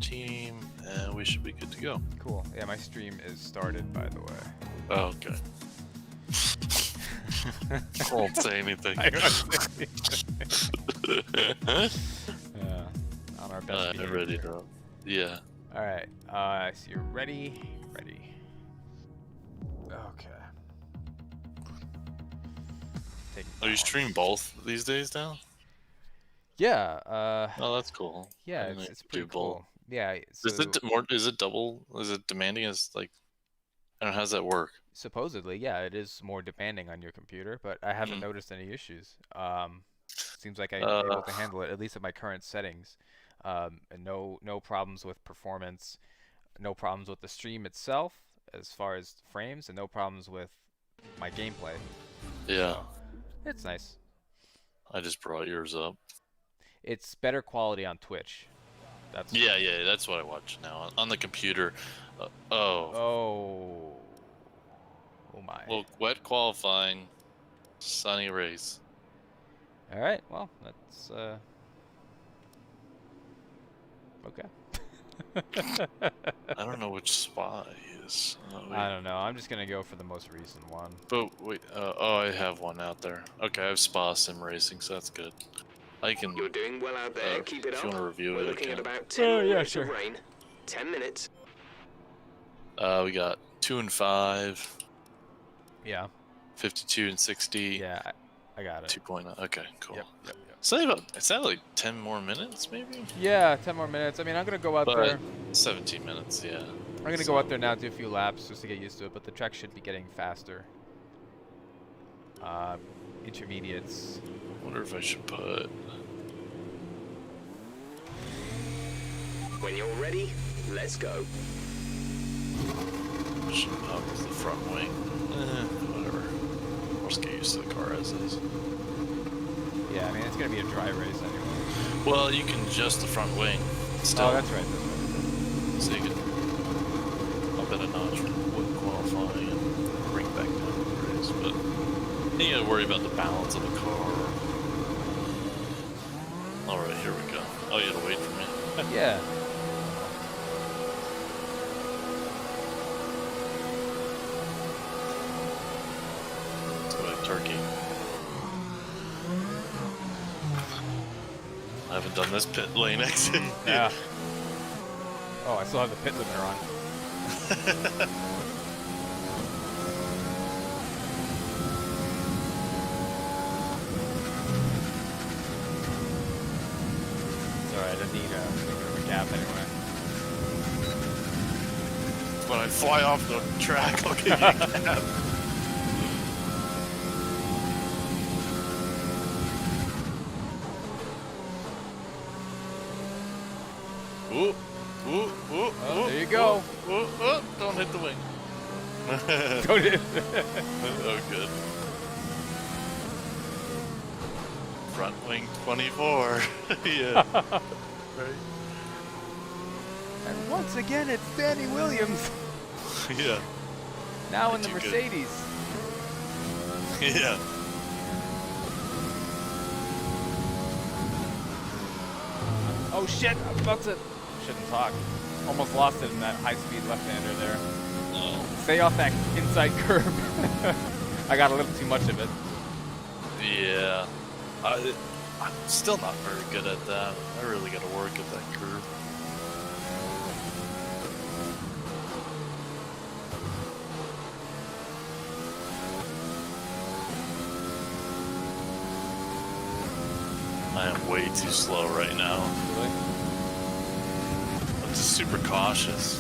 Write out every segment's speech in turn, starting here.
team, and we should be good to go. Cool. Yeah, my stream is started, by the way. Oh, okay. I won't say anything. I won't say anything. On our best behavior. Ready to. Yeah. All right. So you're ready? Ready. Okay. You stream both these days now? Yeah. Oh, that's cool. Yeah, it's pretty cool. Yeah. So Is it double? Is it demanding as like? I don't know. How does that work? supposedly, yeah, it is more demanding on your computer, but I haven't noticed any issues. Seems like I'm able to handle it, at least at my current settings. And no problems with performance, no problems with the stream itself as far as frames, and no problems with my gameplay. Yeah. So, it's nice. I just brought yours up. It's better quality on Twitch. That's Yeah, that's what I watch now on the computer. Oh my. Well, wet qualifying, sunny race. All right. Well, that's okay. I don't know which spot he is. I don't know. I'm just gonna go for the most recent one. But wait, I have one out there. Okay, I have Spa Sim Racing, so that's good. I can. You're doing well out there. Keep it up. If you want to review We're it, looking I at can. about 10 minutes sure. of rain. 10 minutes. We got 2 and 5. Yeah. 52 and 60. Yeah, I got it. 2.0. Okay, cool. Yep. Is that like 10 more minutes, maybe? Yeah, 10 more minutes. I mean, I'm gonna go out there. 17 minutes, yeah. I'm gonna go out there now, do a few laps just to get used to it, but the track should be getting faster. Intermediates. I wonder if I should put. When you're ready, let's go. Should up with the front wing. Whatever. I'll just get used to the car as is. Yeah, I mean, it's gonna be a dry race anyway. Well, you can adjust the front wing. Still. Oh, that's right. That's right. So you can up it a notch with qualifying and bring back down the race. But then you gotta worry about the balance of the car. Alright, here we go. Oh, you gotta wait for me? Yeah. Turkey. I haven't done this pit lane exit. Yeah. Oh, I still have the pit limiter on. It's alright, I need a bit of a gap anyway. When I fly off the track, I'll give you a gap. Oh, there you go. Don't hit the wing. Don't hit. Oh, good. Front wing 24. Yeah. Right. And once again, it's Danny Williams. Yeah. Now in the Mercedes. Yeah. Oh shit, I'm about to... Shouldn't talk. Almost lost it in that high-speed left-hander there. Oh. Stay off that inside curb. I got a little too much of it. Yeah. I'm still not very good at that. I really gotta work at that curve. I am way too slow right now. Really? I'm just super cautious.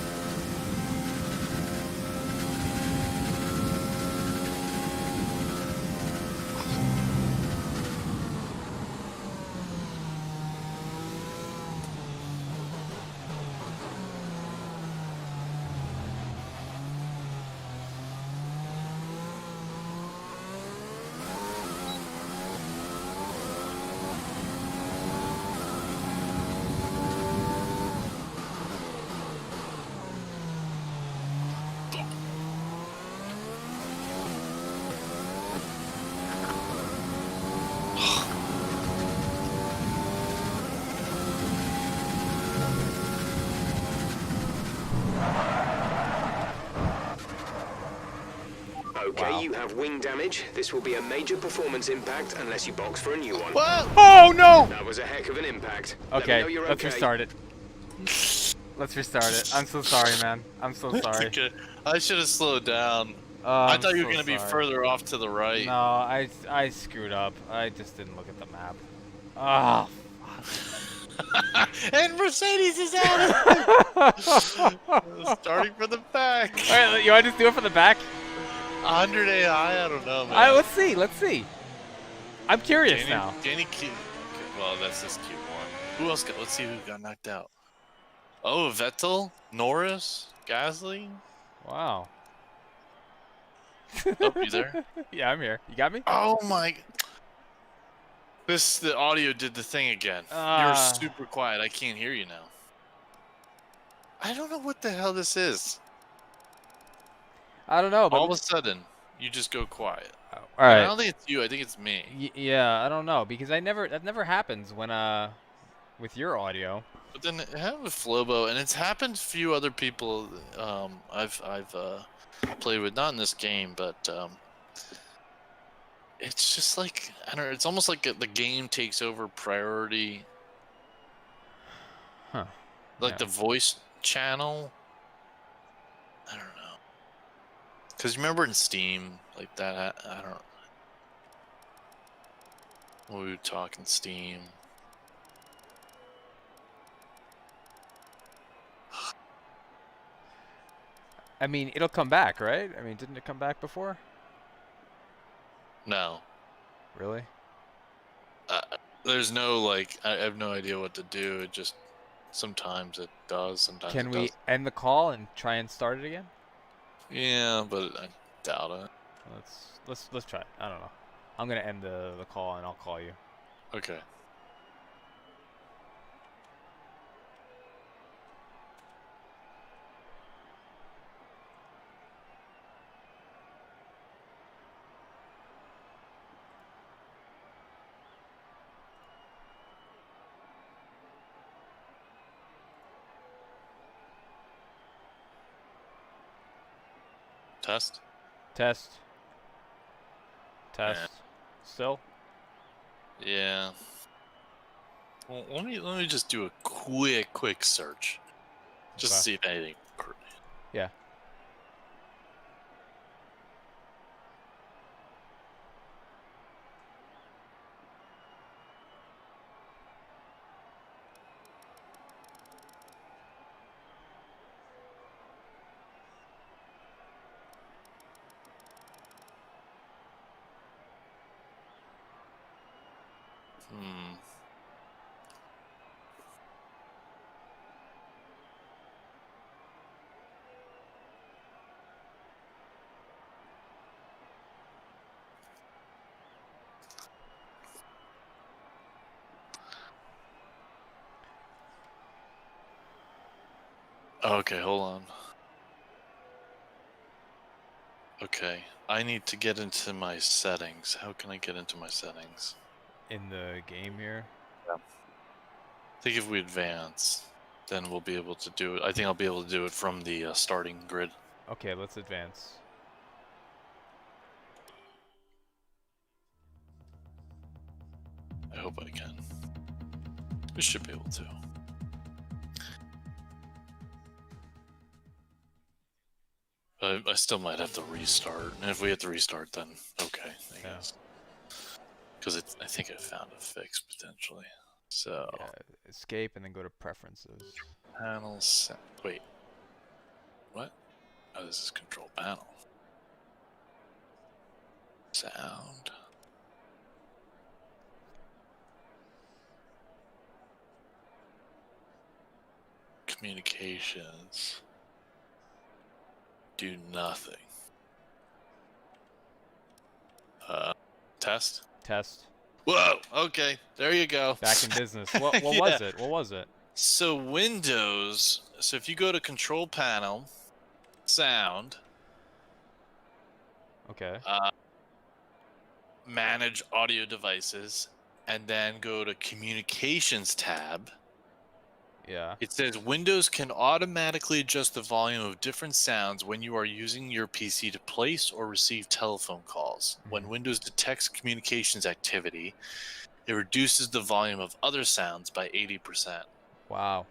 Okay, Wow. you have wing damage. This will be a major performance impact unless you box for a new one. What? Oh no! That was a heck of an impact. Let me Okay, know you're let's okay. restart it. Let's restart it. I'm so sorry, man. I'm so It's sorry. okay. I should have slowed down. Oh, I I'm thought you were so gonna be sorry. further off to the right. No, I screwed up. I just didn't look at the map. Ah. And Mercedes is at it. Starting from the back. All right, you want to just do it from the back? 100 AI. I don't know, man. All right, let's see. Let's see. I'm curious now. Janie Q. Well, that's this cute one. Who else got? Let's see who got knocked out. Oh, Vettel, Norris, Gasly. Wow. Oh, you there? Yeah, I'm here. You got me? Oh my. The audio did the thing again. You're super quiet. I can't hear you now. I don't know what the hell this is. I don't know, but All of a sudden, you just go quiet. all And right. I don't think it's you. I think it's me. Yeah, I don't know because that never happens when with your audio. But then it happened with Flobo, and it's happened to a few other people. I've played with, not in this game, but it's just like, I don't know. It's almost like the game takes over priority. Huh. Like Yeah. the voice channel. I don't know. Because remember in Steam, like that, I don't know. When we would talk in Steam. I mean, it'll come back, right? I mean, didn't it come back before? No. Really? There's no, like, I have no idea what to do. It just, sometimes it does, sometimes Can it we doesn't. end the call and try and start it again? Yeah, but I doubt it. Let's try it. I don't know. I'm gonna end the call and I'll call you. Okay. Test? Test. Test. Yeah. Still? Yeah. Well, let me just do a quick search. Just to see if anything. Yeah. Hmm. Okay, hold on. Okay, I need to get into my settings. How can I get into my settings? In the game here? Yeah. I think if we advance, then we'll be able to do it. I think I'll be able to do it from the starting grid. Okay, let's advance. I hope I can. We should be able to. I still might have to restart, and if we have to restart, then okay, I guess. Because I think I found a fix potentially. So Yeah, escape and then go to preferences. panel set. Wait, what? Oh, this is control panel. Sound. Communications. Do nothing. Test? Test. Whoa, okay, there you go. Back in business. What Yeah. was it? What was it? So Windows, so if you go to control panel, sound, Okay. manage audio devices, and then go to communications tab, Yeah. It says Windows can automatically adjust the volume of different sounds when you are using your PC to place or receive telephone calls. When Windows detects communications activity, it reduces the volume of other sounds by 80%. Wow.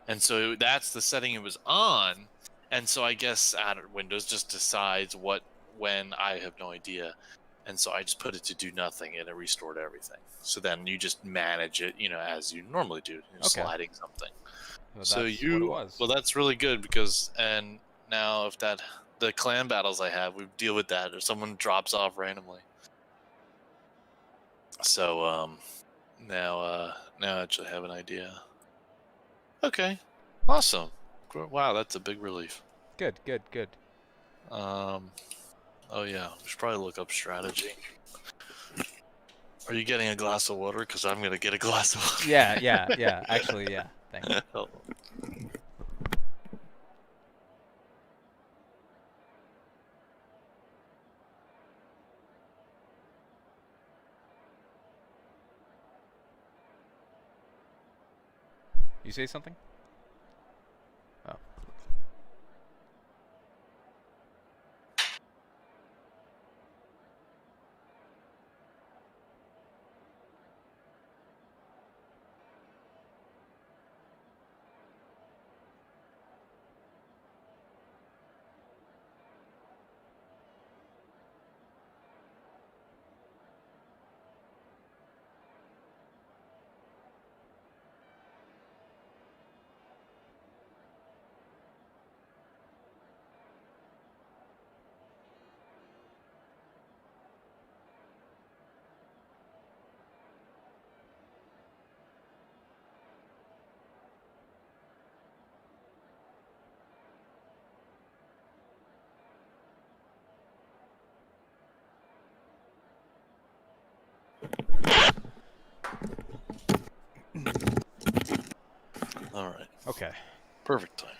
And so that's the setting it was on. And so I guess Windows just decides when, I have no idea. And so I just put it to do nothing and it restored everything. So then you just manage it, as you normally do, Okay. sliding something. So that's what it was. Well, that's really good because, and now if the clan battles I have, we deal with that or someone drops off randomly. So, now I actually have an idea. Okay. Awesome. Wow, that's a big relief. Good. Oh yeah, we should probably look up strategy. Are you getting a glass of water? Because I'm gonna get a glass of water. Yeah. Actually, yeah. Thanks. You say something? Oh. All right. Okay. Perfect time.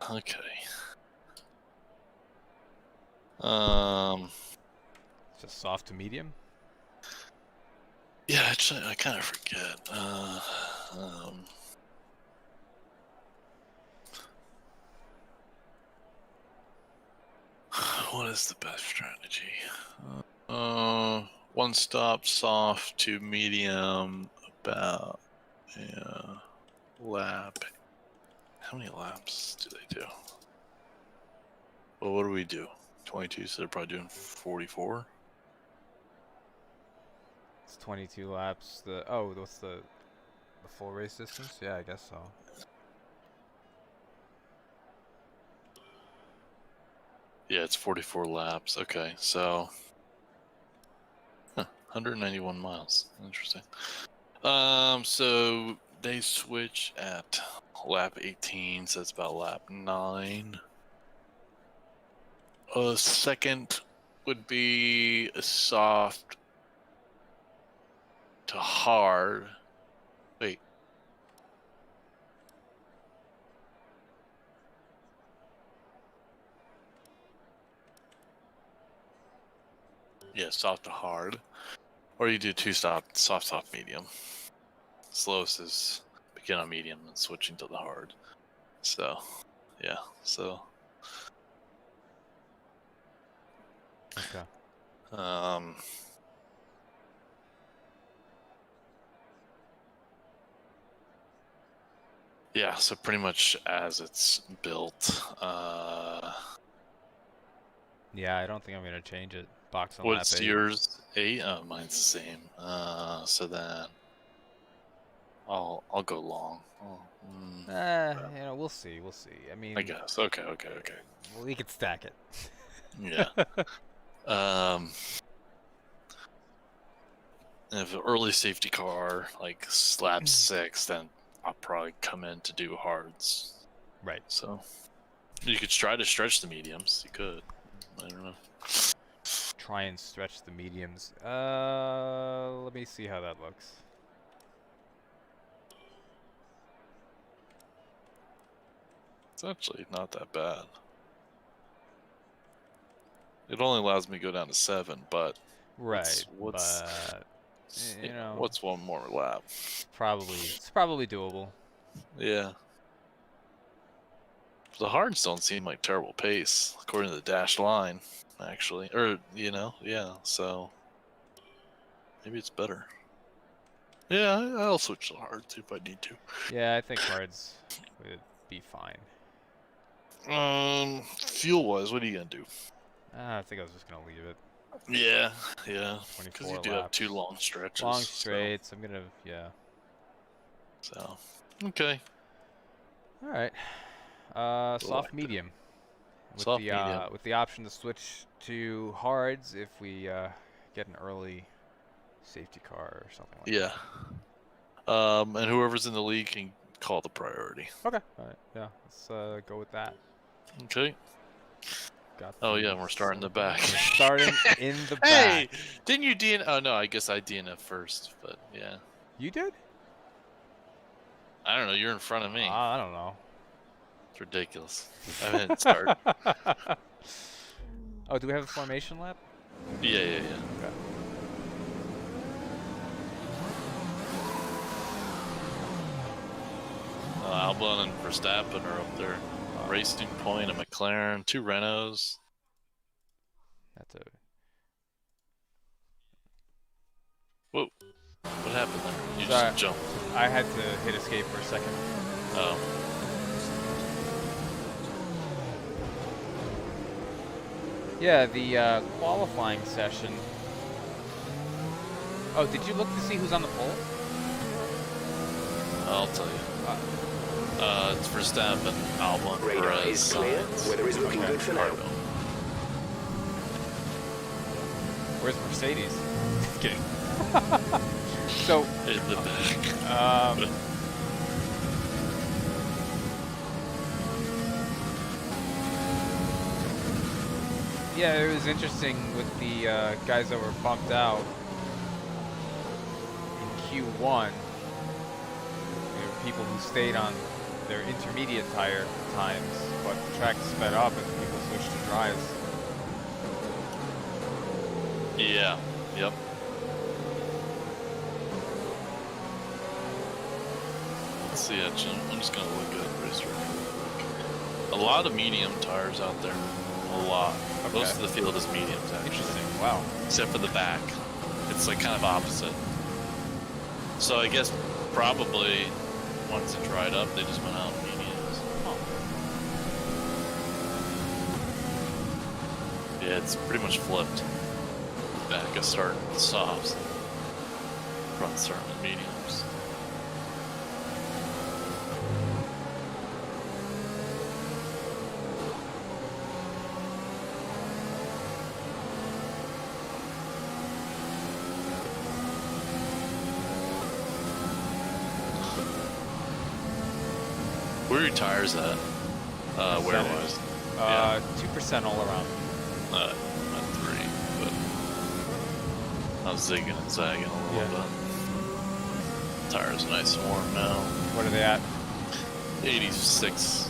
Okay. Just soft to medium. Yeah, actually, I kind of forget. What is the best strategy? One stop soft to medium, about lap. How many laps do they do? Well, what do we do? 22, so they're probably doing 44. It's 22 laps. What's the full race distance? Yeah, I guess so. Yeah, it's 44 laps. Okay, so 191 miles. Interesting. So they switch at lap 18, so it's about lap 9. Second would be a soft to hard. Wait. Yeah, soft to hard. Or you do two soft, medium. Slowest is begin on medium and switching to the hard. So, yeah. So, Okay. Yeah, so pretty much as it's built. Yeah, I don't think I'm gonna change it. Box on lap What's 8. yours? 8? Oh, mine's the same. So then I'll go long. We'll see. I mean, I guess. Okay. we could stack it. Yeah. If an early safety car like slap 6, then I'll probably come in to do hards. Right. So you could try to stretch the mediums. You could. I don't know. Try and stretch the mediums. Let me see how that looks. It's actually not that bad. It only allows me to go down to 7, but Right. What's But you know, what's one more lap? it's probably doable. Yeah. The hards don't seem like terrible pace, according to the dashed line, actually. Or, yeah, so maybe it's better. Yeah, I'll switch to hard too if I need to. Yeah, I think hards would be fine. Fuel-wise, what are you gonna do? I think I was just gonna leave it. Yeah, because 24 you do have laps. 2 long stretches. Long straights. I'm gonna, yeah. So, okay. All right. Soft medium. With Soft the medium. with the option to switch to hards if we get an early safety car or something like Yeah. And whoever's in the lead can call the priority. that. Okay. All right. Yeah. Let's go with that. Okay. Got Oh yeah, we're starting the back. We're starting in the back. Hey, didn't you DNF? Oh no, I guess I DNF first, but yeah. You did? I don't know. You're in front of me. I don't know. It's ridiculous. I didn't start. Oh, do we have a formation lap? Yeah. Okay. Albon and Verstappen are up there. Racing Point, a McLaren, 2 Renaults. That's a. Whoa. What happened there? You Sorry. just jumped. I had to hit escape for a second. Oh. Yeah, the qualifying session. Oh, did you look to see who's on the pole? I'll tell you. It's Verstappen, Albon, Radar Perez, is clear. Sainz, Weather is looking good for now. Ricardo. Where's Mercedes? Just kidding. So, In the back. yeah, it was interesting with the guys that were bumped out in Q1. There were people who stayed on their intermediate tire times, but the track sped up and people switched to dries. Yeah. Yep. Let's see. I'm just gonna look at race record real quick. A lot of medium tires out there. A lot. Okay. Most of the field is mediums, actually. Interesting. Wow. Except for the back. It's like kind of opposite. So I guess probably once it dried up, they just went out mediums. Huh. Yeah, it's pretty much flipped. Back is starting with softs. Front starting with mediums. Where are your tires at? Where was? 2% all around. At 3, but I was zigging and zagging a little bit. Tires nice and warm now. What are they at? 86.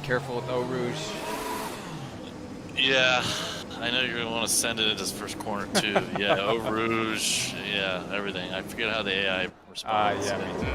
Careful with Eau Rouge. Yeah, I know you're gonna want to send it into this first corner too. Yeah, Eau Rouge. Yeah, everything. I forget how the AI responds. Yeah, me too.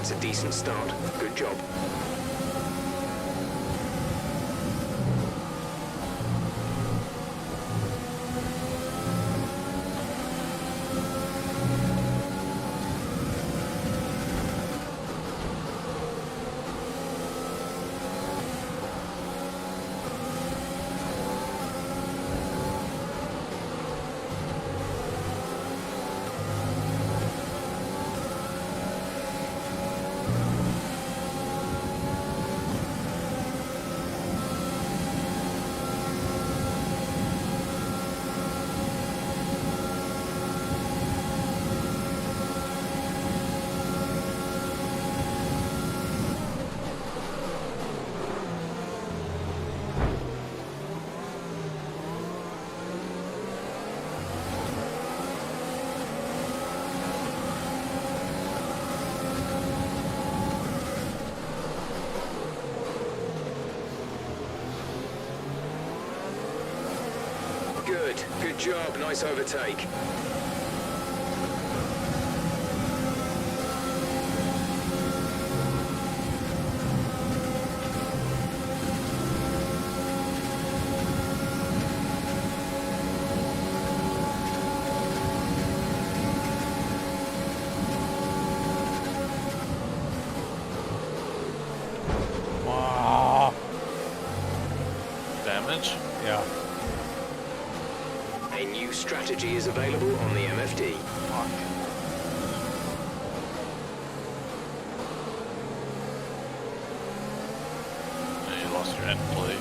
That's a decent start. Good job. Good job. Nice overtake. Wow. Damage? Yeah. A new strategy is available on the MFD. Fuck. Yeah, you lost your end plate.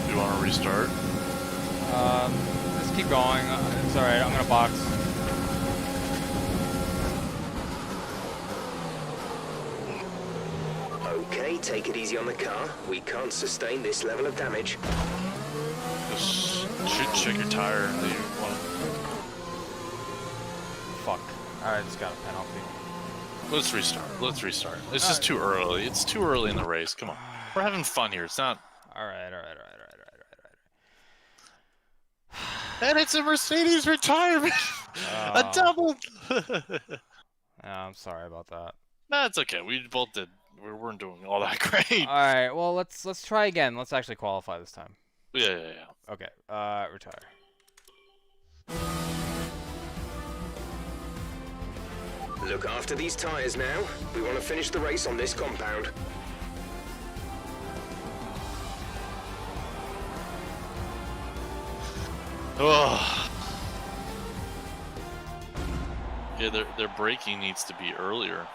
You want to restart? Just keep going. It's alright, I'm gonna box. Okay, take it easy on the car. We can't sustain this level of damage. Just check your tire. Do you want Fuck. I just got a penalty. Let's restart. Let's restart. It's just too early. It's too early in the race. Come on. We're having fun here. It's not. Alright. And it's a Mercedes retirement. A double. I'm sorry about that. That's okay. We both did. We weren't doing all that great. Alright, well let's try again. Let's actually qualify this time. Yeah. Okay, retire. Look after these tires now. We want to finish the race on this compound. Oh. Yeah, their braking needs to be earlier.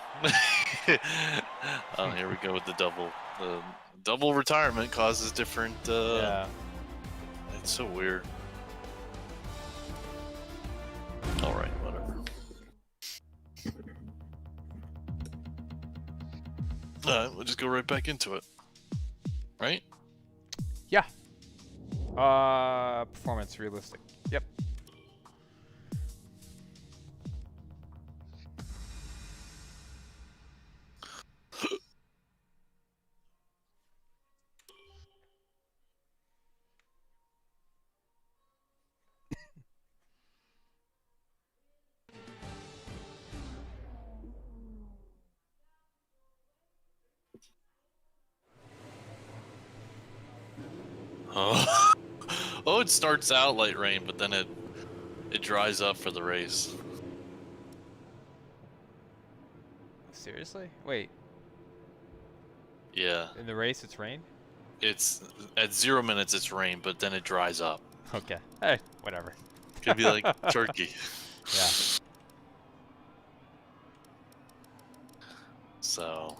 Oh, here we go with the double. The double retirement causes different. Yeah. It's so weird. All right, whatever. We'll just go right back into it. Right? Yeah. Performance realistic. Yep. Oh. Oh, it starts out light rain, but then it dries up for the race. Seriously? Wait. Yeah. In the race, it's rain? It's at 0 minutes it's rain, but then it dries up. Okay. Hey, whatever. Could be like Turkey. Yeah. So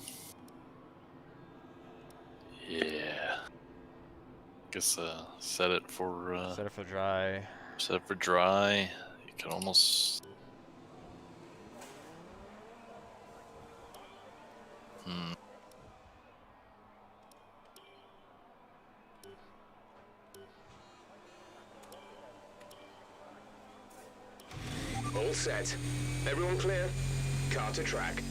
Guess set it for dry. Set it for dry. You can almost. All set. Everyone clear? Car to track.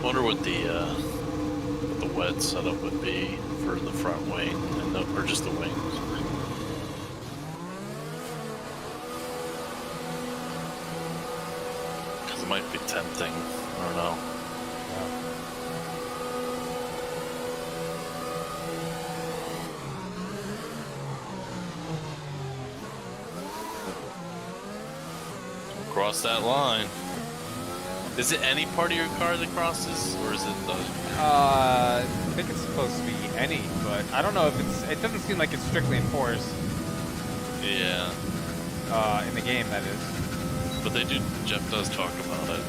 Wonder what the wet setup would be for the front wing and or just the wings. Because it might be tempting. I don't know. Don't cross that line. Is it any part of your car that crosses, or is it the? I think it's supposed to be any, but I don't know if it's. It doesn't seem like it's strictly enforced. Yeah. In the game, that is. But they do. Jeff does talk about it.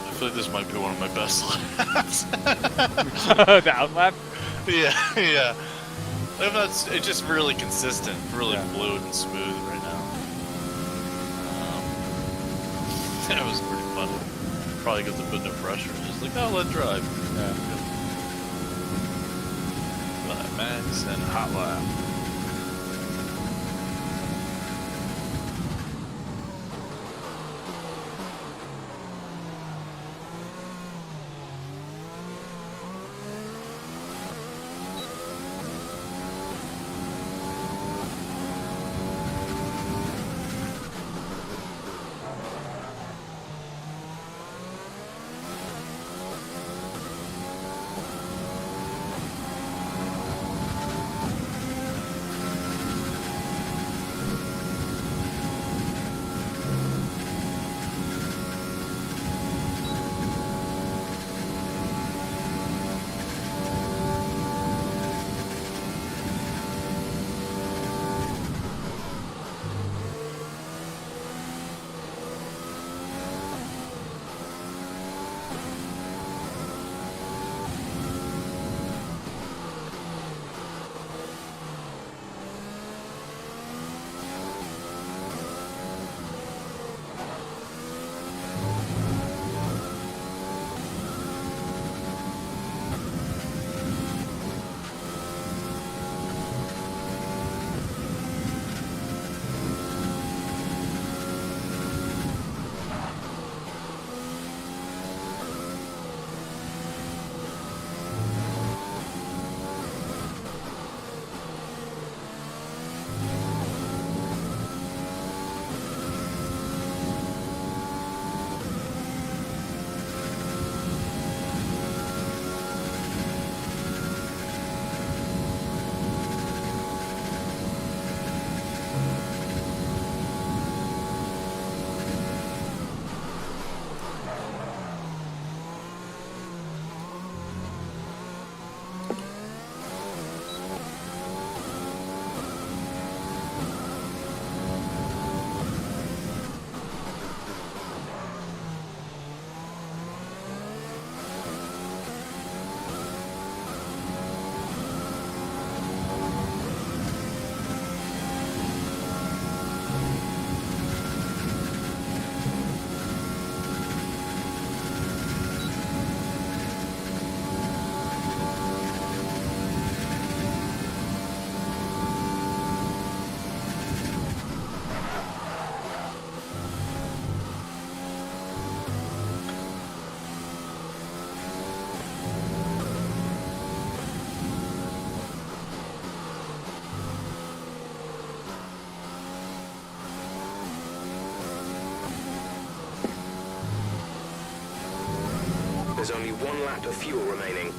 I feel like this might be one of my best laps. The outlap? Yeah, yeah. It's just really consistent, really fluid and smooth right now. That was pretty funny. Probably because I put no pressure. Just like, oh, let drive. Yeah. Max and hot lap. There's only 1 lap of fuel remaining.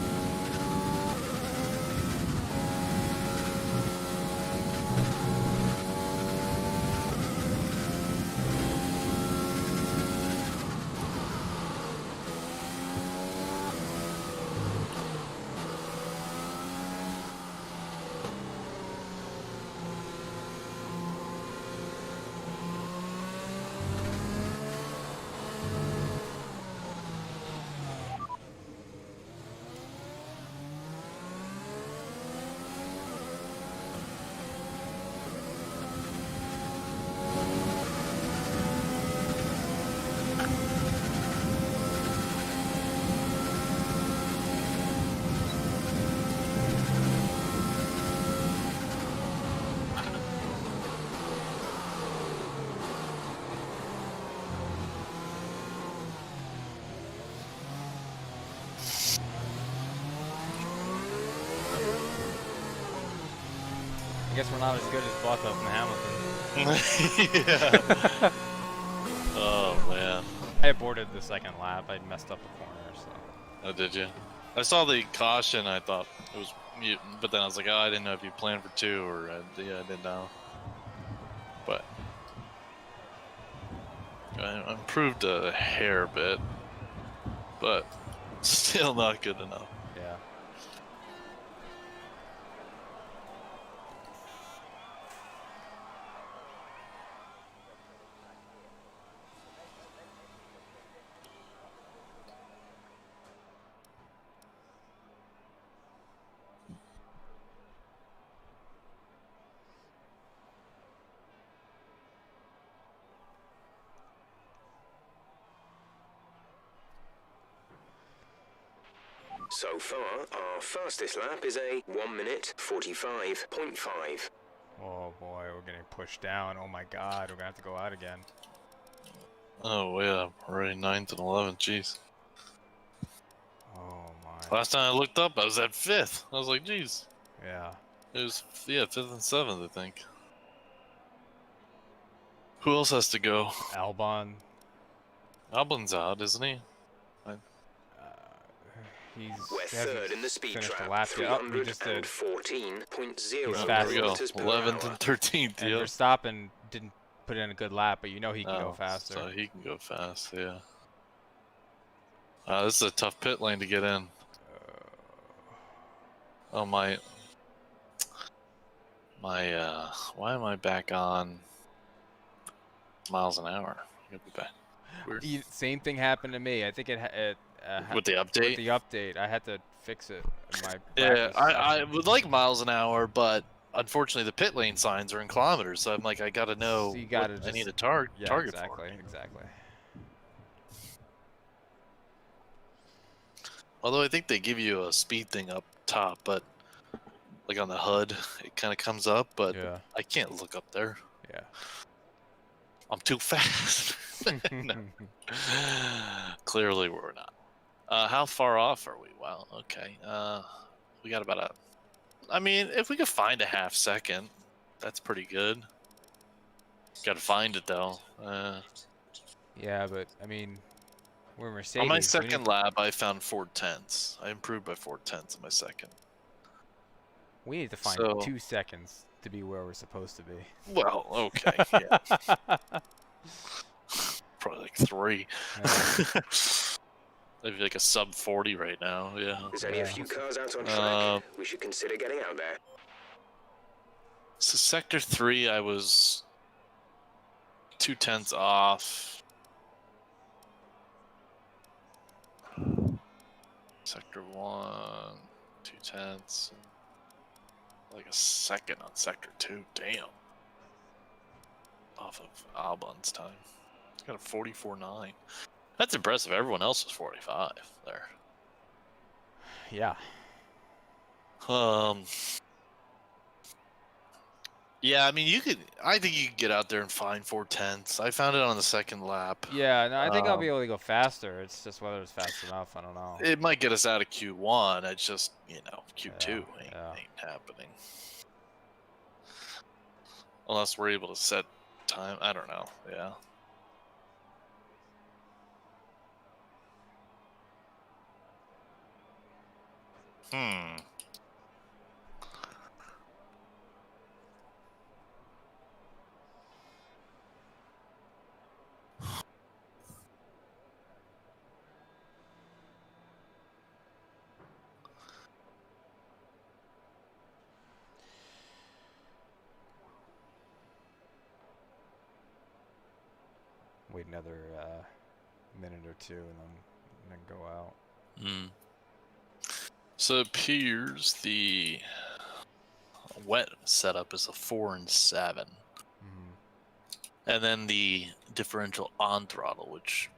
I guess we're not as good as Bottas and Hamilton. Yeah. Oh man. I aborted the second lap. I messed up a corner, so. Oh, did you? I saw the caution. I thought it was mutant, but then I was like, oh, I didn't know if you planned for 2 or yeah, I didn't know. But I improved a hair bit, but still not good enough. Yeah. So far, our fastest lap is a 1 minute 45.5. Oh boy, we're getting pushed down. Oh my god, we're gonna have to go out again. Oh yeah, already 9th and 11th. Jeez. Oh my. Last time I looked up, I was at 5th. I was like, jeez. Yeah. It was 5th and 7th, I think. Who else has to go? Albon. Albon's out, isn't he? He We're hasn't third in the speed finished trap. the lap yet. Oh, he just did. 314.0 He's fast. There we go. kilometers per 11th hour. and 13th. And Yep. Verstappen didn't put in a good lap, but you know he can go Oh, faster. So he can go fast, yeah. This is a tough pit lane to get in. Oh my, why am I back on miles an hour? I gotta be back. Weird. Same thing happened to me. I think With the update? With the update, I had to fix it in my Yeah, practice I session. would like miles an hour, but unfortunately the pit lane signs are in kilometers, so I'm like, I gotta know So you gotta what just, I need a target exactly, for. exactly. Although I think they give you a speed thing up top, but like on the HUD, it kind of comes up, but Yeah. I can't look up there. Yeah. I'm too fast. No. Clearly we're not. How far off are we? Wow, okay. We got about I mean, if we could find a half second, that's pretty good. Gotta find it though. Yeah, but I mean, we're Mercedes. On my we second need- lap, I found 4/10. I improved by 4/10 on my second. We need to find So- 2 seconds to be where we're supposed to be. Well, okay, yeah. Probably like 3. Yeah. Maybe like a sub 40 right now, yeah. There's only a Yeah. few cars out on track. We should consider getting out there. So sector 3, I was 2/10 off. Sector 1, 2/10. Like a second on sector 2. Damn. Off of Albon's time. He's got a 44.9. That's impressive. Everyone else was 45 there. Yeah. Yeah, I mean, I think you could get out there and find 4/10. I found it on the second lap. Yeah, no, I think I'll be able to go faster. It's just whether it's fast enough, I don't know. It might get us out of Q1. It's just, Q2 Yeah. ain't happening. Unless we're able to set time. I don't know. Yeah. Hmm. Wait another minute or two and then go out. Hmm. So it appears the wet setup is a 4 and 7. Mm-hmm. And then the differential on throttle, which...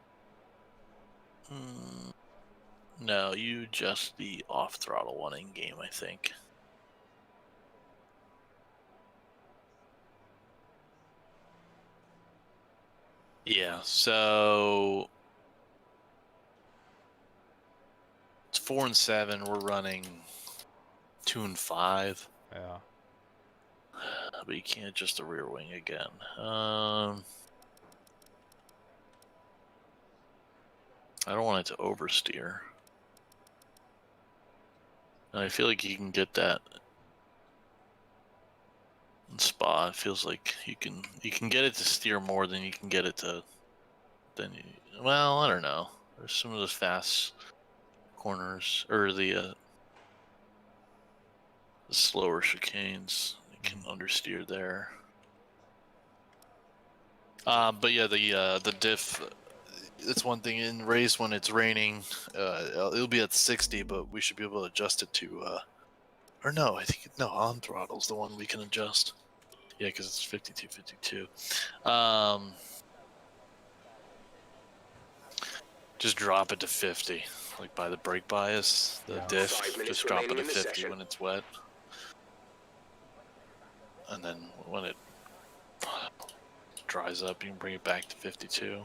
no, you adjust the off throttle one in game, I think. Yeah, so it's 4 and 7. We're running 2 and 5. Yeah. But you can't adjust the rear wing again. I don't want it to oversteer. And I feel like you can get that in Spa. It feels like you can get it to steer more than you can get it to. Well, I don't know. There's some of those fast corners or the slower chicanes. You can understeer there. But yeah, the diff. It's one thing in race when it's raining. It'll be at 60, but we should be able to adjust it to. Or no, I think on throttle's the one we can adjust. Yeah, because it's 52, 52. Just drop it to 50, like by the brake bias. The diff, just drop it to 50 when it's wet. And then when it dries up, you can bring it back to 52.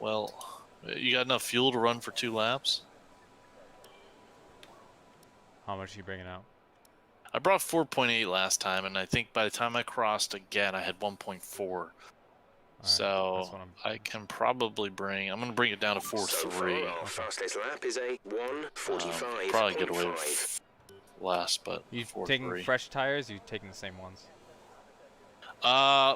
Well, you got enough fuel to run for 2 laps? How much are you bringing out? I brought 4.8 last time, and I think by the time I crossed again, I had 1.4. So I can probably bring. I'm going to bring it down to 4.3. So far, our fastest lap is a 1:45. Probably get away with last, but you 4.3. taking fresh tires? Or you taking the same ones?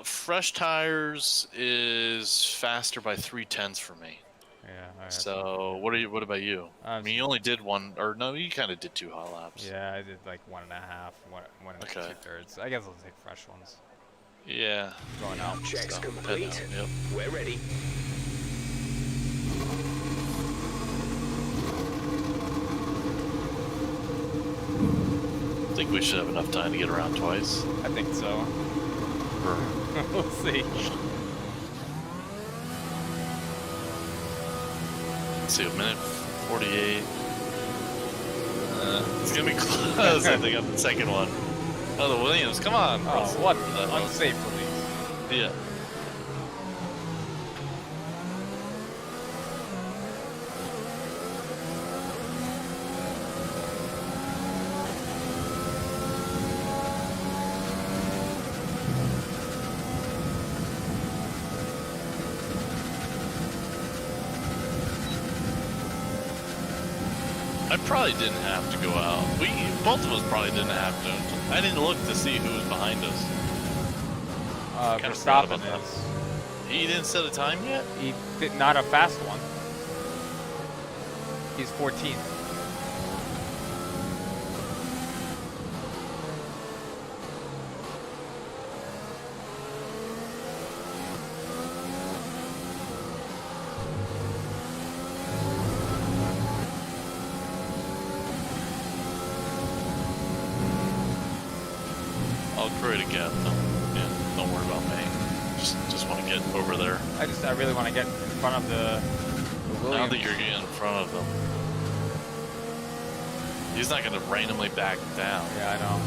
Fresh tires is faster by 0.3 for me. Yeah. All right, so what about you? I mean, you only did one, or no, you kind of did 2 hot laps. Yeah, I did like 1.5, one and 2/3. I guess I'll take fresh ones. Yeah. Going out. Checks complete. Yep. We're ready. I think we should have enough time to get around twice. I think so. We'll see. Let's see, a minute 48. It's gonna be close. I think on the second one. Oh, the Williams, come on. Oh, what unsafe release. Yeah. I probably didn't have to go out. Both of us probably didn't have to. I didn't look to see who was behind us. Verstappen is. He didn't set a time yet? He did not a fast one. He's 14th. I'll create a gap though. Yeah, don't worry about me. Just want to get over there. I really want to get in front of the I don't think you're getting in front of him. He's not going to randomly back down. Yeah, I know.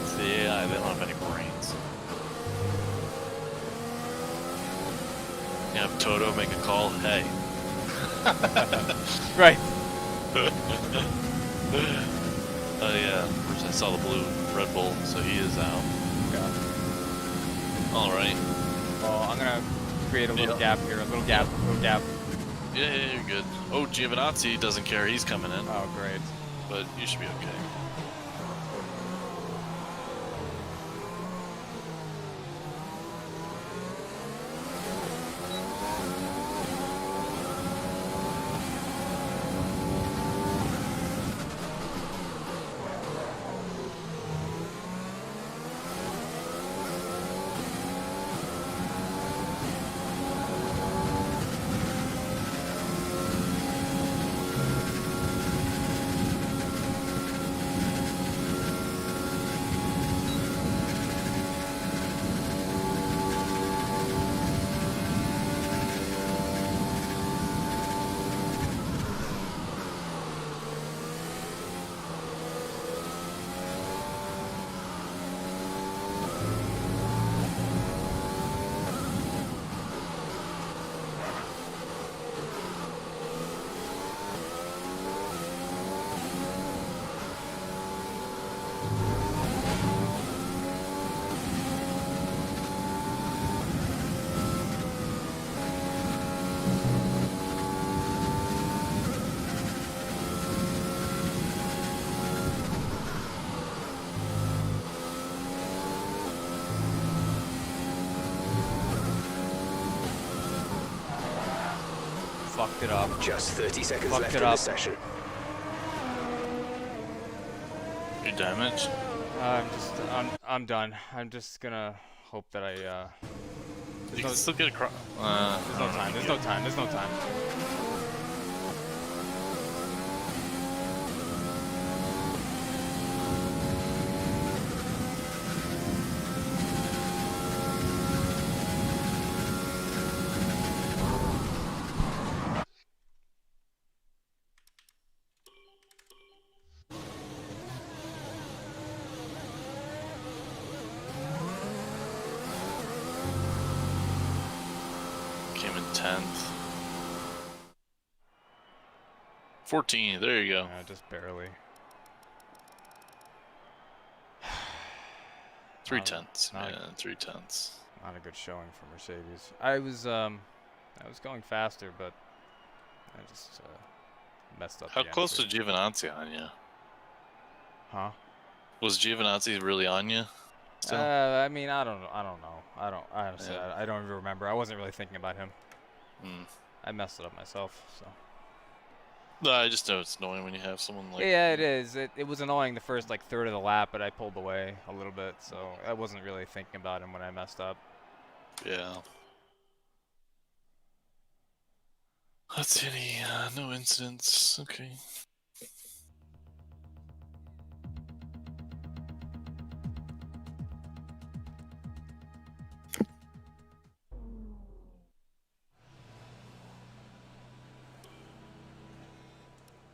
See, yeah, they don't have any brains. You have Toto make a call. Hey. Right. Oh yeah, I saw the blue Red Bull, so he is out. Okay. All right. Well, I'm gonna create a little gap here, a little gap. Yeah, you're good. Oh, Giovinazzi doesn't care. He's coming in. Oh, great. But you should be okay. Fucked it up. Just 30 seconds Fucked left it in the up. session. You damaged? I'm done. I'm just gonna hope that I You can still get across. there's no time. There's no time. There's no time. Came in 10th. 14, there you go. Yeah, just barely. 3/10. Not- Yeah, 3/10. Not a good showing for Mercedes. I was going faster, but I just messed up. How the close was entry. Giovinazzi on you? Huh? Was Giovinazzi really on you? Still? I mean, I don't know. Honestly, Yeah. I don't even remember. I wasn't really thinking about him. Hmm. I messed it up myself. So. No, I just know it's annoying when you have someone like. Yeah, it is. It was annoying the first like third of the lap, but I pulled away a little bit, so I wasn't really thinking about him when I messed up. Yeah. Let's see any no incidents. Okay.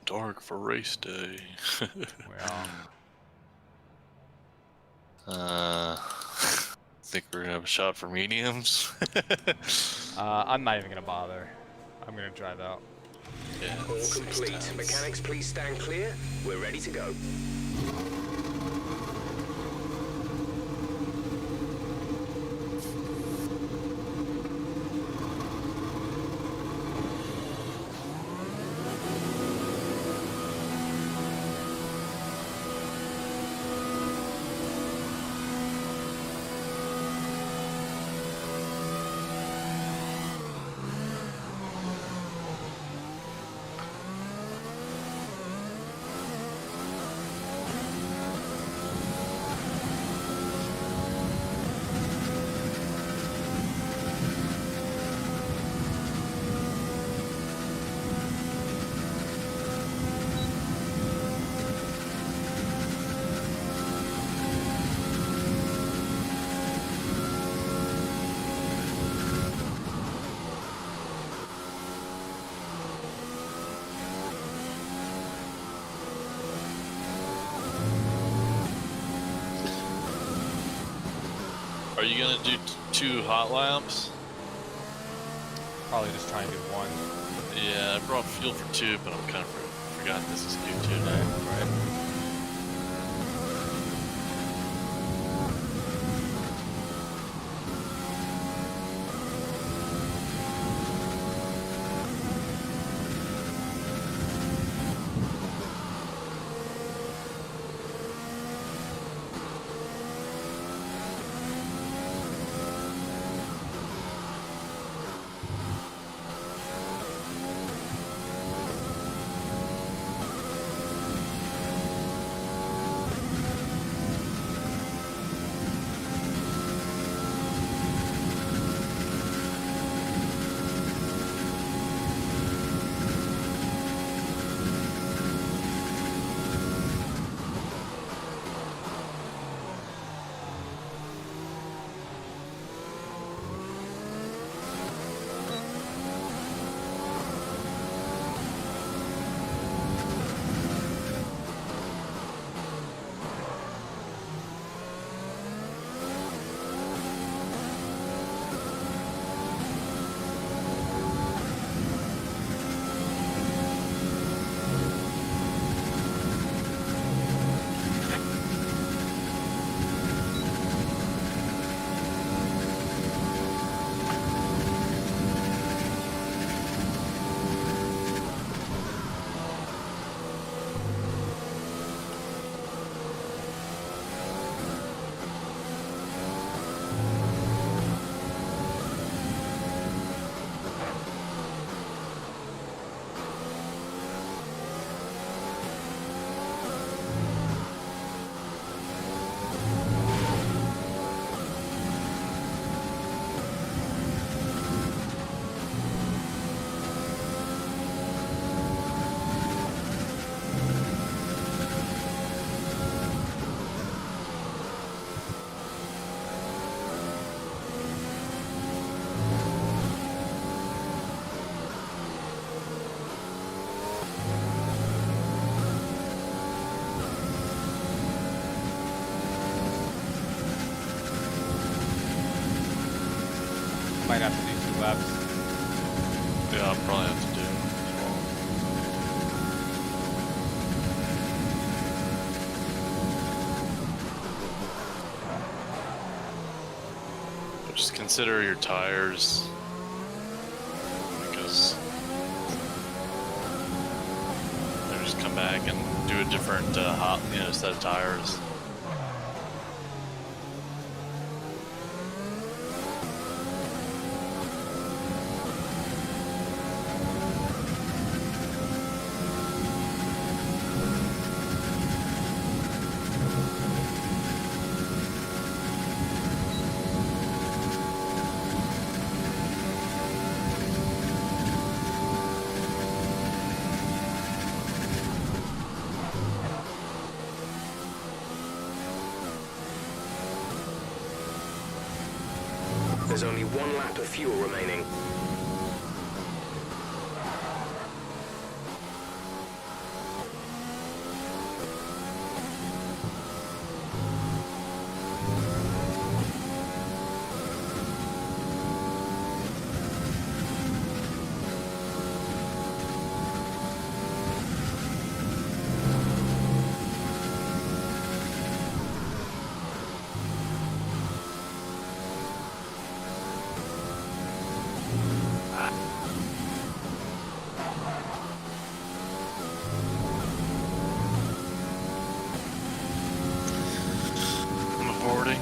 Dark for race day. Well, Think we're gonna have a shot for mediums? I'm not even gonna bother. I'm gonna drive out. Yeah. All it's complete. 6/10. Mechanics, please stand clear. We're ready to go. Are you gonna do two hot laps? Probably just try and do one. Yeah, I brought fuel for two, but I'm kind of forgot this is Q2 now. Right. gonna have to do 2 laps. Yeah, I'll probably have to do it as well. Just consider your tires, because they just come back and do a different set of tires. There's only 1 lap of fuel remaining. I'm aborting.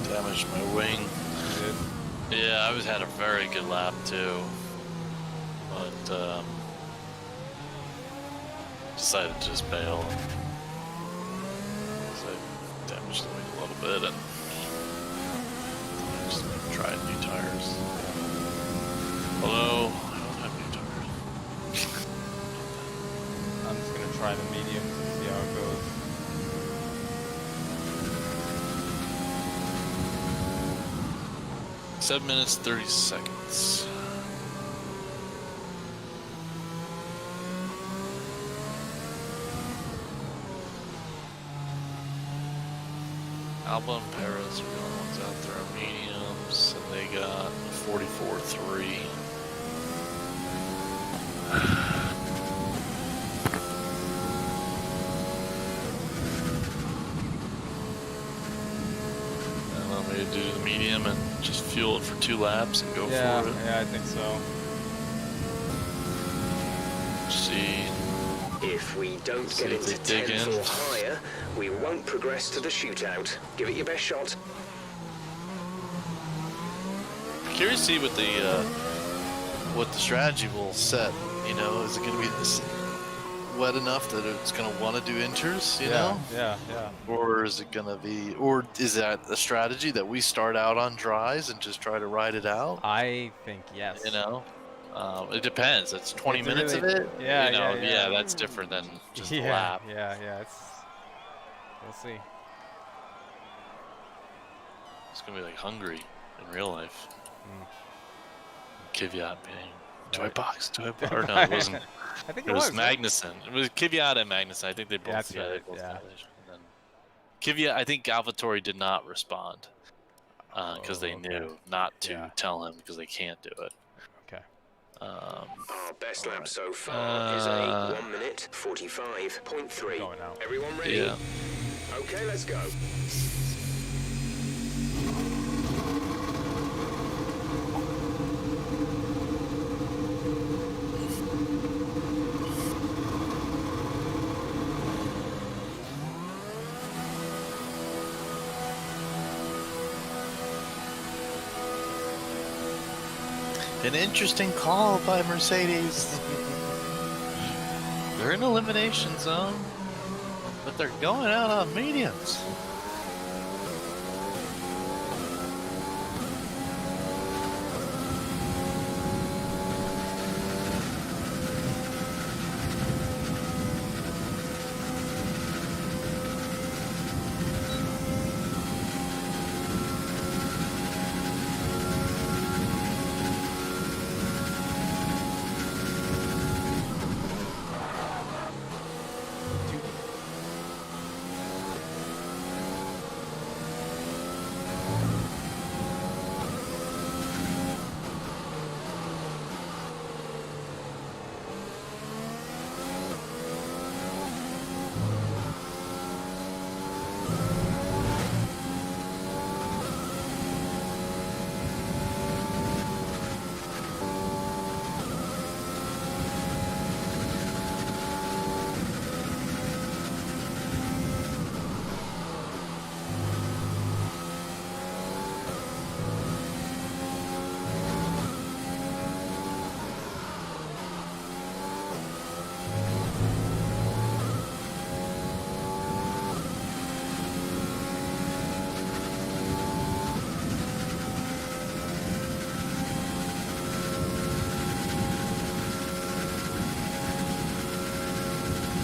Damaged my wing. Yeah, I had a very good lap too, but decided to just bail. So I damaged the wing a little bit, and I just tried new tires. Although I don't have new tires. I'm just gonna try the mediums and see how it goes. Seven minutes, 30 seconds. Alba and Perez are the only ones out there on mediums, and they got 44.3. And want me to do the medium and just fuel it for 2 laps and go for it? Yeah, I think so. See. If we don't get into 10th or higher, we won't progress to the shootout. Give it your best shot. Curious to see what the strategy will set. You know, is it going to be this wet enough that it's going to want to do inters? You know? Yeah. Or is it going to be? Or is that a strategy that we start out on dries and just try to ride it out? I think yes. You know, it depends. It's 20 It's minutes really, of it. Yeah, you know, yeah. That's different than just a Yeah, lap. yeah. We'll see. It's gonna be like Hungary in real life. Kvyat being, do I box? Do I box? Or no, it wasn't. I think It was right? Magnussen. It was Kvyat and Magnussen. I think they both. That's They right, both yeah. finished. And then Kvyat. I think AlphaTauri did not respond because they knew not to tell him because they can't do it. Okay. Our best lap so far is a 1 minute 45.3. Going out. Everyone ready? Yeah. Okay, let's go. An interesting call by Mercedes. They're in elimination zone, but they're going out on mediums.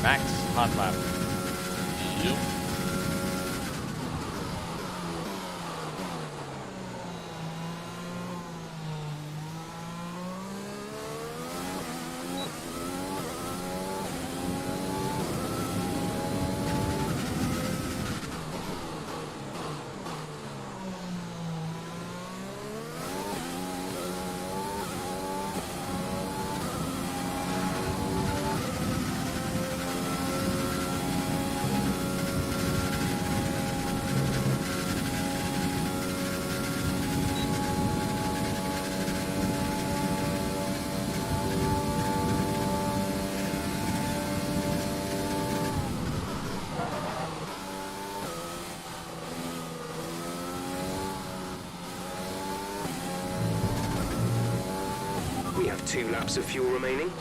Max, hot lap. Yep. We have 2 laps of fuel remaining.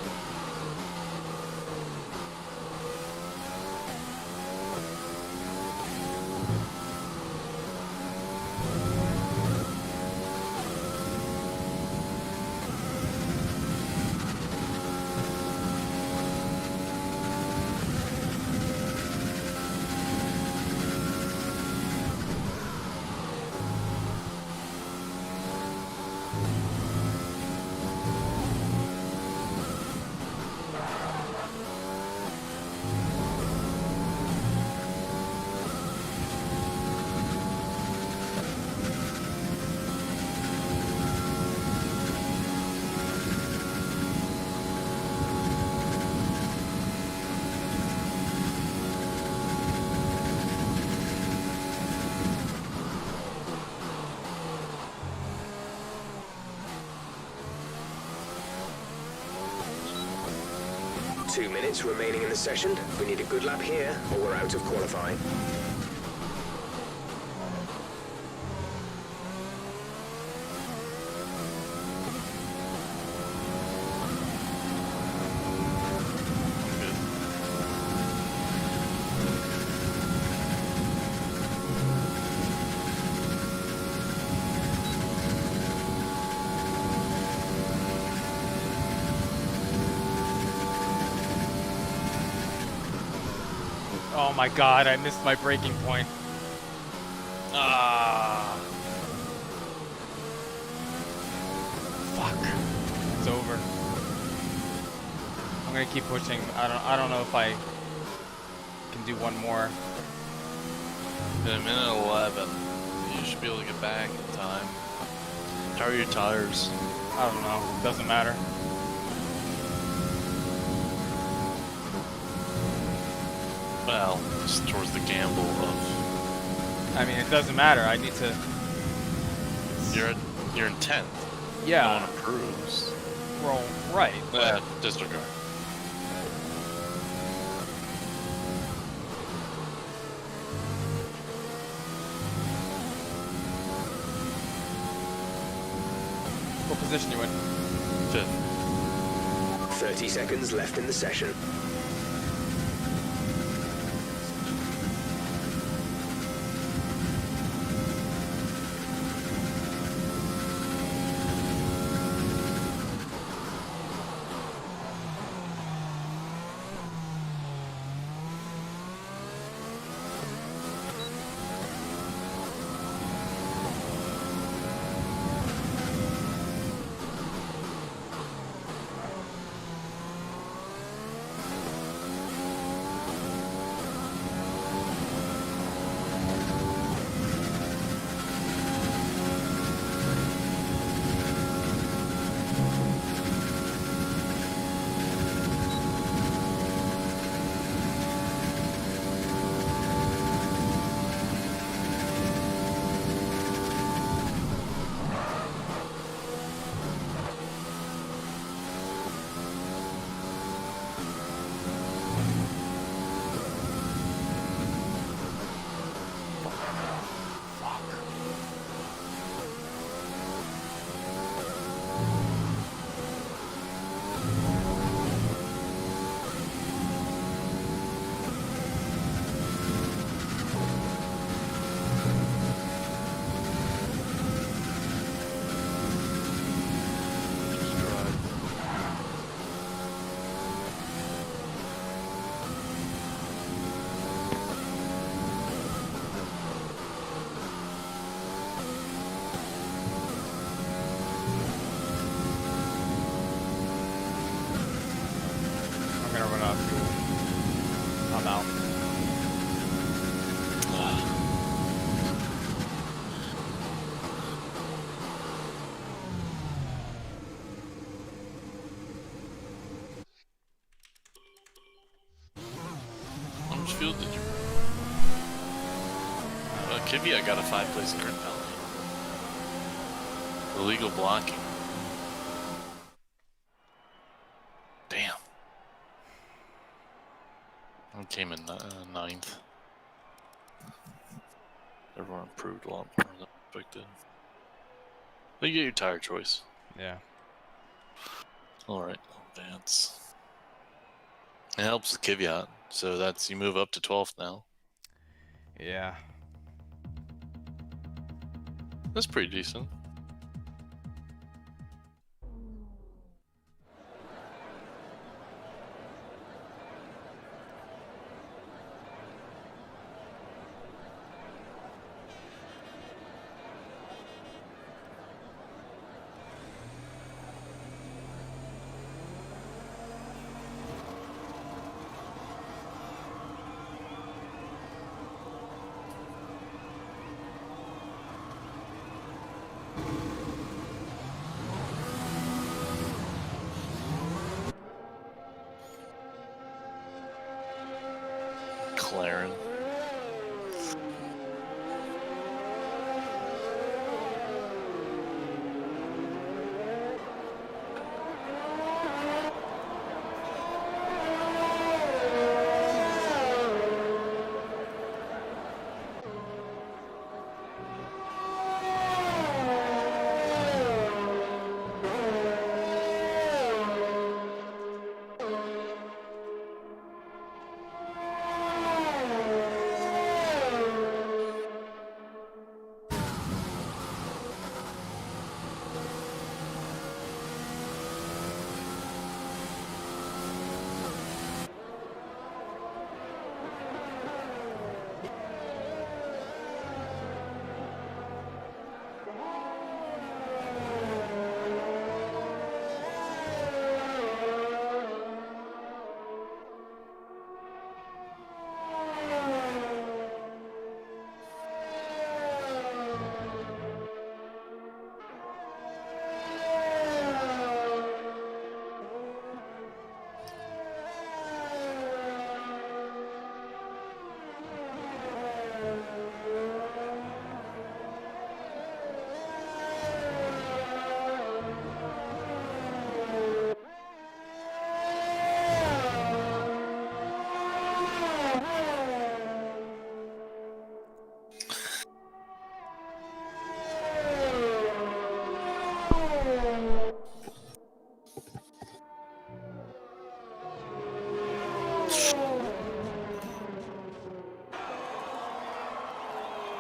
Two minutes remaining in the session. We need a good lap here, or we're out of qualifying. Oh my god, I missed my braking point. Ah. Fuck. It's over. I'm gonna keep pushing. I don't know if I can do one more. In a minute 11. You should be able to get back in time. How are your tires? I don't know. Doesn't matter. Well, just towards the gamble of I mean, it doesn't matter. I need to. you're in 10th. Yeah. No one approves. Roll right. But Disregard. what position you in? 5th. 30 seconds left in the session. I'm gonna run out of fuel. I'm out. How much fuel did you? Kivia got a 5-place current penalty. Illegal blocking. Damn. I came in 9th. Everyone improved a lot more than expected. But you get your tire choice. Yeah. Alright, advance. It helps with Kvyat, so that's you move up to 12th now. Yeah. That's pretty decent. McLaren.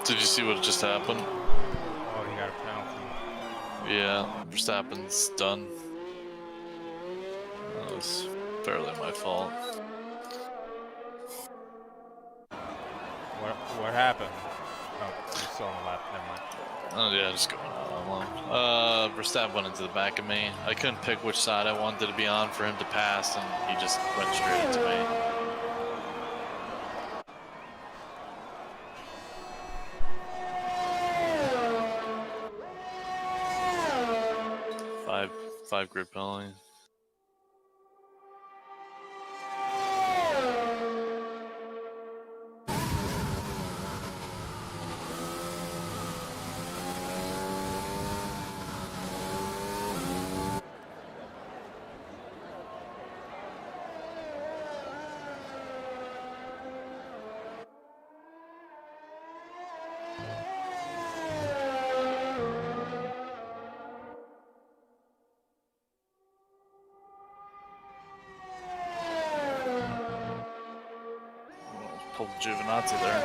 Did you see what just happened? Oh, he got a penalty. Yeah, Verstappen's done. That was fairly my fault. What happened? Oh, you're still on the lap. Never mind. Oh yeah, just going out on one. Verstappen went into the back of me. I couldn't pick which side I wanted to be on for him to pass, and he just went straight into me. Five grid penalty. Pulled Giovinazzi there.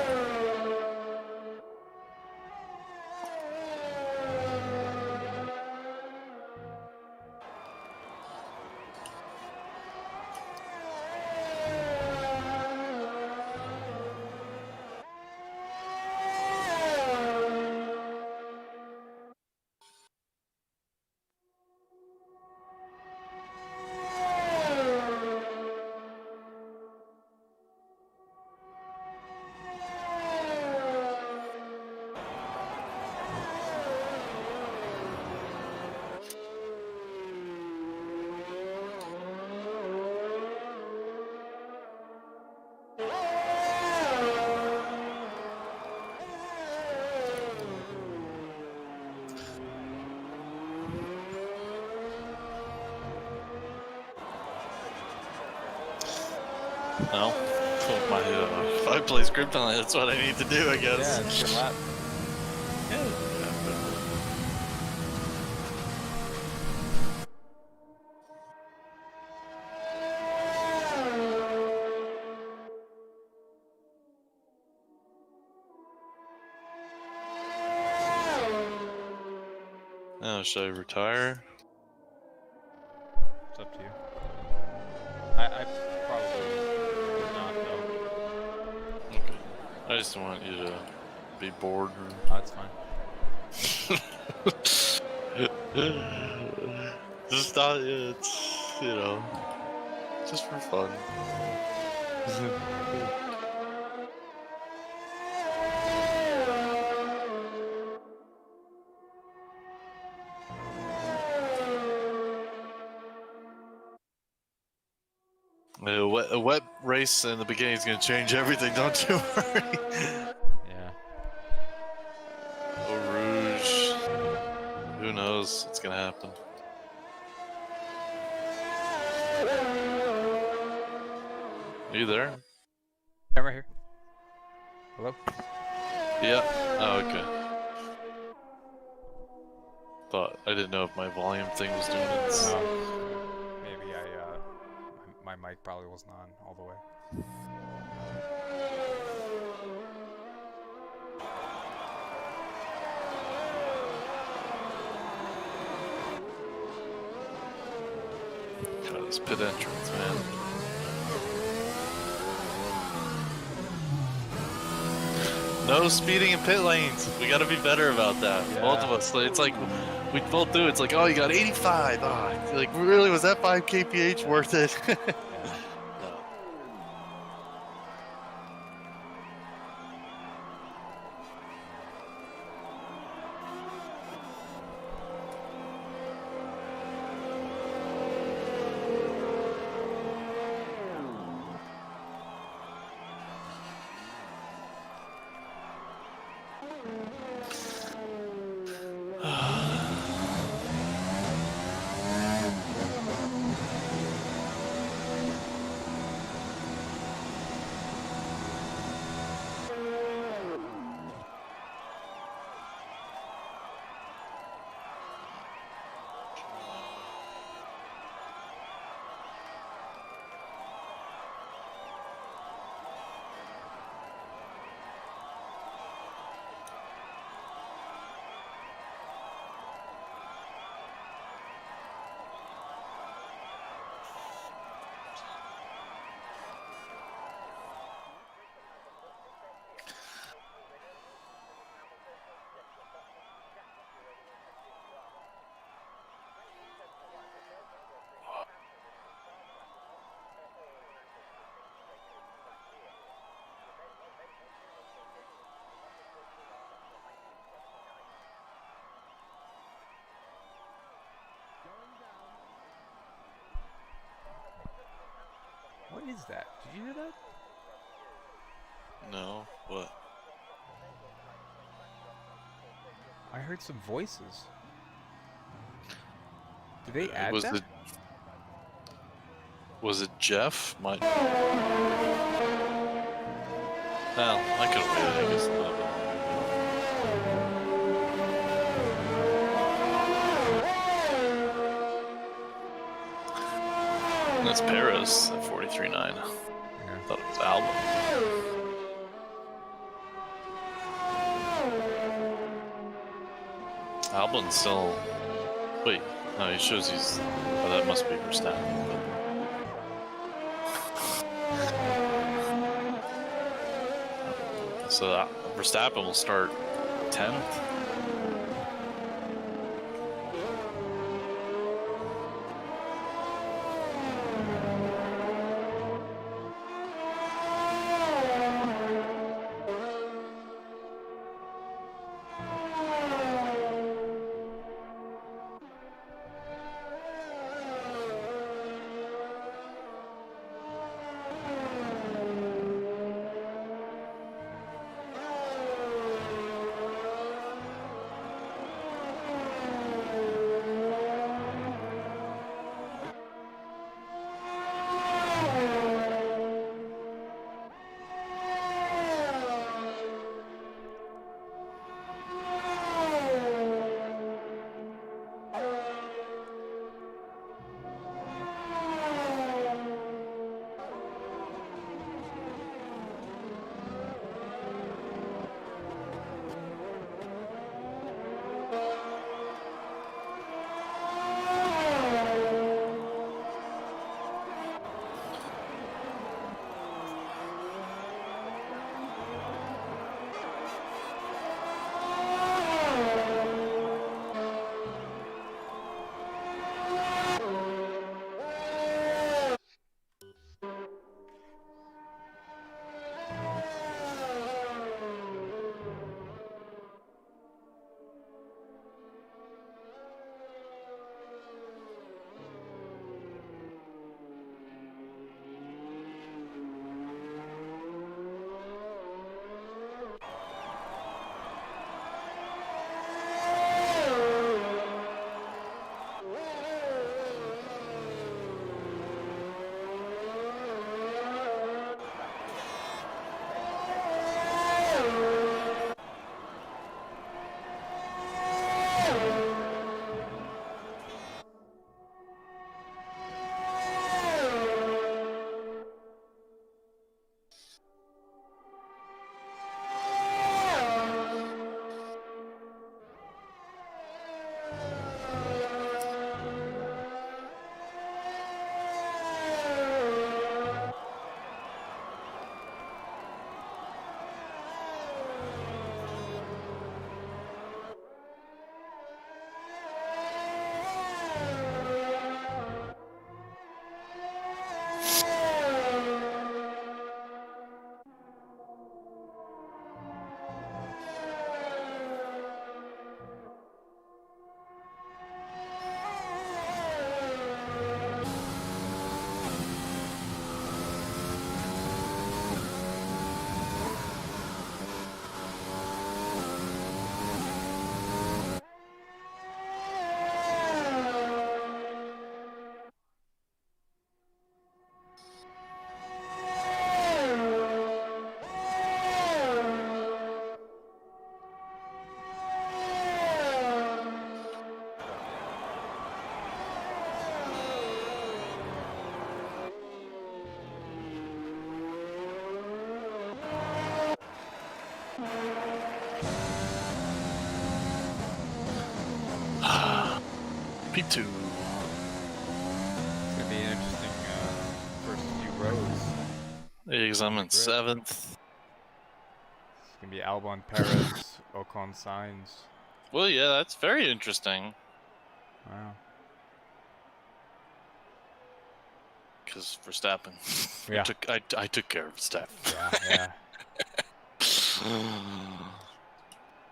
Well, if I play script on it, that's what I need to do, I guess. Yeah, it's your lap. Oh, should I retire? It's up to you. I probably would not though. Okay. I just don't want you to be bored. That's fine. Just not, it's, you know, just for fun. A wet race in the beginning is going to change everything, don't you worry. Yeah. Oh, Rouge. Who knows what's going to happen. Are you there? I'm right here. Hello? Yeah. Oh, okay. Thought I didn't know if my volume thing was doing it. Maybe my mic probably wasn't on all the way. God, this pit entrance, man. No speeding in pit lanes. We gotta be better about that. Yeah. Both of us. It's like we both do. It's like, oh, you got 85. Oh, like really, was that 5 kph worth it? Yeah. No. is that? Did you hear that? No, what? I heard some voices. Did they add was that? Was it Jeff? Well, I could have waited, I guess, a little bit longer. That's Paris at 43.9. Yeah. Thought it was Album. Album's still. Wait, no, he shows he's. Oh, that must be Verstappen. But... So Verstappen will start 10th. P2. It's gonna be an interesting first few rows. Because I'm in Great. 7th. It's gonna be Albon, Perez, Ocon, Sainz. Well, yeah, that's very interesting. Wow. Because Verstappen. Yeah. I took care of Verstappen. Yeah.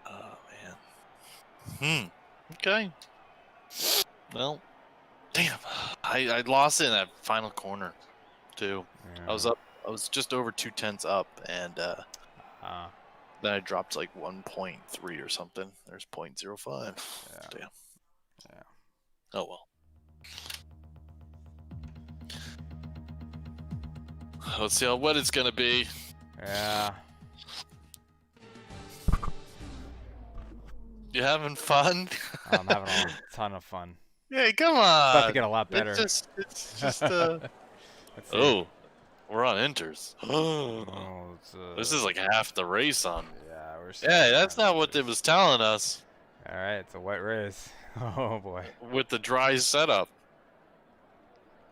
Oh, man. Okay. Well, damn. I lost it in that final corner. too. Yeah. I was just over 2/10 up, and then I dropped like 1.3 or something. There's 0.05. Yeah. Damn. Yeah. Oh well. Let's see how wet it's gonna be. Yeah. You having fun? I'm having a ton of fun. Hey, come It's about to on. get a lot better. It's just Let's see. Oh, we're on inters. Oh, This is like half the race on. Yeah, we're. Yeah, that's not what it was telling us. All right, it's a wet race. Oh boy. With the dry setup.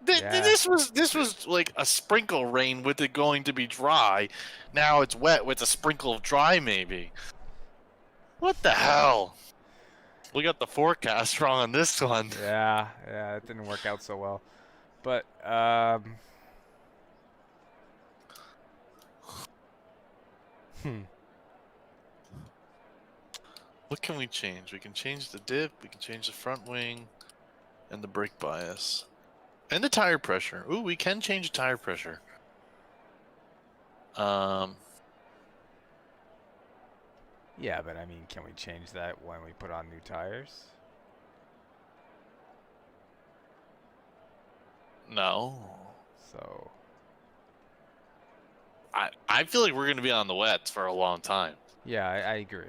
Yeah. This was like a sprinkle rain with it going to be dry. Now it's wet with a sprinkle of dry maybe. What the hell? We got the forecast wrong on this one. Yeah, it didn't work out so well. But What can we change? We can change the dip, we can change the front wing, and the brake bias. And the tire pressure. Ooh, we can change the tire pressure. Yeah, but I mean, can we change that when we put on new tires? No. So. I feel like we're going to be on the wets for a long time. Yeah, I agree.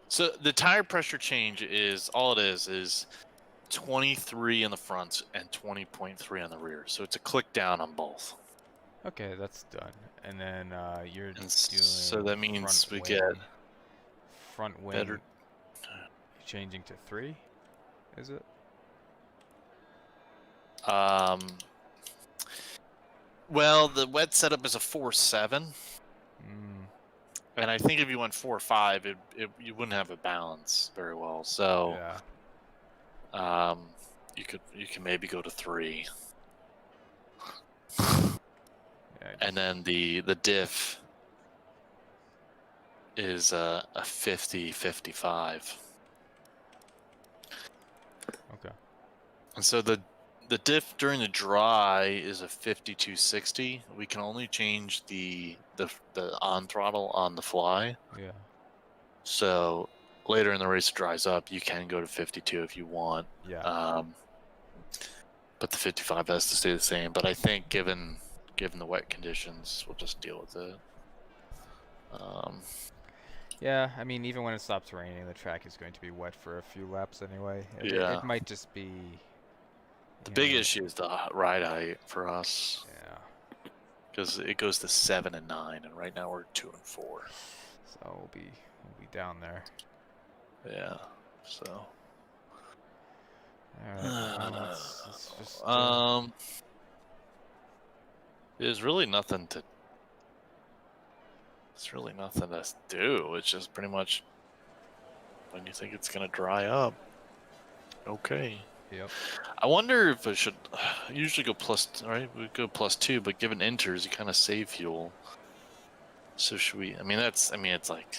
So the tire pressure change is all it is 23 in the front and 20.3 on the rear. So it's a click down on both. Okay, that's done. And then you're doing. So that means we get front wing better. Changing to 3, is it? Well, the wet setup is a 4.7. Mm. And I think if you went 4.5, you wouldn't have a balance very well. So, yeah. you can maybe go to 3. Yeah, and then the diff is a 50-55. Okay. And so the diff during the dry is a 52-60. We can only change the on throttle on the fly. Yeah. So later in the race it dries up, you can go to 52 if you want. Yeah. But the 55 has to stay the same. But I think given the wet conditions, we'll just deal with it. Yeah, I mean, even when it stops raining, the track is going to be wet for a few laps anyway. It might just be. The big issue is the ride height for us. Yeah. Because it goes to 7 and 9, and right now we're 2 and 4. So we'll be down there. Yeah. So. All right. Well, let's just. There's really nothing to. It's really nothing to do. It's just pretty much when you think it's gonna dry up. Okay. Yep. I wonder if I should usually go plus. Right, we go +2, but given inters, you kind of save fuel. So should we? I mean, it's like.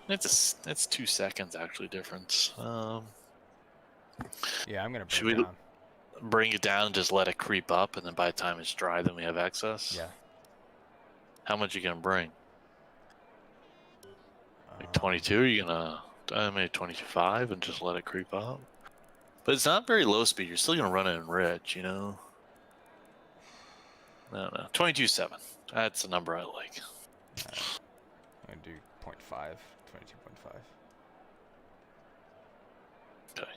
It's 2 seconds actually difference. Yeah, I'm gonna Should bring we it down. bring it down and just let it creep up, and then by the time it's dry, then we have excess? Yeah. How much are you gonna bring? Like 22? Are you gonna maybe 22.5 and just let it creep up? But it's not very low speed. You're still gonna run it in rich, you know. I don't know. 22.7. That's a number I like. Right. I'm gonna do 0.5, 22.5. Okay.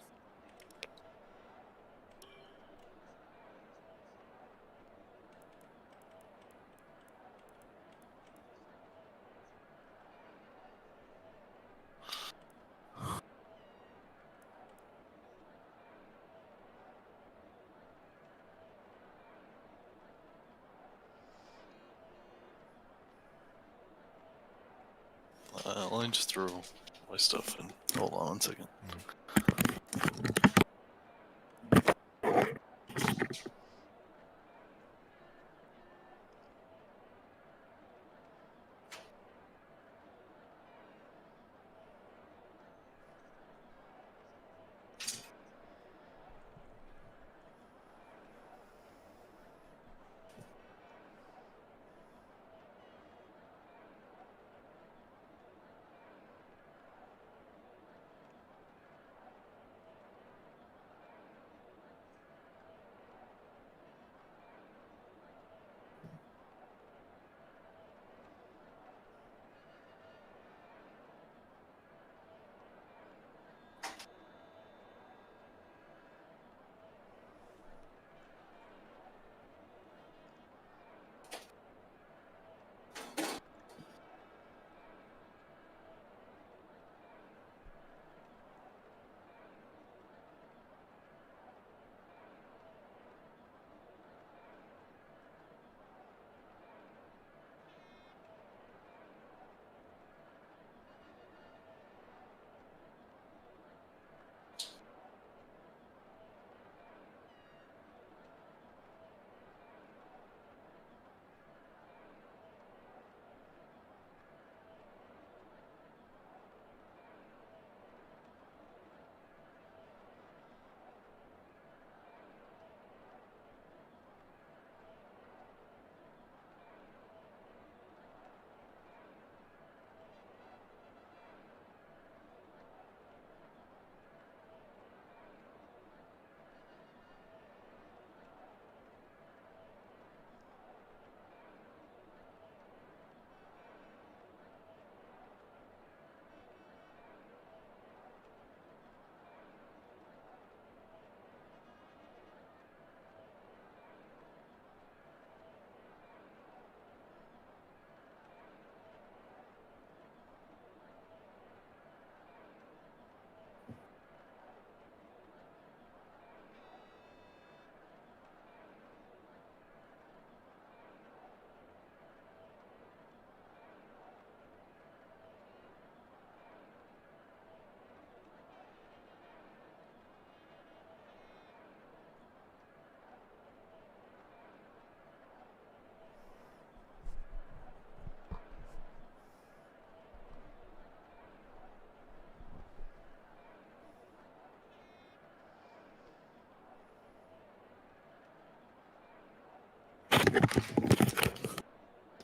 Let me just throw my stuff in. Hold on 1 second.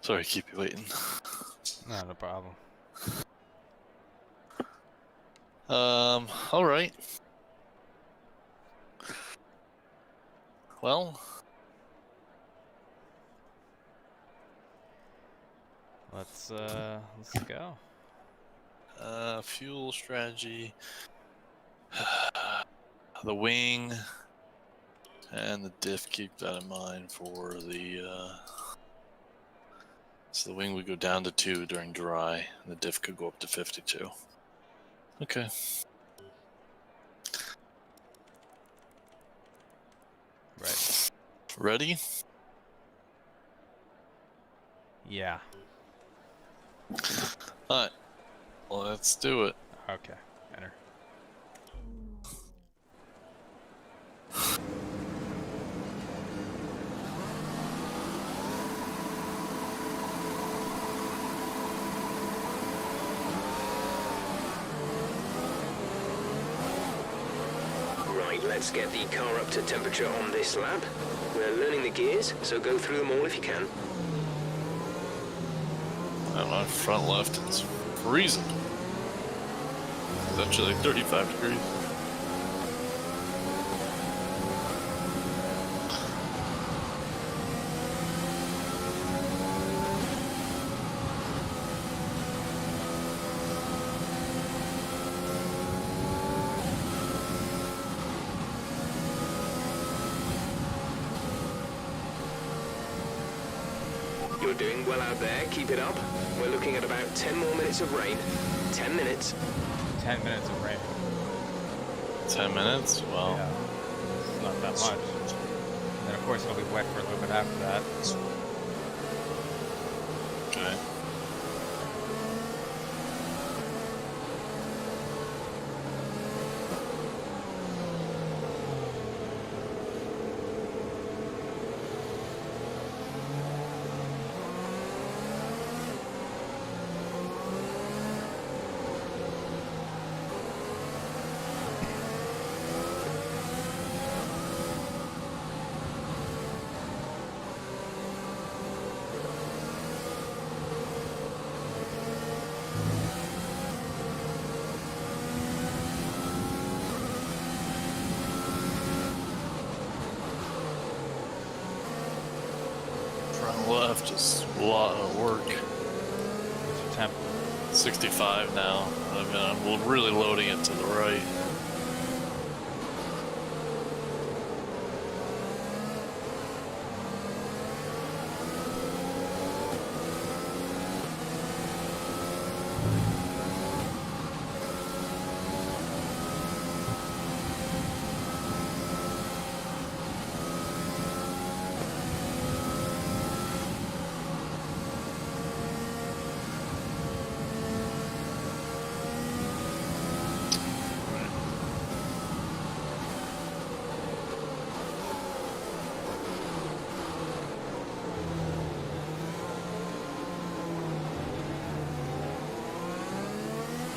Sorry, keep you waiting. Not a problem. All right. Well, Let's go. fuel strategy. The wing and the diff, keep that in mind for the so the wing would go down to 2 during dry, and the diff could go up to 52. Okay. Right. Ready? Yeah. Alright. Let's do it. Okay. Enter. Right, let's get the car up to temperature on this lap. We're learning the gears, so go through them all if you can. And on front left, it's freezing. It's actually like 35 degrees. You're doing well out there, keep it up. We're looking at about 10 more minutes of rain. 10 minutes. 10 minutes of rain. 10 minutes? Well, Yeah. It's not that much. And then of course it'll be wet for a little bit after that. okay. Front left is a lot of work. What's your temp? 65 now. I mean, I'm really loading it to the right.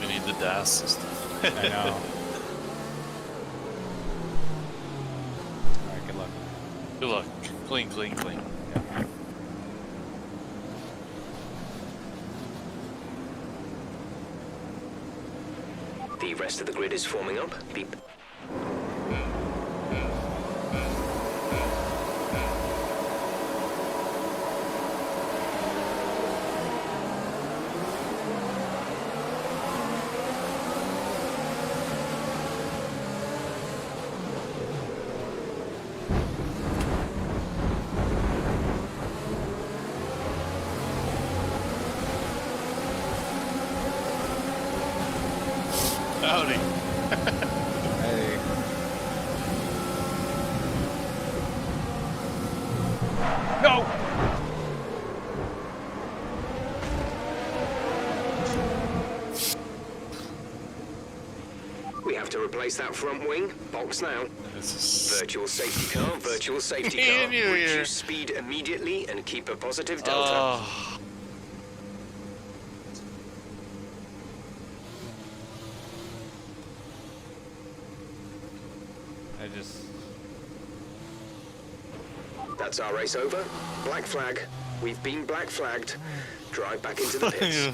We need the DAS system. I know. Alright, good luck. Good luck. Clean, clean, clean. Yeah. The rest of the grid is forming up. Beep. Howdy. Hey. No! We have to replace that front wing. Box now. This is... Virtual safety car, virtual safety car. Can you hear? Reduce speed immediately and keep a positive delta. Oh. That's our race over. Black flag. We've been black flagged. Drive back into the pits.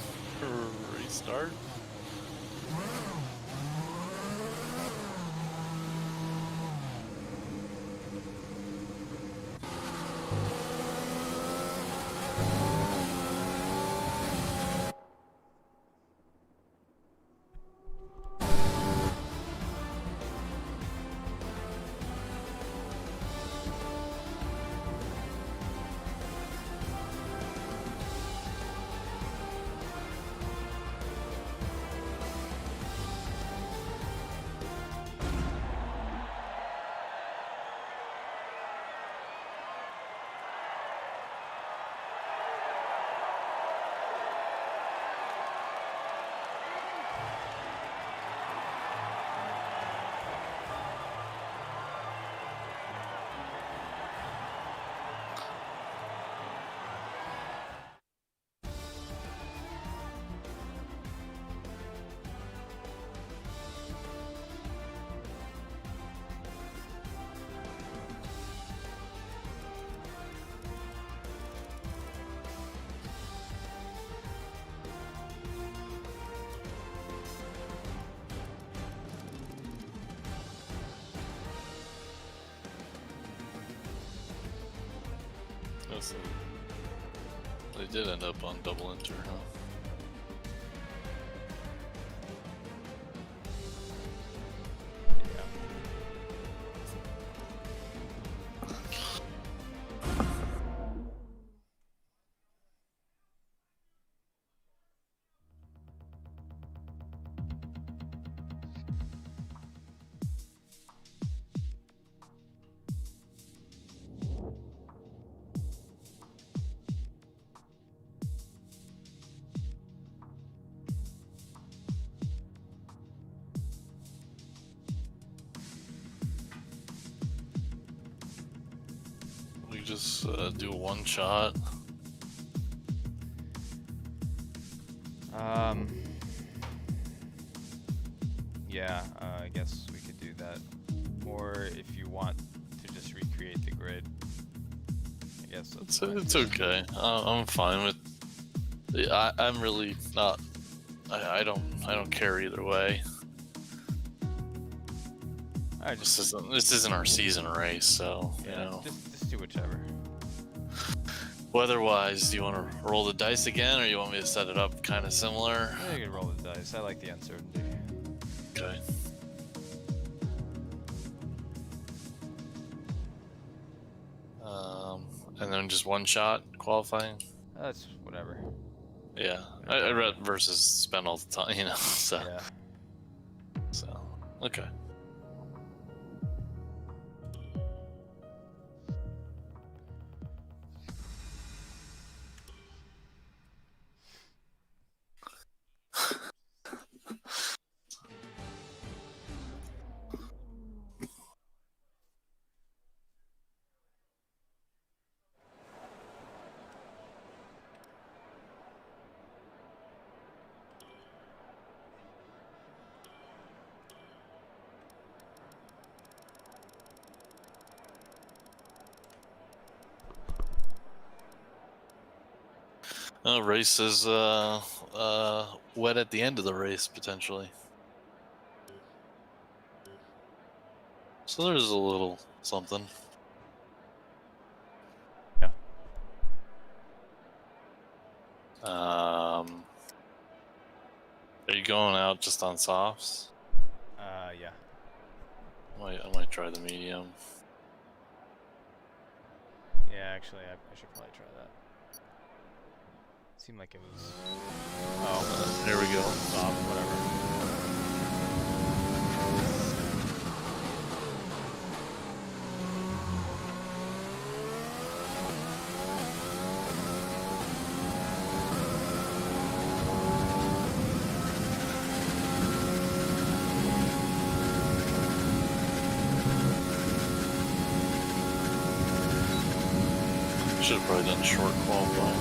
Restart. So they did end up on double enter, huh? Just do a one shot. Yeah, I guess we could do that. Or if you want to just recreate the grid, I guess it's okay. I'm fine with. I'm really not. I don't care either way. This isn't our season race, so yeah, you know. Just do whichever. Weather-wise, do you want to roll the dice again, or you want me to set it up kind of similar? Yeah, you can roll the dice. I like the uncertainty. Okay. And then just one shot qualifying. That's whatever. Yeah, I read versus spend all the time, you know. So. Yeah. So okay. Race is wet at the end of the race potentially. So there's a little something. Yeah. Are you going out just on softs? Yeah. I might try the medium. Yeah, actually, I should probably try that. Seemed like it was. Oh, there we go. Soft, whatever. Should have probably done short qualifying.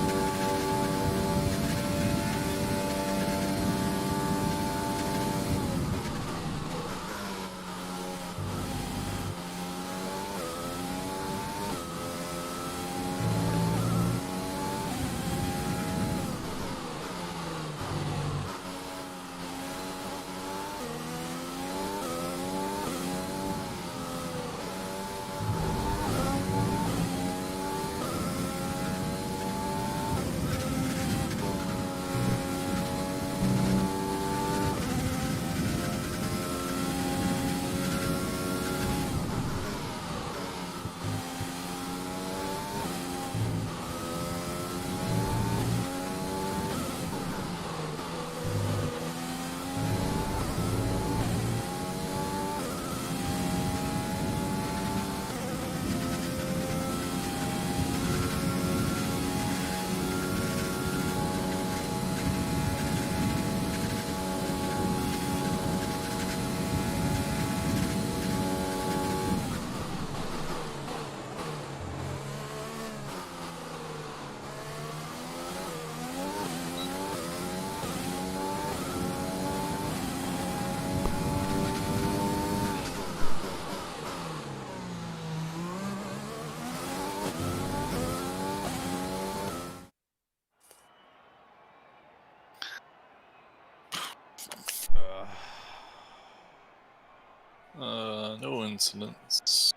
No incidents.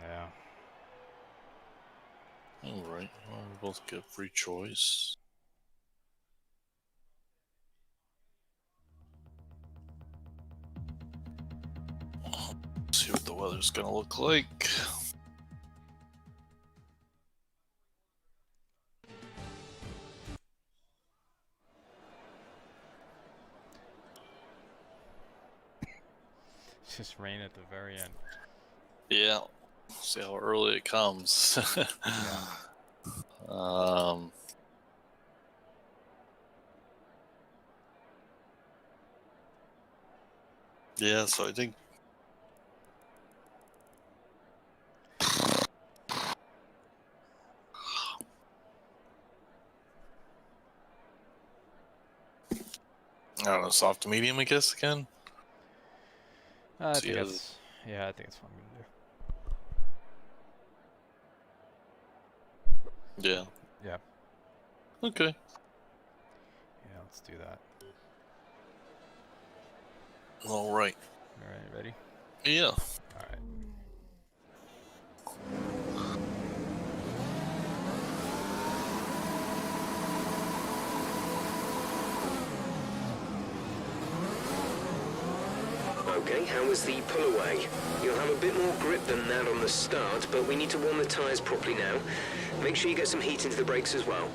Yeah. Alright, well, we both get free choice. See what the weather's gonna look like. It's just rain at the very end. Yeah. See how early it comes. Yeah, so I think I don't know, soft to medium, I guess, again. I So think yeah, that's I think that's what I'm gonna do. yeah. Yeah. Okay. Yeah, let's do that. All right. All right, ready? Yeah. All right. Okay, how was the pull away? You'll have a bit more grip than that on the start, but we need to warm the tyres properly now. Make sure you get some heat into the brakes as well.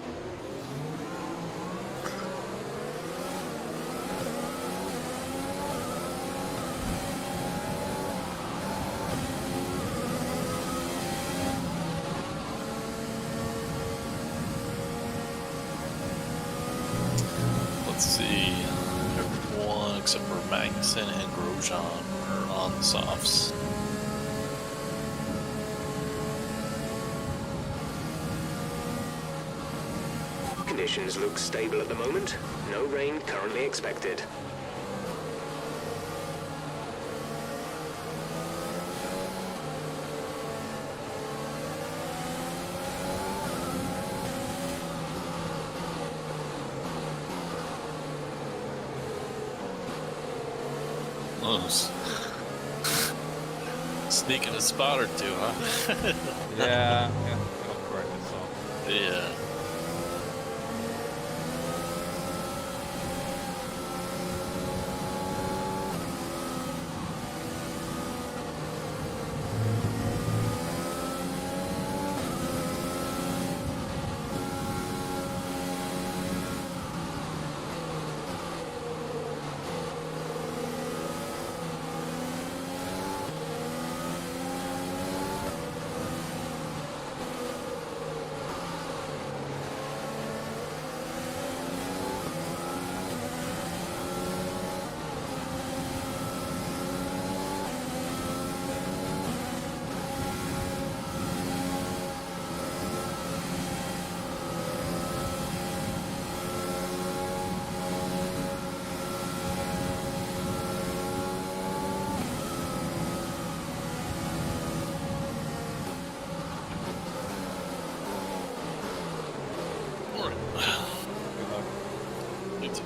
Let's see. Everyone except for Magnuson and Grosjean are on the softs. Conditions look stable at the moment. No rain currently expected. Oh, sneaking a spot or two, huh? Yeah, it'll correct itself. Yeah. All right. Good luck. You too.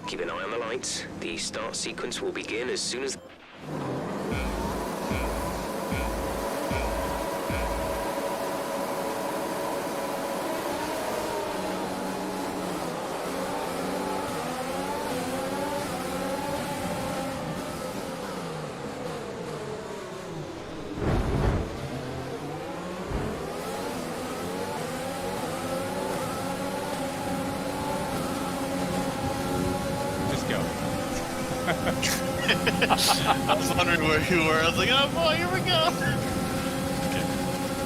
Keep an eye on the lights. The start sequence will begin as soon as... Just go. I was wondering where you were. I was like, oh boy, here we go. Okay.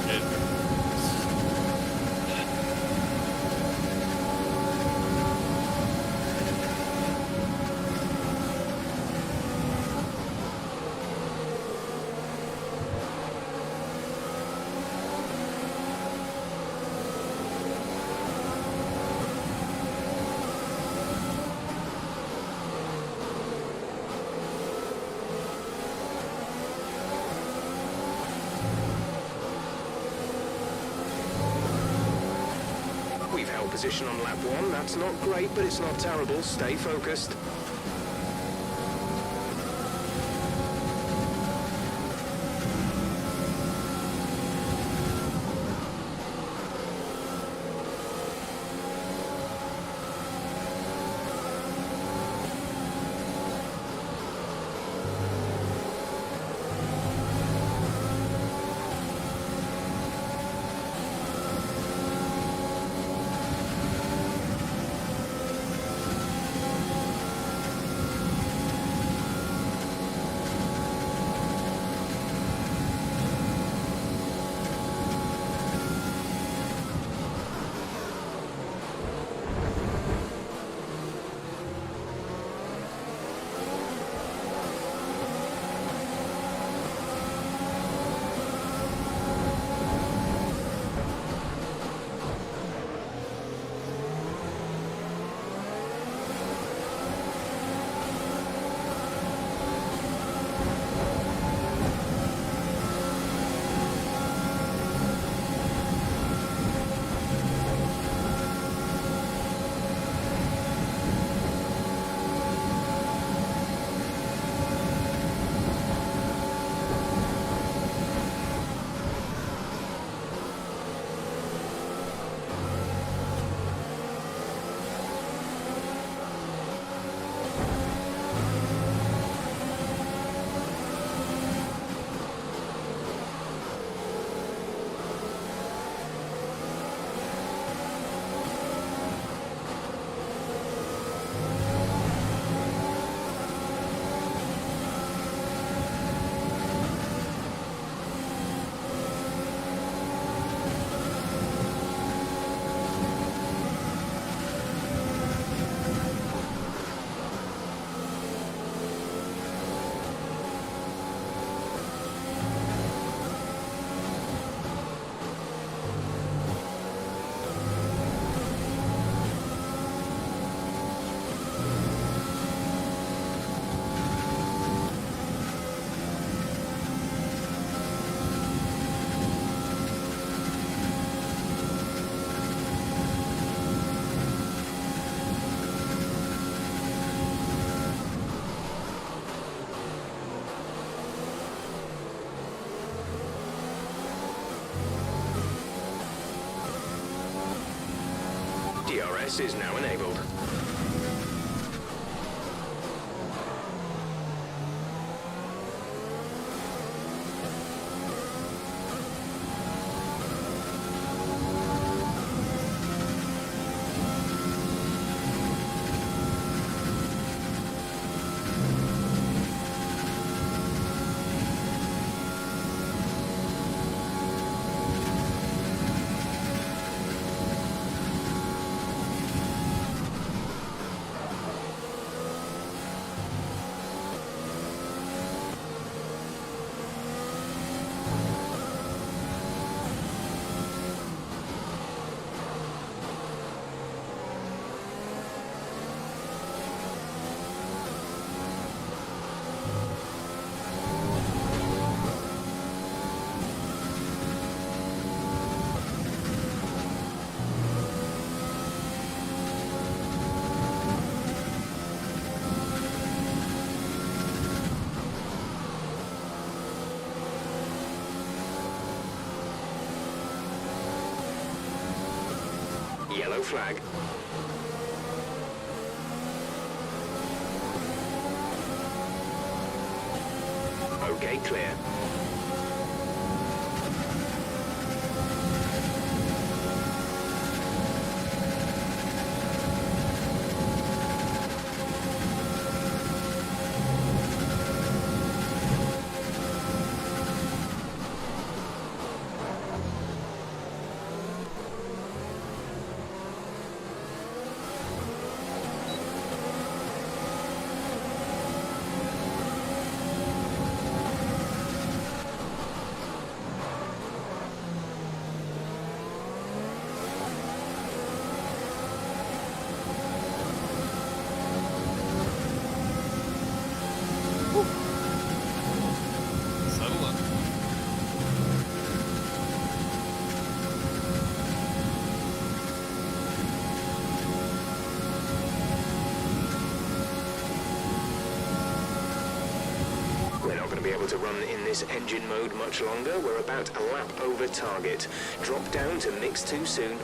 Good. position on lap 1. That's not great, but it's not terrible. Stay focused. DRS is now enabled. Yellow flag. Okay, clear. be able to run in this engine mode much longer. We're about a lap over target. Drop down to mix too soon.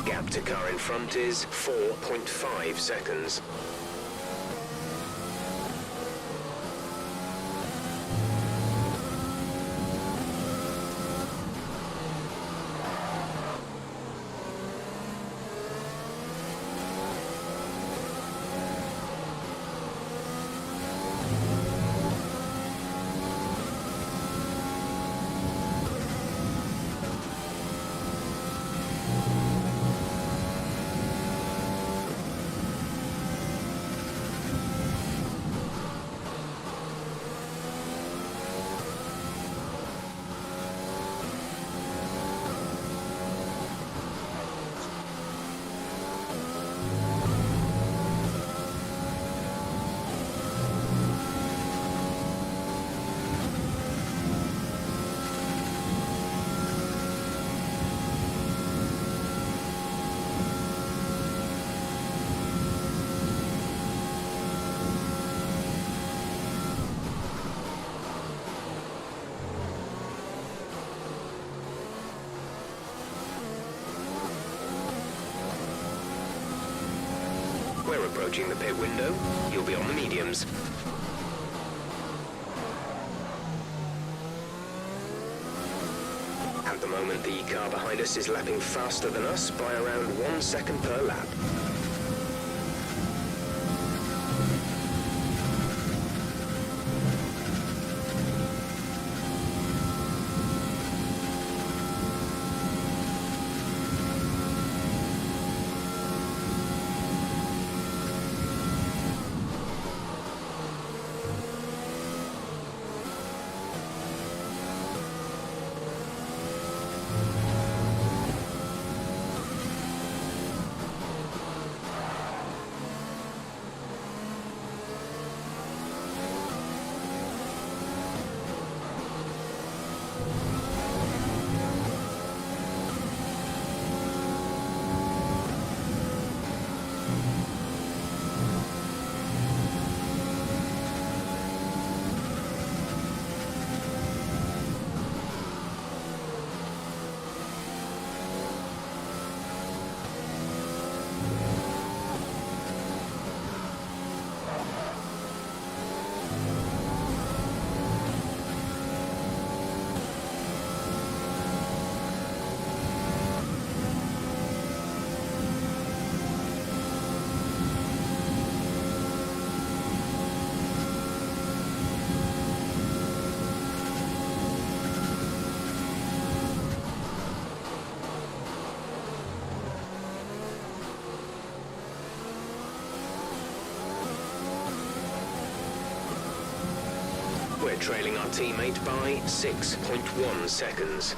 Gap to car in front is 4.5 seconds. We're approaching the pit window. You'll be on the mediums. At the moment, the car behind us is lapping faster than us by around 1 second per lap. We're trailing our teammate by 6.1 seconds.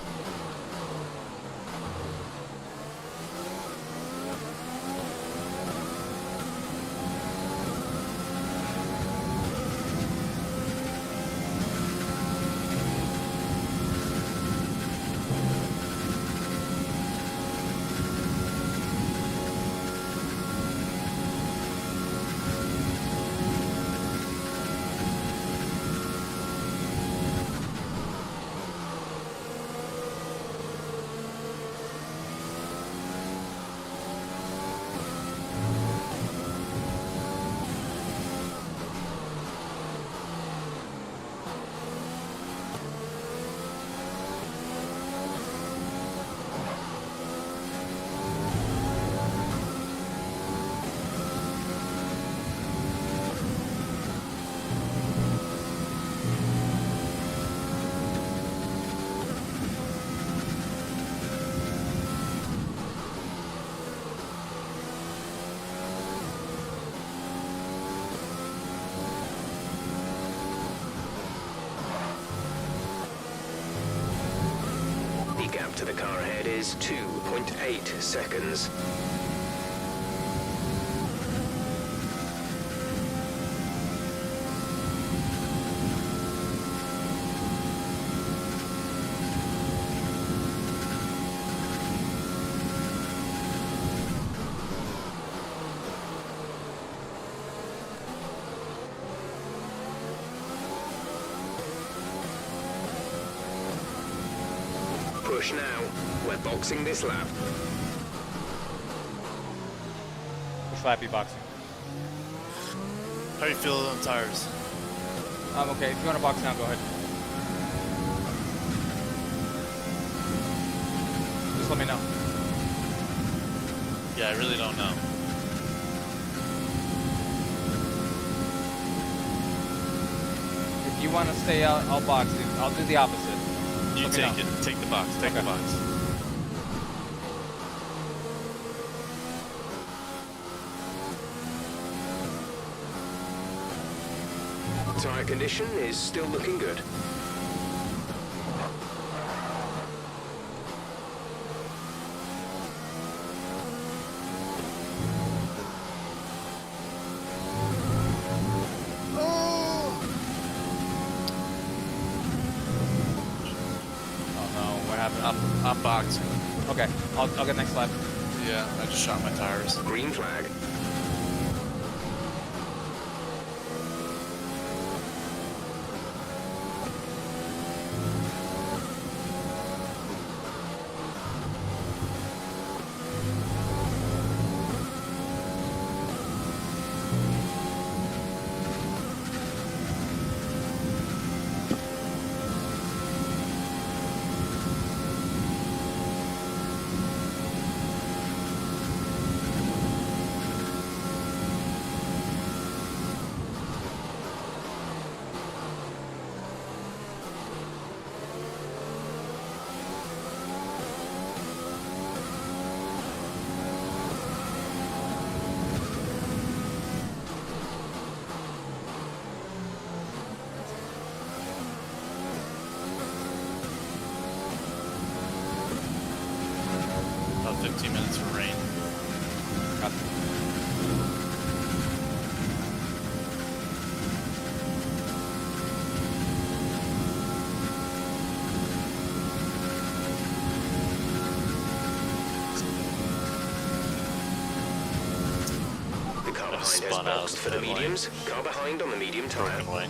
The gap to the car ahead is 2.8 seconds. Push now. We're boxing this lap. Which lap you boxing? How you feeling on tires? I'm okay. If you want to box now, go ahead. Just let me know. Yeah, I really don't know. If you want to stay out, I'll box you. I'll do the opposite. You Let me take know. it. Take the box. Take Okay. the box. Tire condition is still looking good. Oh no, what happened? I'm boxing. Okay, I'll get next lap. Yeah, I just shot my tires. Green flag. About 15 minutes for rain. Got The car behind has spun out boxed of for the the pit lane. mediums. Car behind on the medium tire. Broken wing.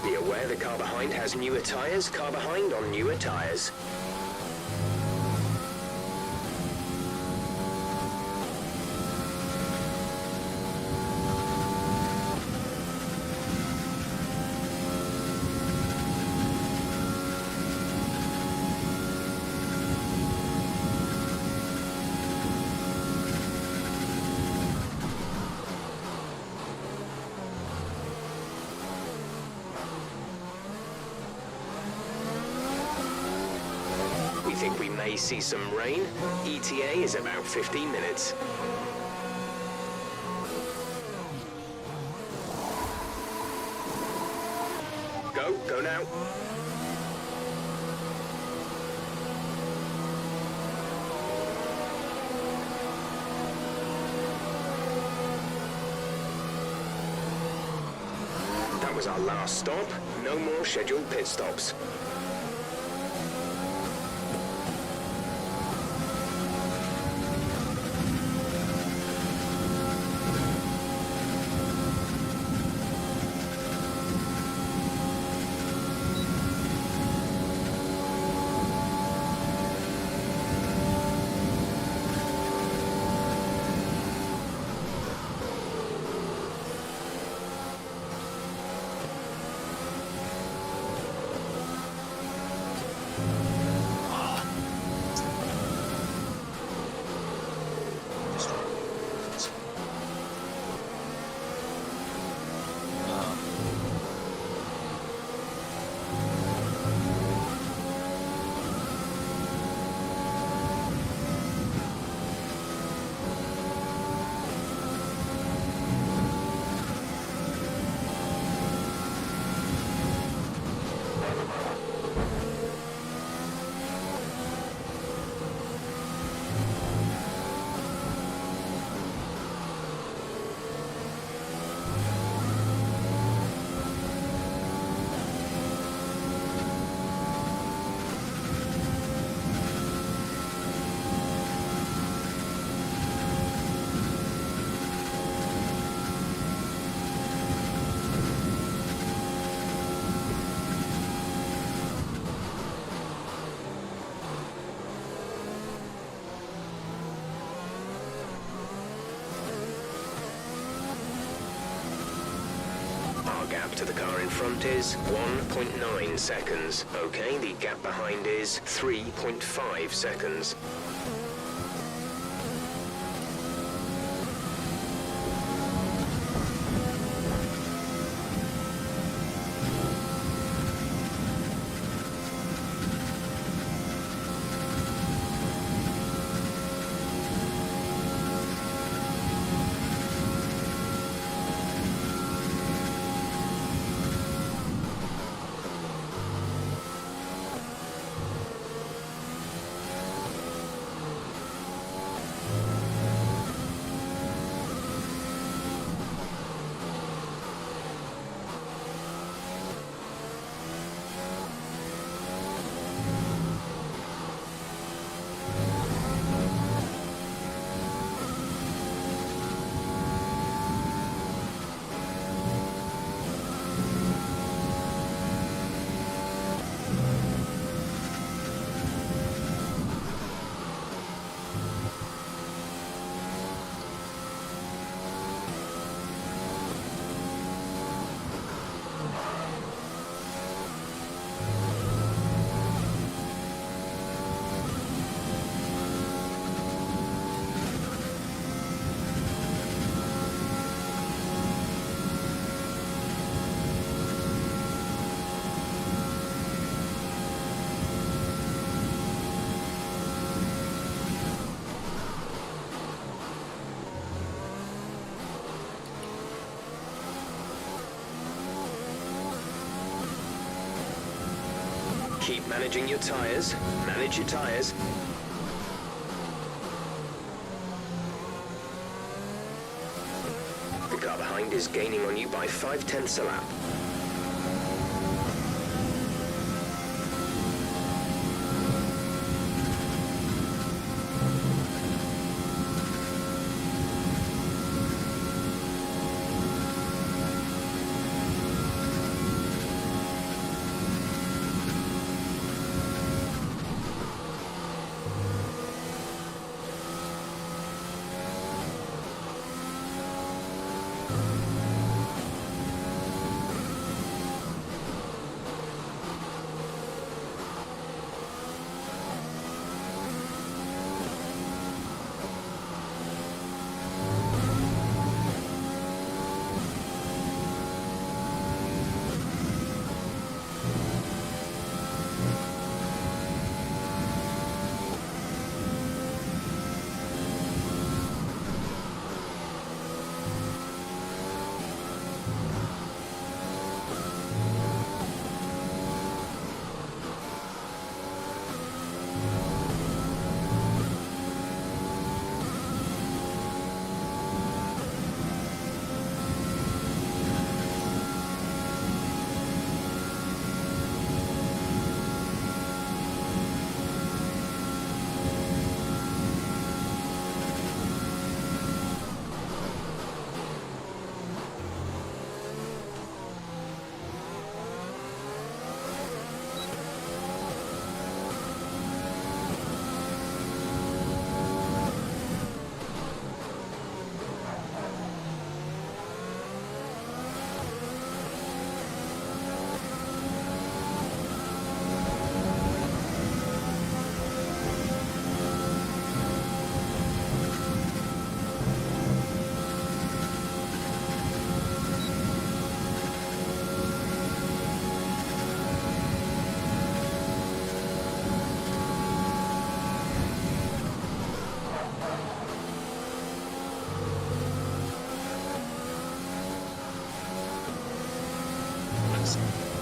Be aware the car behind has newer tires. Car behind on newer tires. think we may see some rain. ETA is about 15 minutes. Go now. That was our last stop. No more scheduled pit stops. Gap to the car in front is 1.9 seconds. Okay, the gap behind is 3.5 seconds. Keep managing your tires. Manage your tires. The car behind is gaining on you by 0.5 a lap. seconds.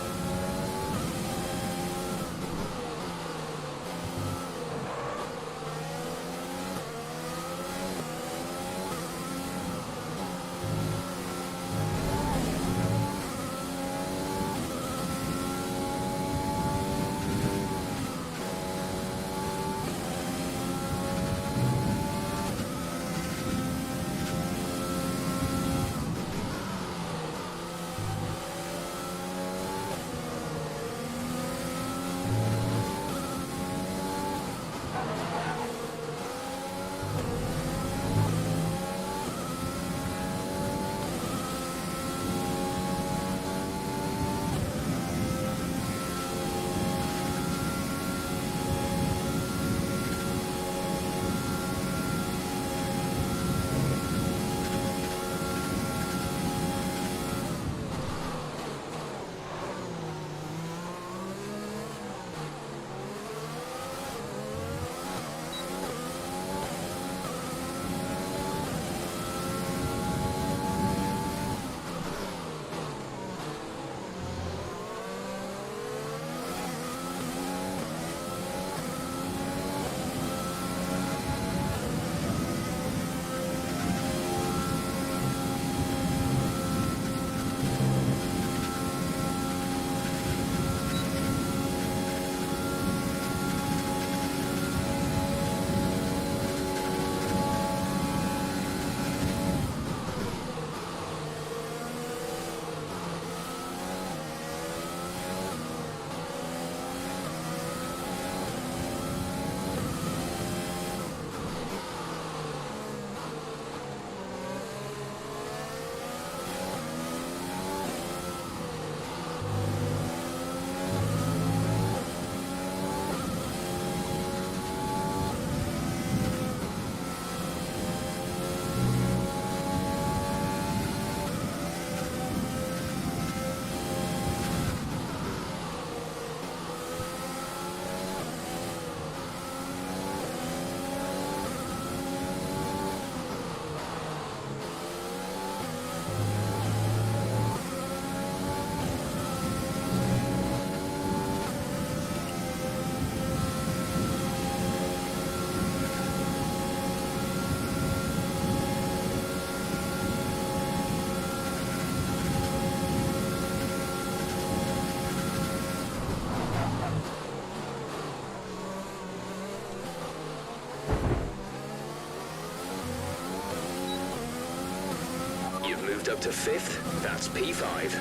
You've moved up to 5th. That's P5.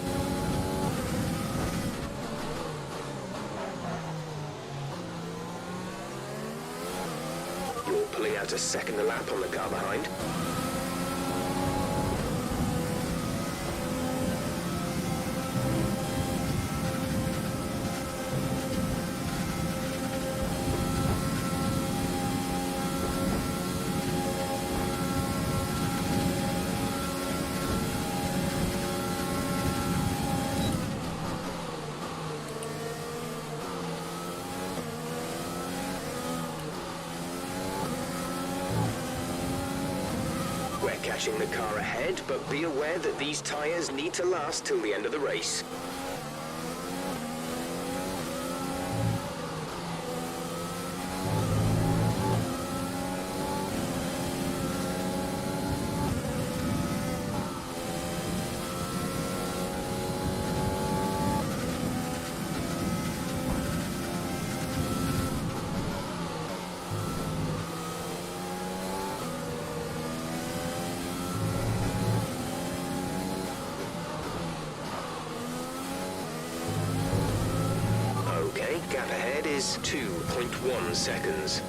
You're pulling out a second a lap on the car behind. We're catching the car ahead, but be aware that these tyres need to last till the end of the race. Okay, gap ahead is 2.1 seconds.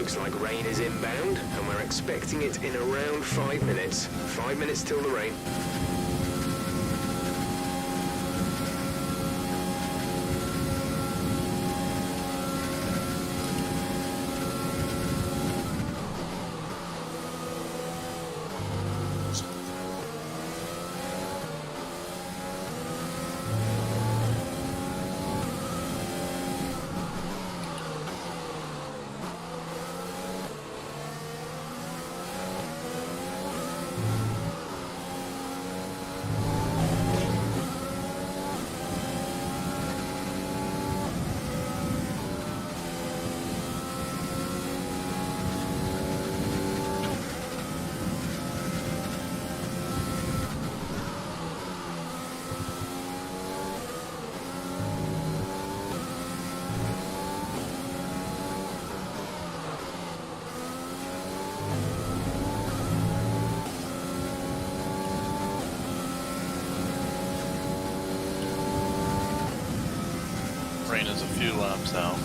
Looks like rain is inbound, and we're expecting it in around 5 minutes. 5 minutes till the rain. Rain is a few laps out.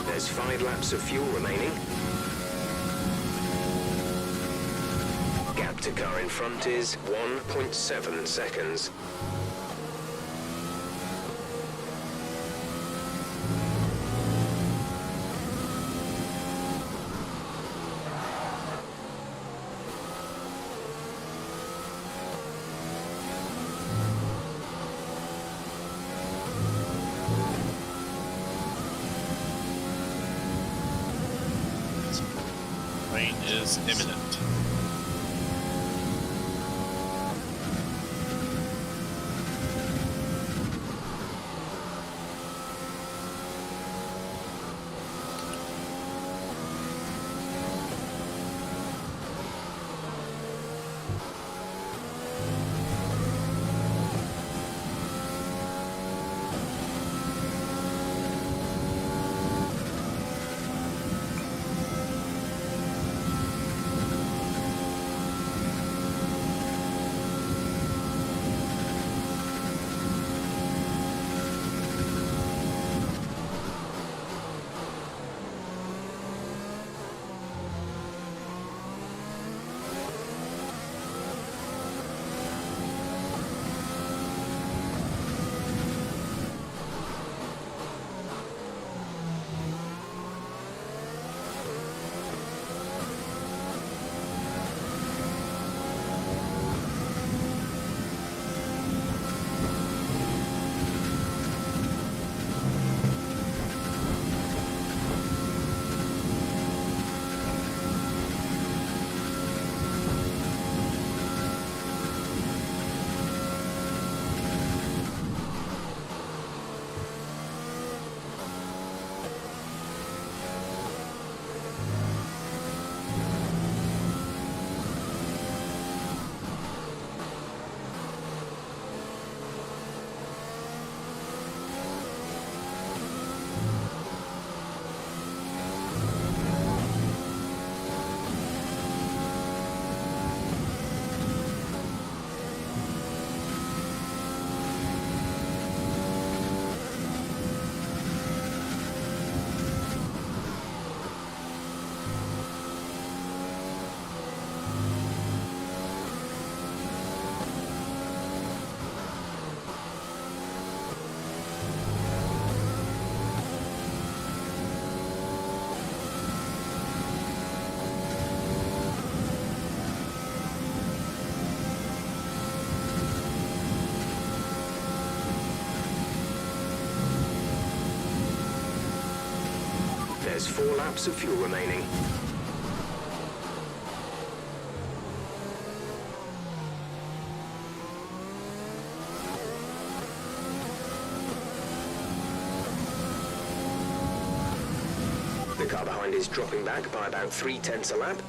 There's 5 laps of fuel remaining. Gap to car in front is 1.7 seconds. Rain is imminent. There's 4 laps of fuel remaining. The car behind is dropping back by about 0.3 a lap.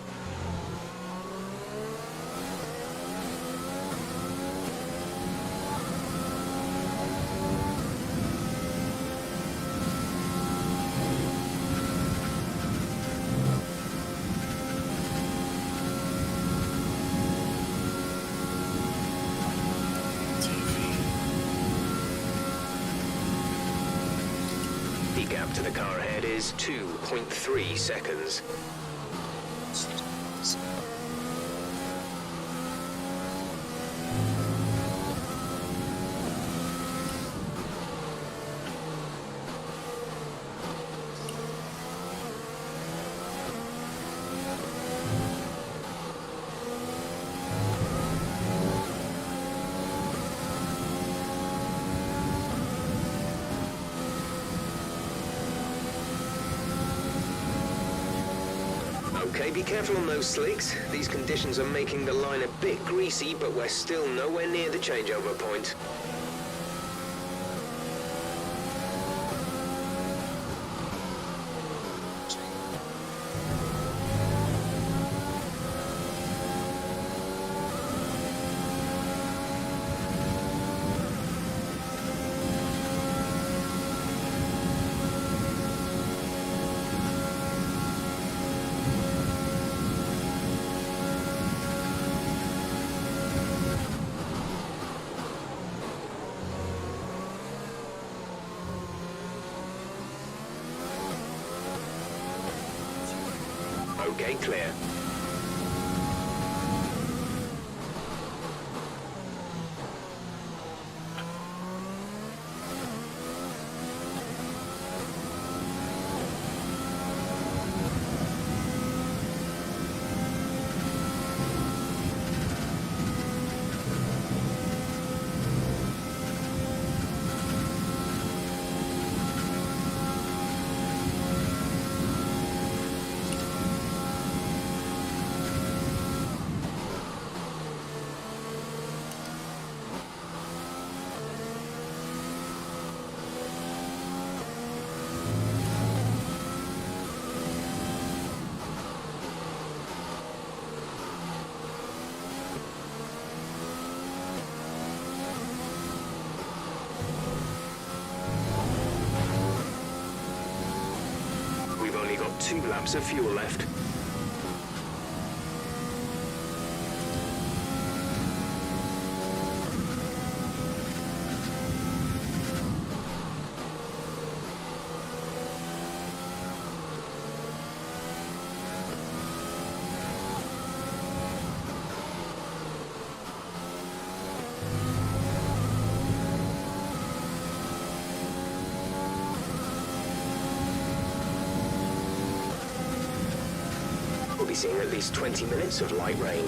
The gap to the car ahead is 2.3 seconds. Okay, be careful on those slicks. These conditions are making the line a bit greasy, but we're still nowhere near the changeover point. Okay, clear. We've only got 2 laps of fuel left. We'll be seeing at least 20 minutes of light rain.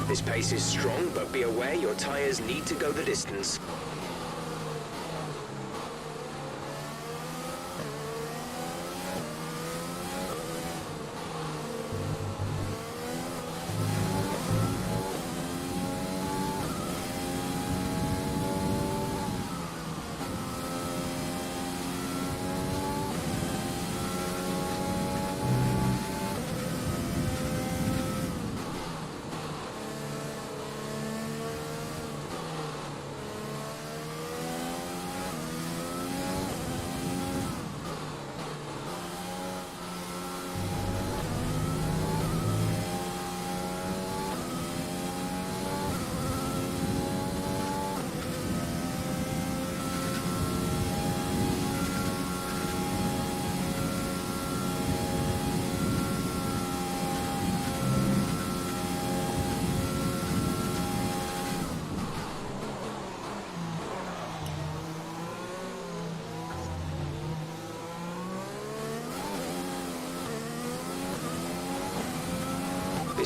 This pace is strong, but be aware your tyres need to go the distance.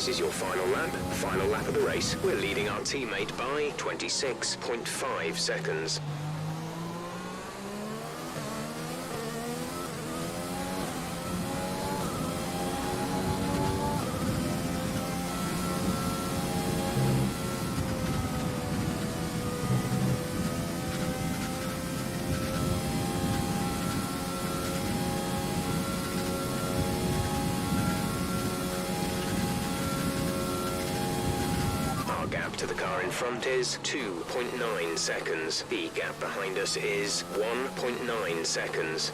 This is your final lap of the race. We're leading our teammate by 26.5 seconds. Our gap to the car in front is 2.9 seconds. The gap behind us is 1.9 seconds.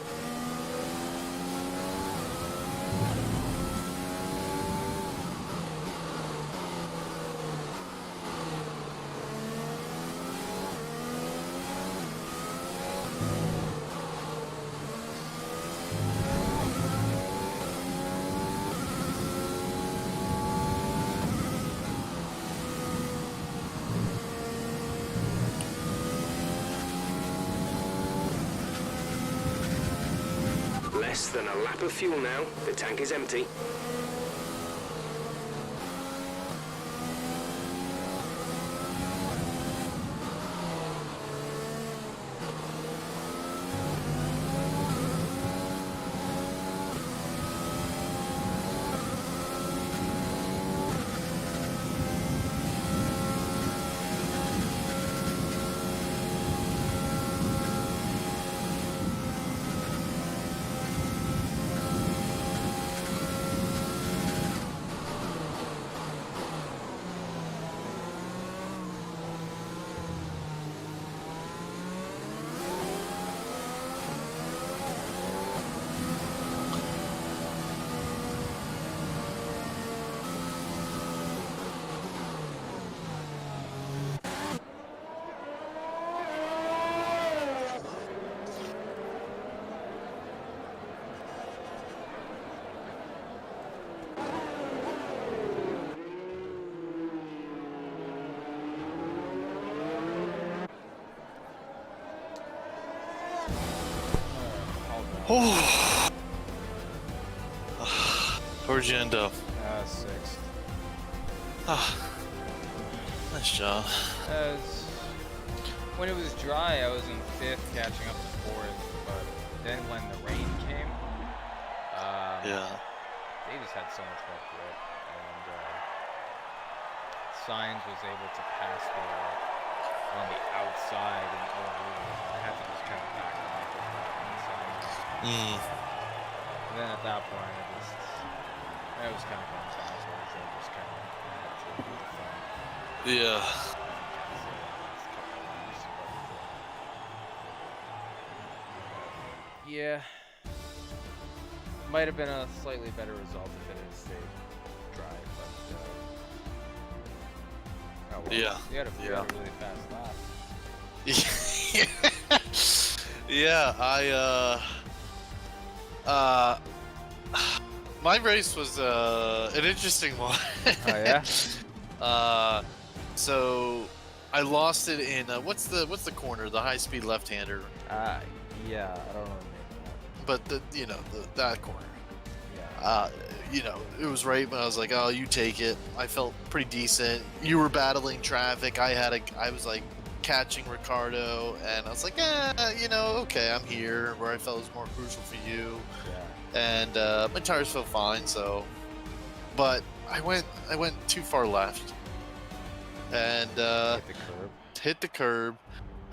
Less than a lap of fuel now. The tank is empty. Oh. Where'd you end up? Sixth. Ah, nice job. When it was dry, I was in fifth, catching up to fourth. But then when the rain came, Yeah. they just had so much more grip, and Signs was able to pass me on the outside, and I had to just kind of back off on the inside. And then at that point, I was kind of going sideways. I just kind of had to do the front. Yeah. Yeah. Might have been a slightly better result if it had stayed dry, but oh well. Yeah. You had a really fast lap. Yeah, my race was an interesting one. Oh yeah? So I lost it in what's the corner, the high-speed left-hander, Yeah, I don't remember that. but that corner. Yeah. It was right when I was like, oh, you take it. I felt pretty decent. You were battling traffic. I was like catching Ricardo, and I was like, okay, I'm here. Where I felt was more crucial for you. Yeah. And my tires felt fine. So, but I went too far left, and hit the curb.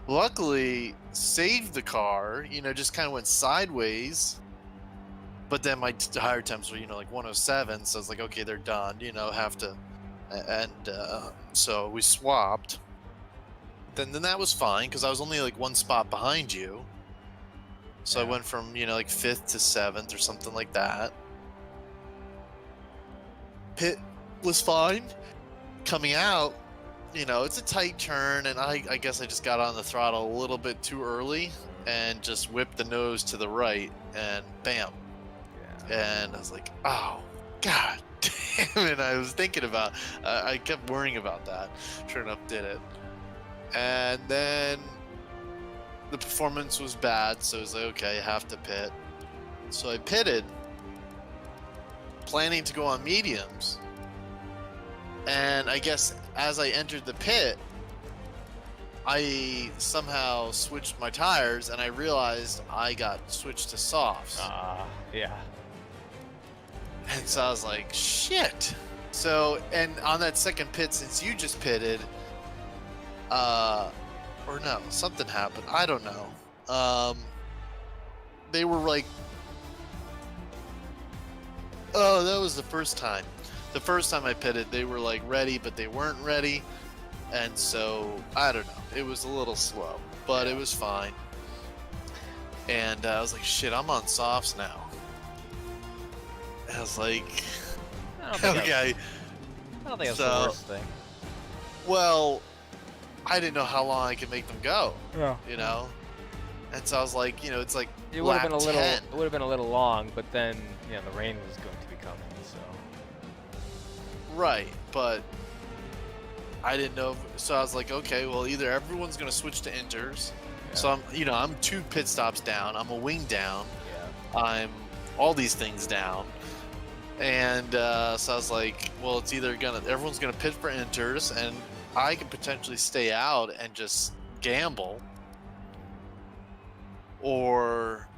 Luckily, saved the car. Just kind of went sideways. But then my tire temps were, like 107, so I was like, okay, they're done, have to, and so we swapped. Then that was fine, because I was only like one spot behind you. So Yeah. I went from, like 5th to 7th or something like that. Pit was fine. Coming out, it's a tight turn, and I guess I just got on the throttle a little bit too early and just whipped the nose to the right, and bam. And I was like, oh, God damn it. I was thinking about, I kept worrying about that. Sure enough, did it. And then the performance was bad, so I was like, okay, I have to pit. So I pitted, planning to go on mediums. And I guess as I entered the pit, I somehow switched my tires, and I realized I got switched to softs. Yeah. And so I was like, shit. So, and on that second pit, since you just pitted, or no, something happened. I don't know. They were like, oh, that was the first time. The first time I pitted, they were like ready, but they weren't ready. And so, I don't know. It was a little slow, but it was fine. And I was like, shit, I'm on softs now. And I was like, okay. I don't think that's the worst thing. Well, I didn't know how long I could make them go. Yeah. You know? And so I was like, you know, it's like it would have been a little 10. It would have been a little long, but then, you know, the rain was going to be coming, so. Right, but I didn't know. So I was like, okay, well, either everyone's going to switch to inters. Yeah. So I'm 2 pit stops down. I'm a wing down. Yeah. I'm all these things down. And so I was like, well, it's either everyone's gonna pit for inters, and I could potentially stay out and just gamble, or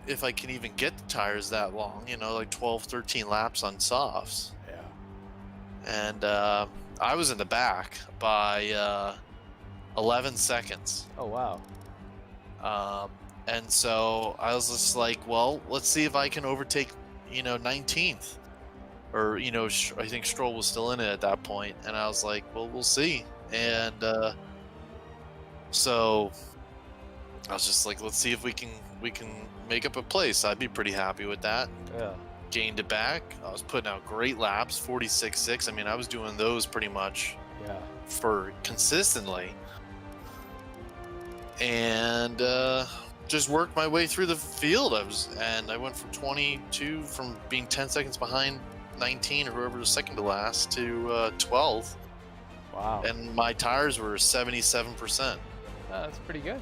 if I can even get the tires that long, you know, like 12, 13 laps on softs. Yeah. And I was in the back by 11 seconds. Oh wow. And so I was just like, well, let's see if I can overtake, you know, 19th, or, you know, I think Stroll was still in it at that point, and I was like, well, we'll see. And so I was just like, let's see if we can make up a place. I'd be pretty happy with that. Yeah. Gained it back. I was putting out great laps, 46.6. I mean, I was doing those pretty much for consistently, and just worked my way through the field. I went from 22, from being 10 seconds behind 19 or whoever was second to last, to 12. Wow. And my tires were 77%. That's pretty good.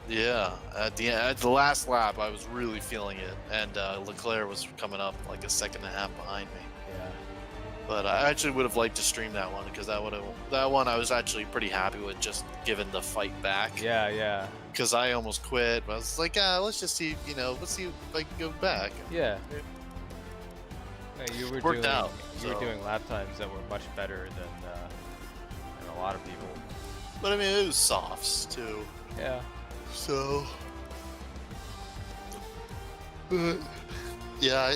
Yeah, at the last lap, I was really feeling it, and Leclerc was coming up like a second and a half behind me. Yeah. But I actually would have liked to stream that one, because that one I was actually pretty happy with, just giving the fight back. Yeah, yeah. Because I almost quit, but I was like, let's just see, you know, let's see if I can go back. Yeah. You were Worked out. You were doing lap times that were much better than a lot of people. But I mean, it was softs too. Yeah. So, but yeah,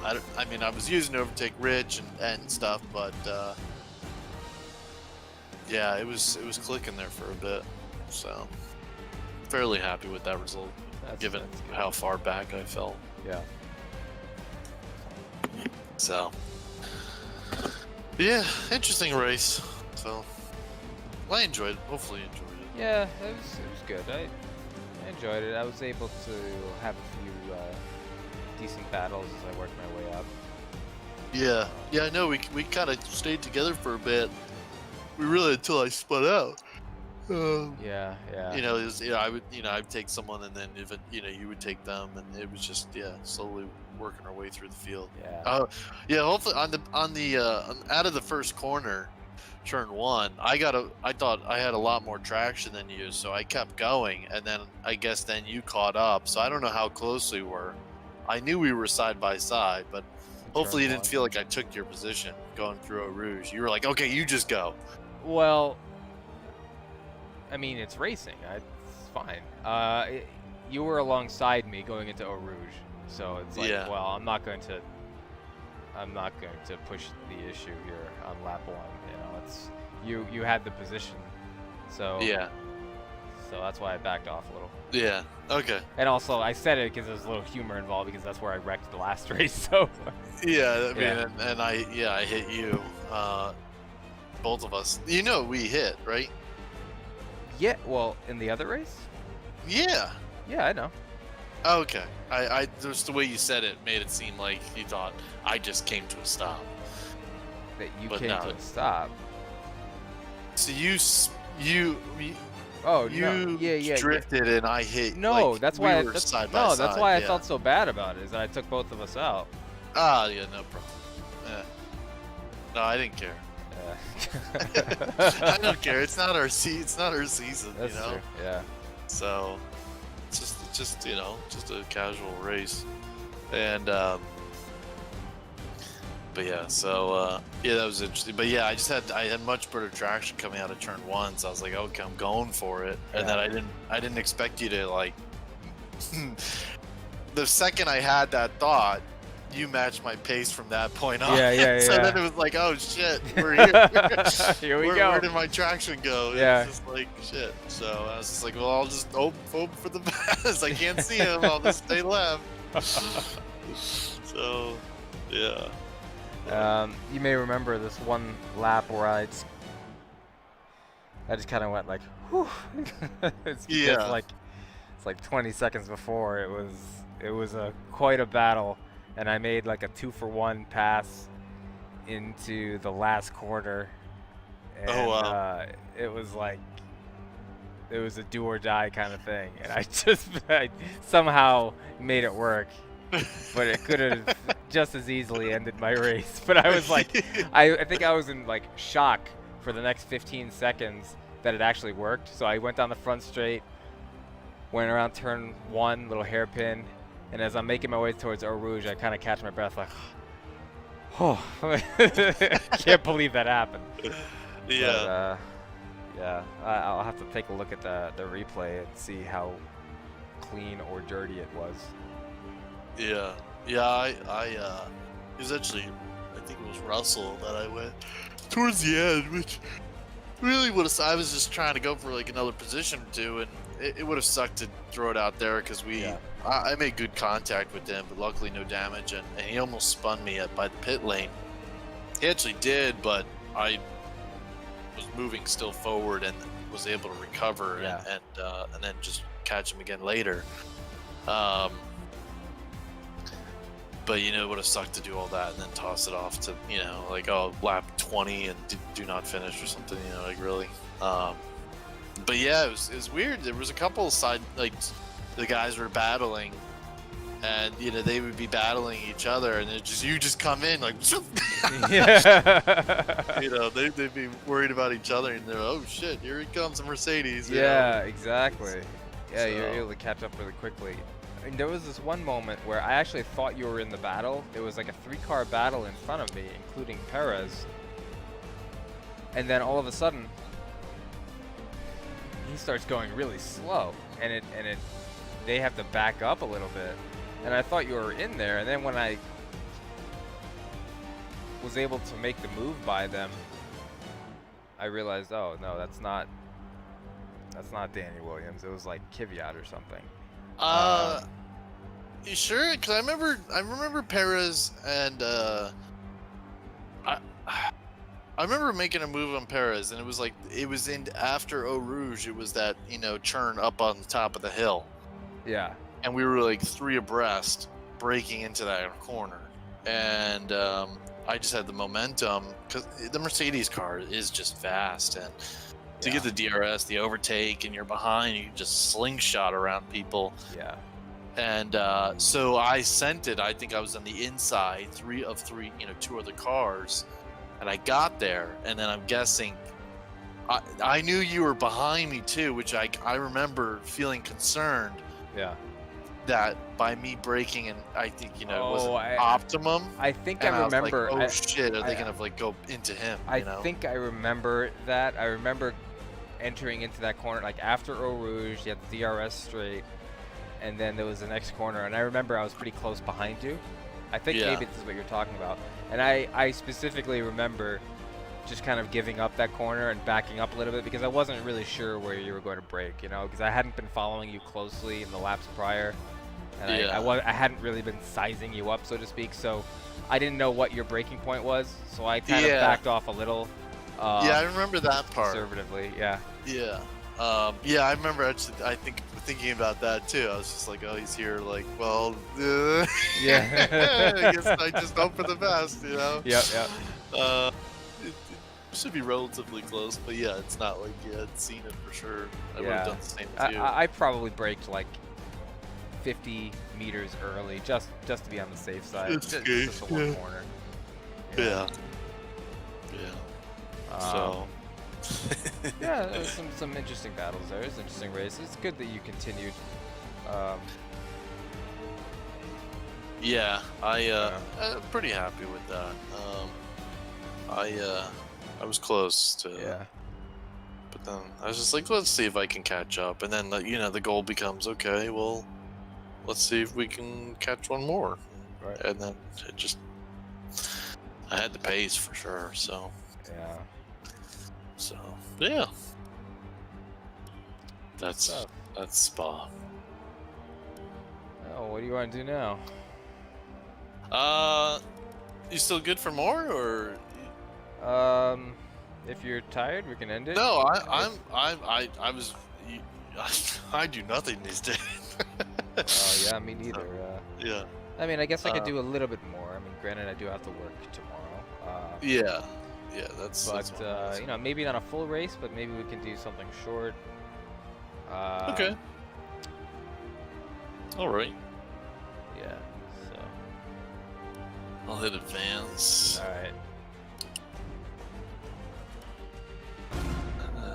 I mean, I was using to overtake Rich and stuff, but yeah, it was clicking there for a bit. So, fairly happy with that result, given how far back I felt. Yeah. So, yeah, interesting race. So, I enjoyed it. Hopefully, you enjoyed it. Yeah, it was good. I enjoyed it. I was able to have a few decent battles as I worked my way up. Yeah, I know. We kind of stayed together for a bit. We really, until I spun out. Yeah. You know, I'd take someone, and then if you would take them, and it was just slowly working our way through the field. Yeah. Yeah. Hopefully, on the out of the first corner, turn 1, I thought I had a lot more traction than you, so I kept going, and then I guess then you caught up. So I don't know how close we were. I knew we were side by side, but hopefully you didn't feel like I took your position going through Eau Rouge. You were like, okay, you just go. Well, I mean, it's racing. It's fine. You were alongside me going into Eau Rouge, so it's like, well, I'm not going to push the issue here on lap 1. You know, you had the position, so so that's why I backed off a little. Yeah. Okay. And also, I said it because there's a little humor involved, because that's where I wrecked the last race. So. Yeah. I mean, and I hit you. Both of us. You know, we hit, right? Yeah. Well, in the other race. Yeah. Yeah, I know. Okay. I just the way you said it made it seem like you thought I just came to a stop. That you came to a stop. So you drifted and I hit. No, like, that's why. That's why I felt so bad about it. Is that I took both of us out. Ah, yeah, no problem. Yeah. No, I didn't care. I don't care. It's not our It's not our season. That's you know. true. Yeah. So it's just you know, just a casual race, and but yeah. So yeah, that was interesting. But yeah, I had much better traction coming out of turn 1. So I was like, okay, I'm going for it, and then I didn't expect you to like. The second I had that thought, you matched my pace from that point on. Yeah. So then it was like, oh shit, we're here. Here we go. Where did my traction go? Yeah. It's just like shit. So I was just like, well, I'll just hope for the best. I can't see him. I'll just stay left. So, yeah. You may remember this one lap where I just kind of went like, whew. It's like 20 seconds before it was quite a battle, and I made like a 2-for-1 pass into the last quarter, and Oh, wow. it was a do or die kind of thing, and I somehow made it work, but it could have just as easily ended my race. But I was like, I think I was in like shock for the next 15 seconds that it actually worked. So I went down the front straight, went around turn 1, little hairpin, and as I'm making my way towards Eau Rouge, I kind of catch my breath like, oh, can't believe that happened. Yeah. But, yeah, I'll have to take a look at the replay and see how clean or dirty it was. Yeah. It was actually, I think it was Russell that I went towards the end, which really would have. I was just trying to go for like another position or two, and it would have sucked to throw it out there because I made good contact with him, but luckily no damage, and he almost spun me by the pit lane. He actually did, but I was moving still forward and was able to recover and then just catch him again later. But it would have sucked to do all that and then toss it off to like lap 20 and do not finish or something. Like really. But yeah, it was weird. There was a couple of side, like the guys were battling, and they would be battling each other, and you just come in like, they'd be worried about each other, and they're oh shit, here he comes, a Mercedes. Yeah, exactly. Yeah, you're able to catch up really quickly. I mean, there was this one moment where I actually thought you were in the battle. It was like a 3-car battle in front of me, including Perez, and then all of a sudden, he starts going really slow, and they have to back up a little bit, and I thought you were in there, and then when I was able to make the move by them, I realized, oh no, that's not Danny Williams. It was like Kvyat or something. You sure? Because I remember Perez, and I remember making a move on Perez, and it was in after Eau Rouge. It was that turn up on the top of the hill. Yeah. And we were like 3 abreast, breaking into that corner, and I just had the momentum because the Mercedes car is just fast, and to get the DRS, the overtake, and you're behind, you can just slingshot around people. Yeah. And so I sent it. I think I was on the inside, 3 of 3, 2 other cars. And I got there, and then I'm guessing I knew you were behind me too, which I remember feeling concerned. Yeah. That by me braking, and I think it wasn't optimum. I think and I remember. I was like, oh shit! Are they gonna go into him? I think I remember that. I remember entering into that corner like after Eau Rouge. You had the DRS straight, and then there was the next corner, and I remember I was pretty close behind you. I think maybe this is what you're talking about. And I specifically remember just kind of giving up that corner and backing up a little bit because I wasn't really sure where you were going to brake, because I hadn't been following you closely in the laps prior, and I hadn't really been sizing you up, so to speak, so I didn't know what your braking point was, so I kind of backed off a little. I remember that part. Conservatively, yeah. Yeah. I remember actually, thinking about that too. I was just like, oh, he's here, like, well, yeah. I guess I just hope for the best, Yeah. It should be relatively close, but yeah, it's not like you had seen it for sure. I would have done the same as you. I probably braked like 50 meters early, just to be on the safe side. Just a one corner. Yeah. So. Yeah, there's some interesting battles there. It's an interesting race. It's good that you continued. Yeah, I'm pretty happy with that. I was close to. Yeah. But then I was just like, let's see if I can catch up. And then the goal becomes, okay, well, let's see if we can catch one more. Right. And then I had the pace for sure. So. Yeah. So yeah. That's Spa. Oh, what do you want to do now? You still good for more, or? If you're tired, we can end it. No, I was. I do nothing these days. Yeah, me neither. Yeah. I mean, I guess I could do a little bit more. I mean, granted, I do have to work tomorrow. Yeah, that's. But maybe not a full race, but maybe we can do something short. Okay. All right. Yeah. So. I'll hit advance. All right.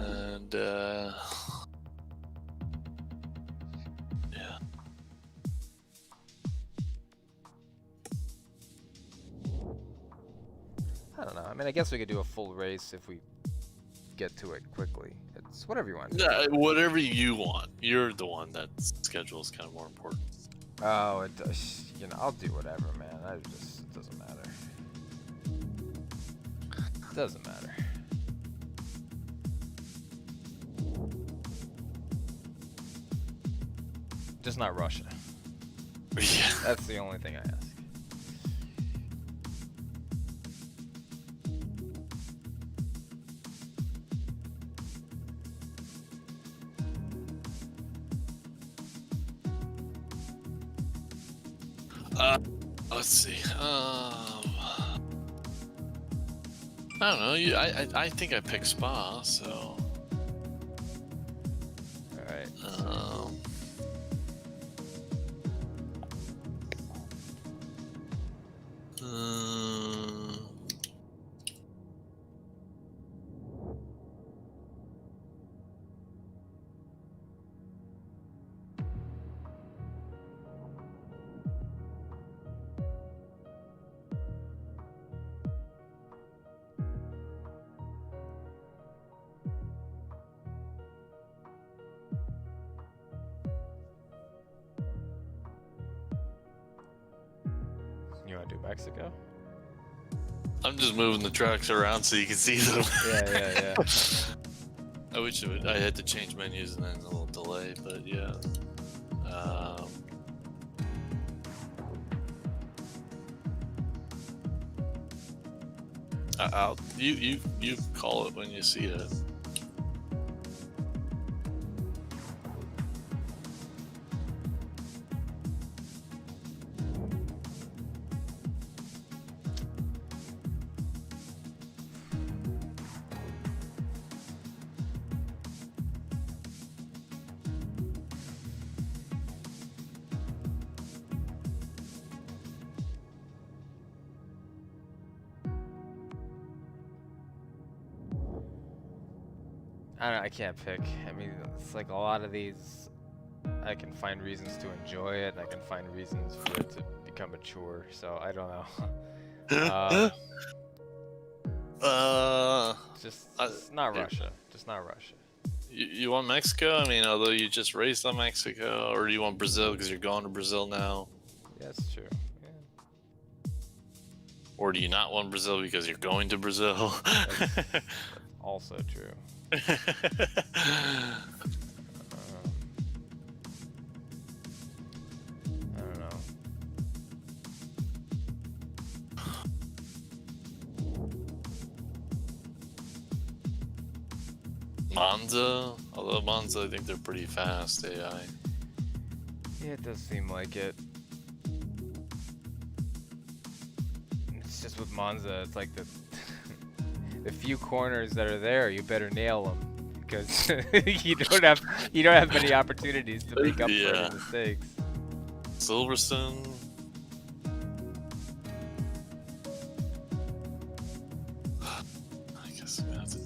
And yeah. I don't know. I mean, I guess we could do a full race if we get to it quickly. It's whatever you want. Yeah, whatever you want. You're the one that schedule is kind of more important. Oh, it does. I'll do whatever, man. It doesn't matter. It doesn't matter. Just not Russia. Yeah. That's the only thing I ask. Let's see. I don't know. I think I picked Spa, so. All right. You want to do Mexico? I'm just moving the tracks around so you can see them. Yeah. I wish I had to change menus and then a little delay, but yeah. You call it when you see it. I don't know, I can't pick. I mean, it's like a lot of these, I can find reasons to enjoy it, and I can find reasons for it to become a chore, so I don't know. Just not Russia. Just not Russia. You want Mexico? I mean, although you just raced on Mexico, or do you want Brazil because you're going to Brazil now? Yeah, that's true. Yeah. Or do you not want Brazil because you're going to Brazil? That's also true. I don't know. Monza? Although Monza, I think they're pretty fast AI. Yeah, it does seem like it. It's just with Monza, it's like the few corners that are there, you better nail them because you don't have many opportunities to make up for any mistakes. Silverstone. I guess I'm gonna have to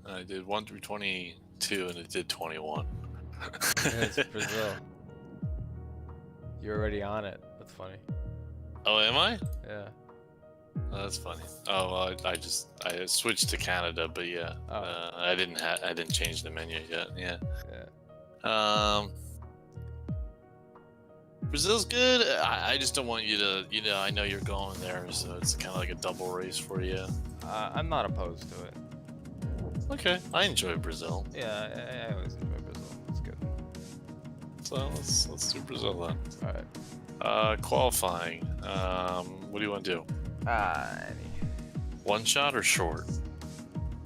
I did 1 through 22, and it did 21. It's Brazil. You're already on it. That's funny. Oh, am I? Yeah. Oh, that's funny. Oh, well, I switched to Canada, but yeah, Oh. I didn't change the menu yet. Yeah. Yeah. Brazil's good. I just don't want you to, I know you're going there, so it's kind of like a double race for you. I'm not opposed to it. Okay, I enjoy Brazil. Yeah, I always enjoy Brazil. It's good. So let's do Brazil then. All right. Qualifying. What do you want to do? Any. One shot or short?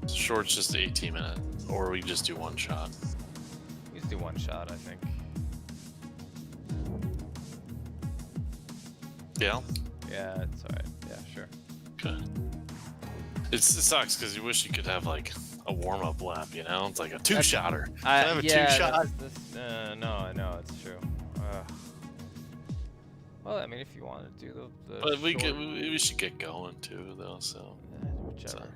Short's just 18 minutes, or we just do one shot. We just do one shot, I think. Yeah. Yeah, it's alright. Yeah, sure. Okay. It sucks because you wish you could have like a warm-up lap, It's like a two-shotter. Can I have a two-shot? No, I know it's true. Well, I mean, if you want to do the But short... we should get going too, though. So. Whichever.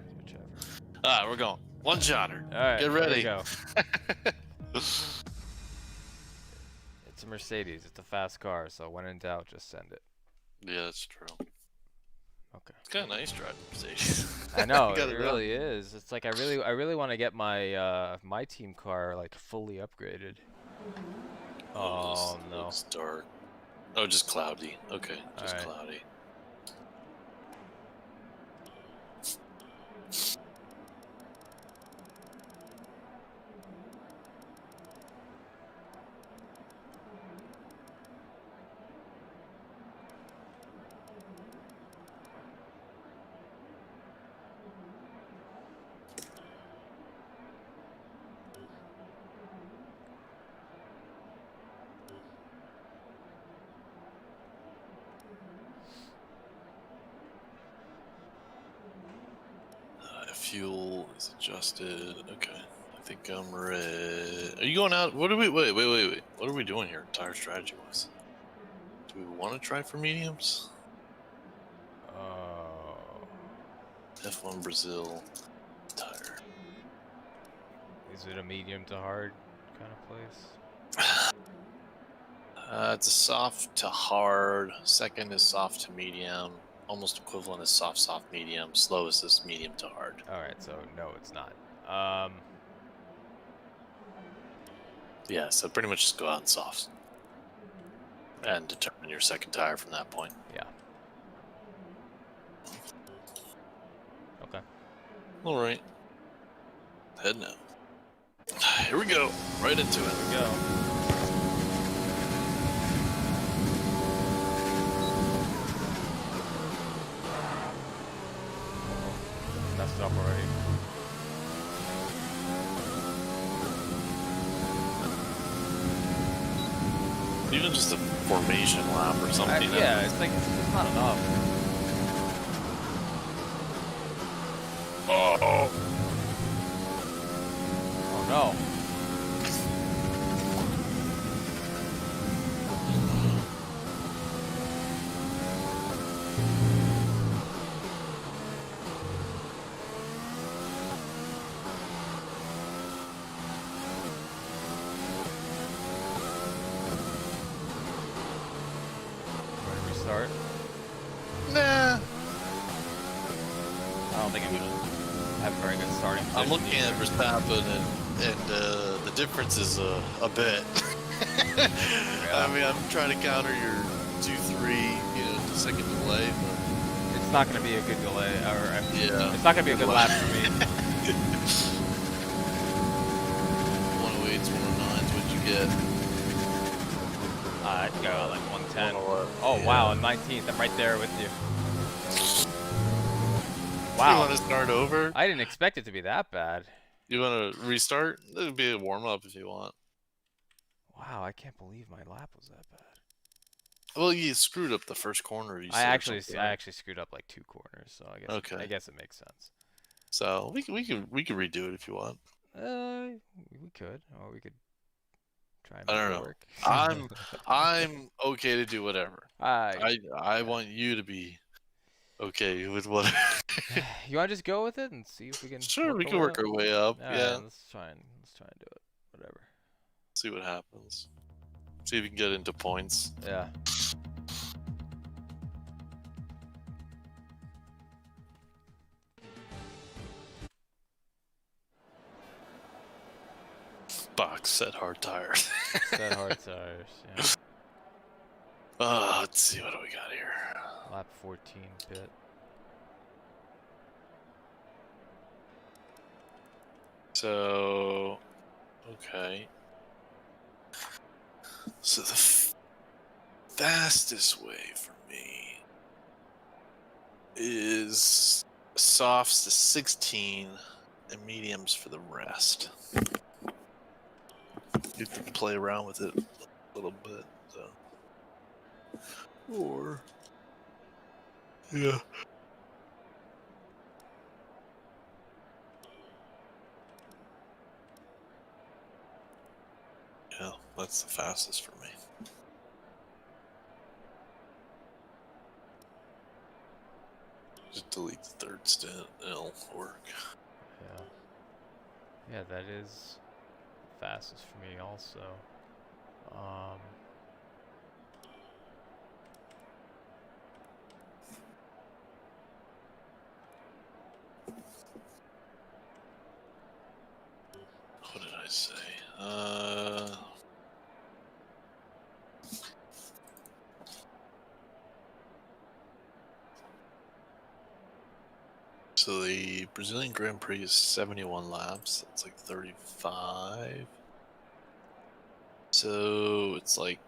All right, we're going. One-shotter. All right, Get ready. Here we go. It's a Mercedes. It's a fast car, so when in doubt, just send it. Yeah, that's true. Okay. It's kind of nice driving Mercedes. I know it really is. It's like I really want to get my my team car like fully upgraded. Oh no. It's dark. Oh, just cloudy. Okay, just right. cloudy. Fuel is adjusted. Okay, I think I'm ready. Are you going out? What are we? Wait. What are we doing here? Tire strategy wise. Do we want to try for mediums? F1 Brazil tire. Is it a medium to hard kind of place? It's a soft to hard. Second is soft to medium. Almost equivalent is soft, medium. Slowest is medium to hard. All right, so no, it's not. Yeah, so pretty much just go out in softs and determine your second tire from that point. Yeah. Okay. All right. Head now. Here we go. Right into it. Here we go. Messed up already. Even just a formation lap or something. Yeah, it's like it's not enough. Oh. Oh no. Start? Nah. I don't think I'm gonna have a very good starting position. I'm looking at Verstappen, and the difference is a bit. Yeah. I mean, I'm trying to counter your 2-3, second delay, but it's not gonna be a good delay, yeah, it's not gonna be a good lap for me. 108s, 109s, what'd you get? I'd go like 110. Oh yeah. wow, I'm 19th. I'm right there with you. You Wow. want to start over? I didn't expect it to be that bad. You want to restart? It'll be a warm up if you want. Wow, I can't believe my lap was that bad. Well, you screwed up the first corner. I actually screwed up like 2 corners, so I guess it makes sense. So we can redo it if you want. We could, or we could try and I don't make it know. work. I'm okay to do whatever. I want you to be okay with what? You want to just go with it and see if we can Sure, work we our can way work up? our way up. All Yeah, right, let's try and do it. Whatever. see what happens. See if we can get into points. Yeah. Box set hard tires. Set hard tires. Yeah. Let's see, what do we got here? Lap 14 pit. So, okay. So the fastest way for me is softs to 16 and mediums for the rest. You have to play around with it a little bit. So. Or, yeah. Yeah, that's the fastest for me. Just delete the third stint, it'll work. Yeah. Yeah, that is fastest for me also. What did I say? So the Brazilian Grand Prix is 71 laps. That's like 35. So it's like,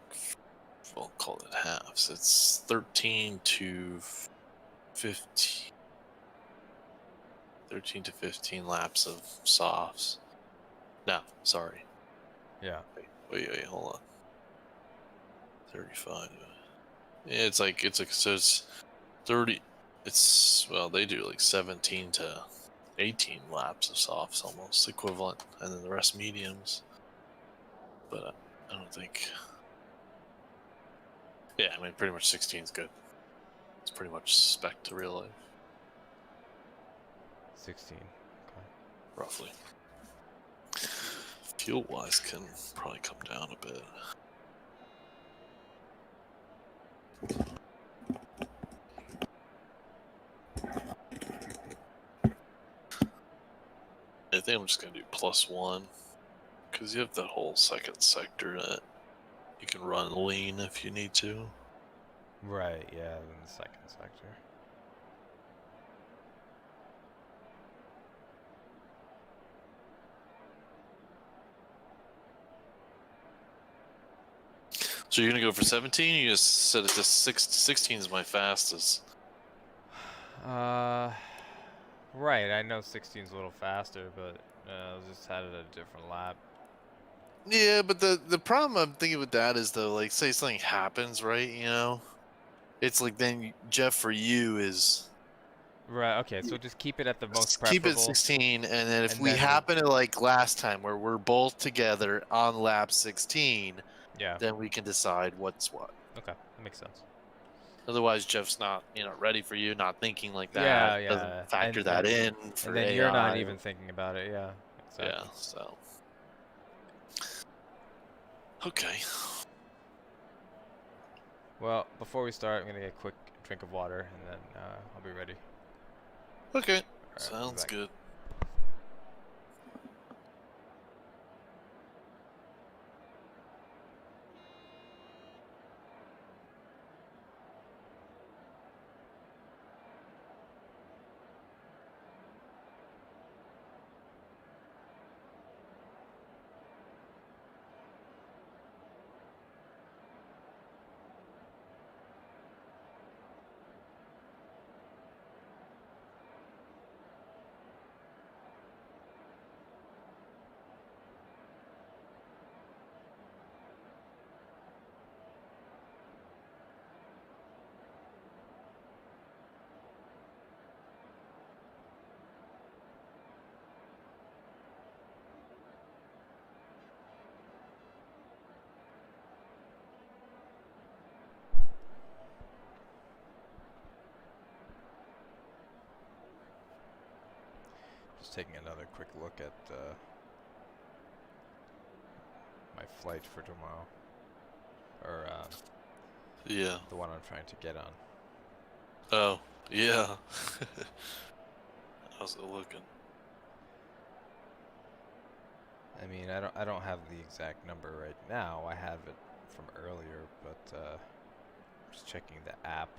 we'll call it halves. It's 13 to 15. 13 to 15 laps of softs. No, sorry. Yeah. Wait, hold on. 35. Yeah, it's like, so it's 30. Well, they do like 17 to 18 laps of softs almost equivalent, and then the rest mediums. But I don't think. Yeah, I mean, pretty much 16 is good. It's pretty much spec to real life. 16. Okay. Roughly. Fuel wise can probably come down a bit. I think I'm just going to do +1. Because you have that whole second sector that you can run lean if you need to. Right, yeah, in the second sector. So you're going to go for 17? You just set it to 16 is my fastest. Right, I know 16 is a little faster, but I just had it at a different lap. Yeah, but the problem I'm thinking with that is, though, like, say something happens, right? You know, it's like then Jeff for you is Right, okay, so just keep it at the most keep it preferable. 16, and then if And we then happen to, like last time where we're both together on lap 16, yeah. then we can decide what's what. Okay, that makes sense. Otherwise, Jeff's not, ready for you, not thinking like that. Yeah, Doesn't yeah. factor that in for and then AI. you're not even thinking about it, yeah. Exactly. Yeah, so. Okay. Well, before we start, I'm gonna get a quick drink of water, and then I'll be ready. Okay. Right, Sounds good. taking another quick look at my flight for tomorrow, or Yeah. the one I'm trying to get on. Oh, yeah. How's it looking? I mean, I don't have the exact number right now. I have it from earlier, but just checking the app,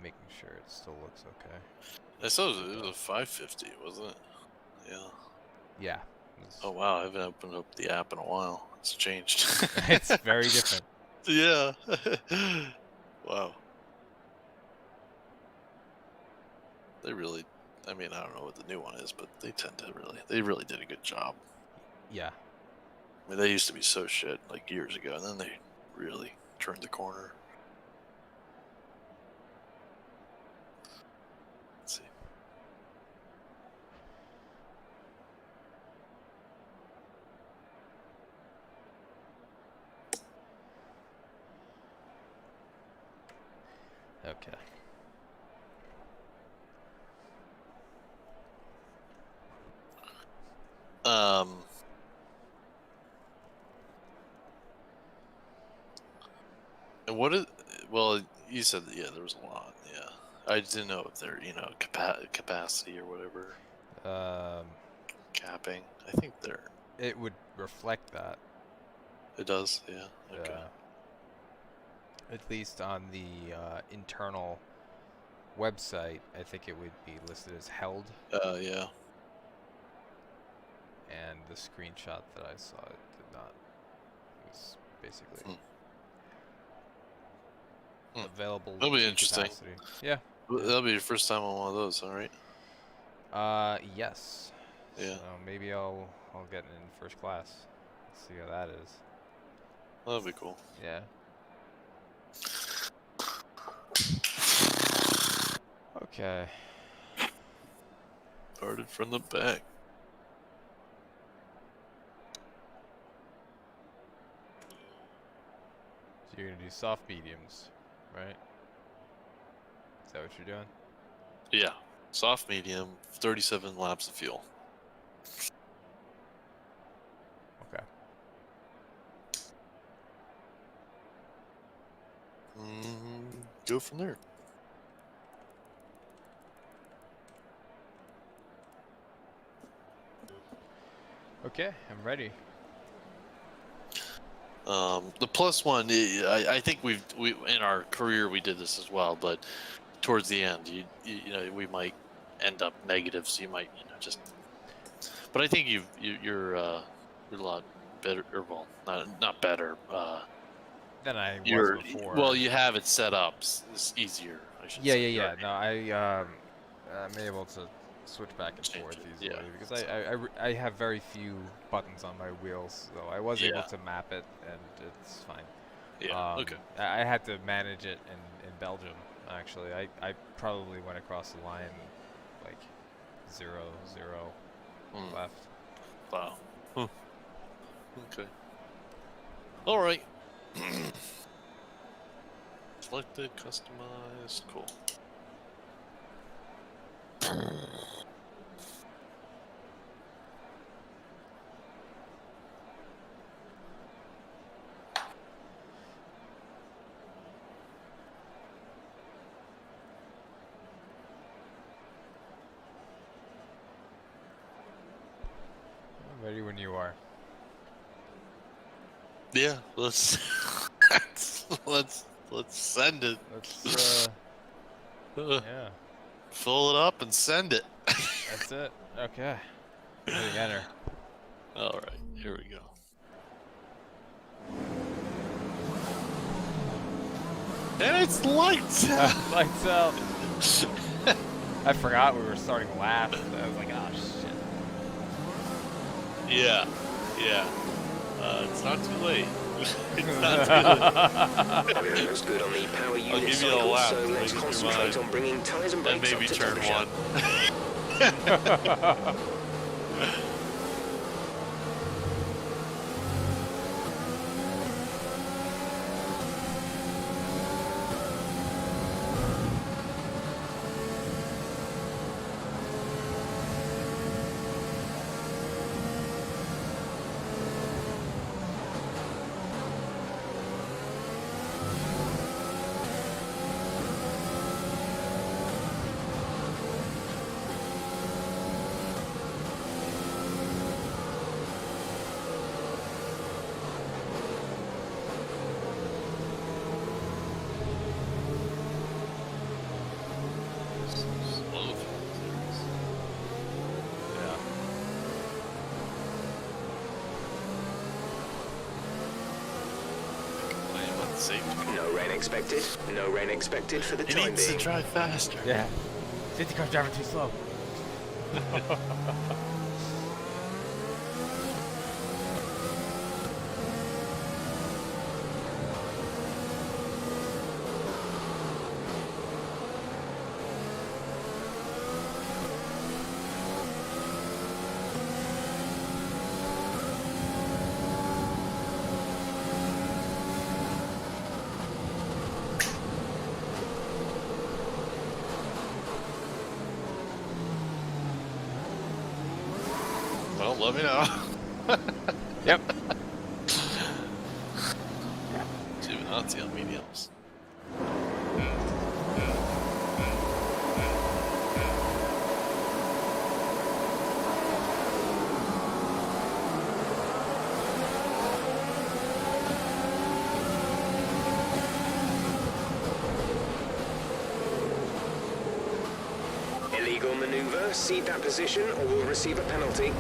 making sure it still looks okay. I saw it was a 550, wasn't it? Yeah. Yeah. Oh wow, I haven't opened up the app in a while. It's changed. It's very different. Yeah. Wow. They really, I mean, I don't know what the new one is, but they really did a good job. Yeah. I mean, they used to be so shit like years ago, and then they really turned the corner. Let's see. Okay. And what is? Well, you said that, yeah, there was a lot. Yeah, I didn't know if they're capacity or whatever capping. I think they're. It would reflect that. It does. Yeah. Okay. At least on the internal website, I think it would be listed as held. Yeah. And the screenshot that I saw, it did not. It was basically available. That'll be interesting. Capacity. Yeah. That'll be your first time on one of those, all right? Yes. Yeah. So maybe I'll get in first class. See how that is. That'll be cool. Yeah. Okay. Started from the back. So you're gonna do soft mediums, right? Is that what you're doing? Yeah. Soft medium, 37 laps of fuel. Okay. Go from there. Okay, I'm ready. The plus one, I think we in our career we did this as well, but towards the end, you know, we might end up negative, so you might, you know, just. But I think you're a lot better, or well, not better. Than I was before. Well, you have it set up. It's easier. I should Yeah, say. yeah. Right. No, I'm able to switch back and Change forth it, easily yeah. because I have very few buttons on my wheels, so I was able to map it, and it's fine. Yeah. Okay. I had to manage it in Belgium. Actually, I probably went across the line like 0-0 left. Wow. Huh. Okay. All right. Selected, customized, cool. I'm ready when you are. Yeah, let's send it. Let's yeah. Fill it up and send it. That's it. Okay. Hitting enter. All right, here we go. And it's lights out. Lights out. I forgot we were starting laps. I was like, oh shit. Yeah, yeah. It's not too late. It's not too late. Everything looks good on the power unit I'll give you a cycle, lap so to let's make up your concentrate mind. on bringing tyres and Then brakes up maybe to turn temperature. one. safety. No rain expected. No rain expected for the It time needs being. to drive faster. Yeah. Safety car's driving too slow. Well, let me know. Yep. Two Nazi on mediums. Illegal maneuver. Cede that position or we'll receive a penalty.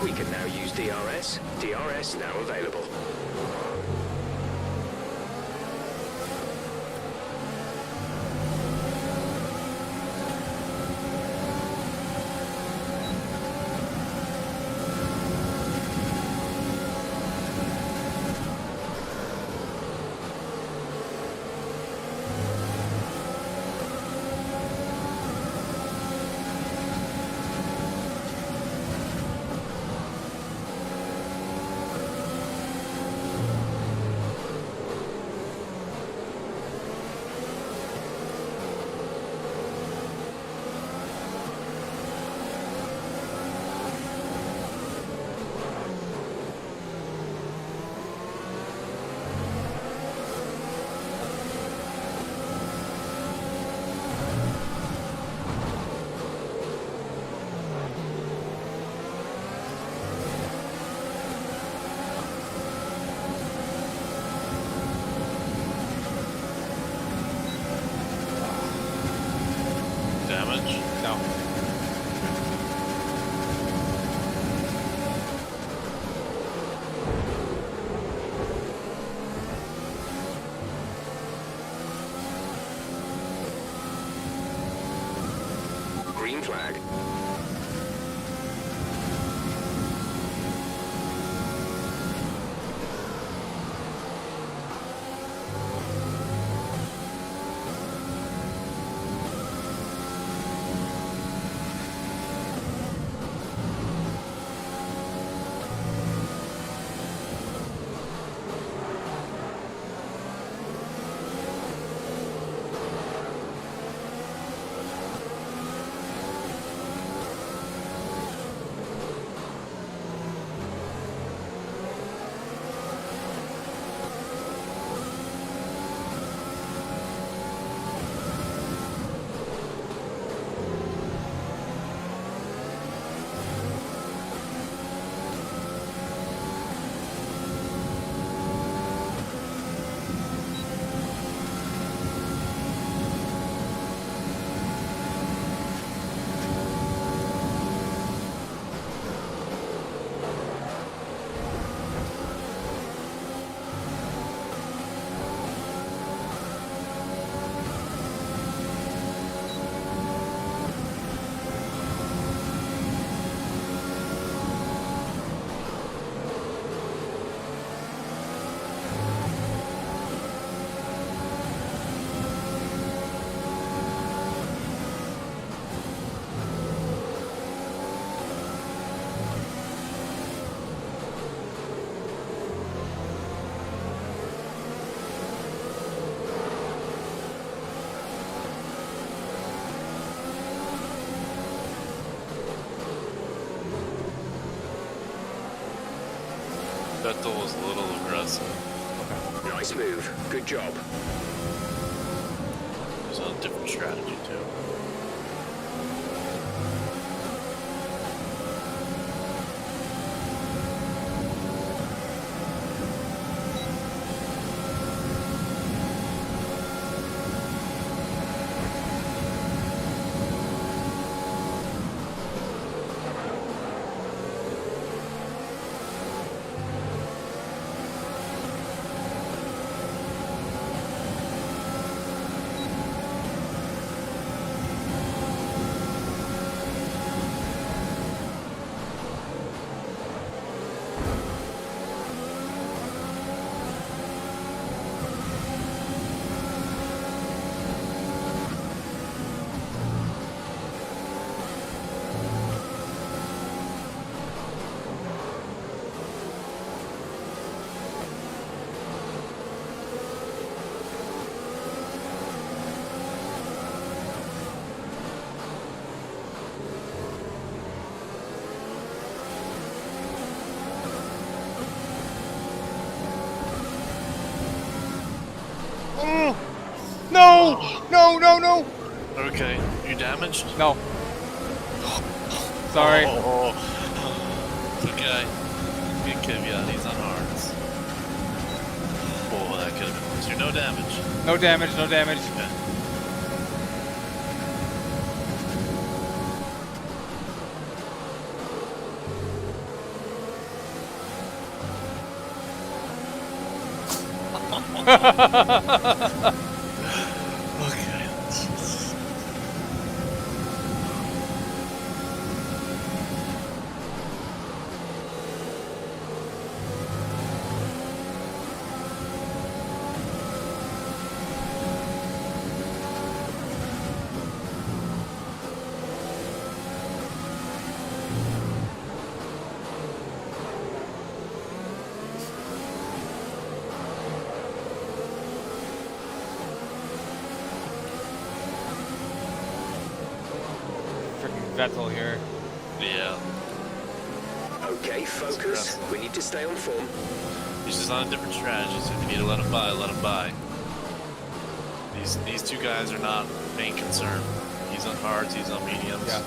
We can now use DRS. DRS now available. Damage? No. Green flag. Vettel was a little aggressive. Nice move. Good job. There's a different strategy too. No! No, no, no! Okay, you damaged? No. Sorry. Oh. It's okay. Good caveat, he's on hearts. Oh, that could have been worse. You're no damage. No damage, no damage. Okay. Okay. Freaking Vettel here. Yeah. Okay, focus. We need to stay on form. He's just on a different strategy, so if you need to let him by, let him by. These two guys are not main concern. He's on hards, he's on mediums. Yeah.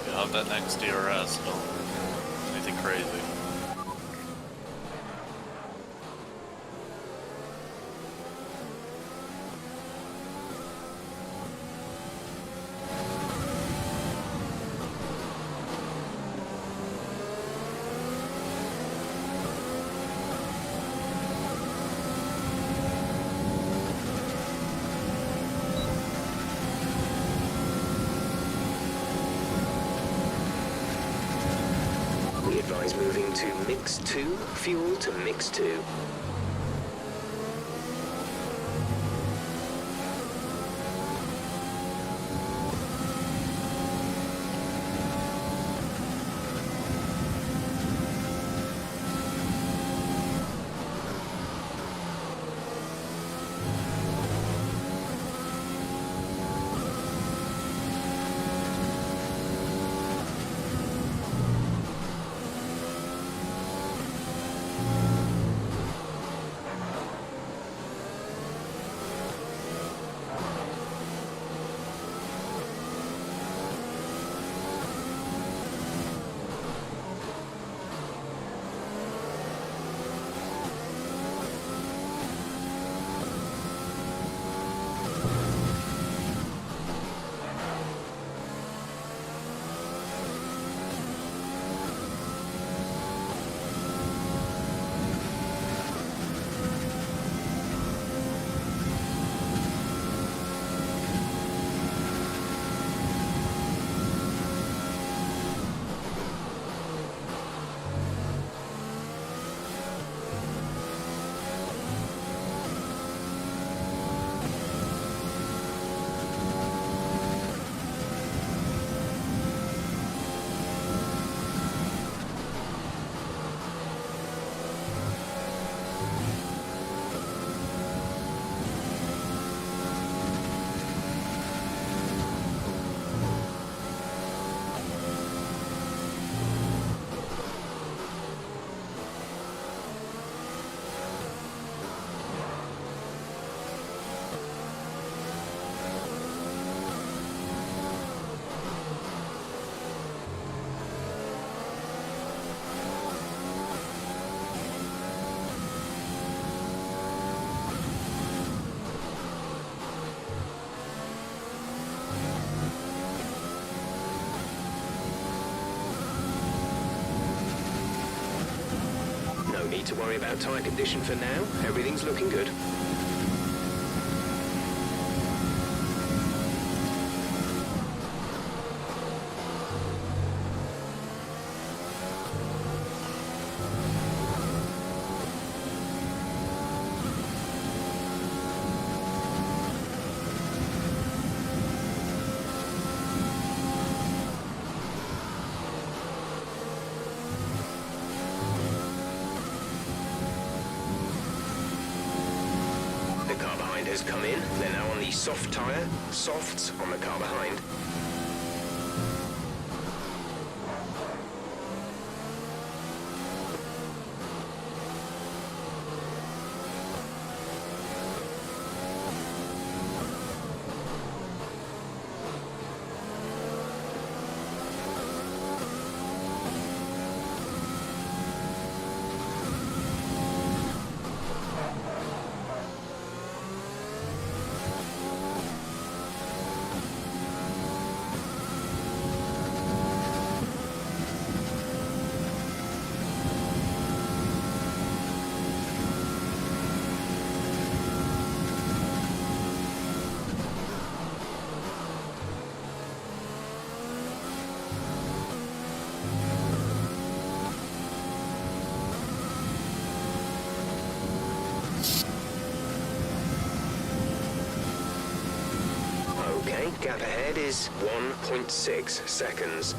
You'll have that next DRS, don't anything crazy. advise moving to mix 2, fuel to mix 2. No need to worry about tyre condition for now. Everything's looking good. Has come in. They're now on the soft tyre. Softs on the car behind. Okay, gap ahead is 1.6 seconds.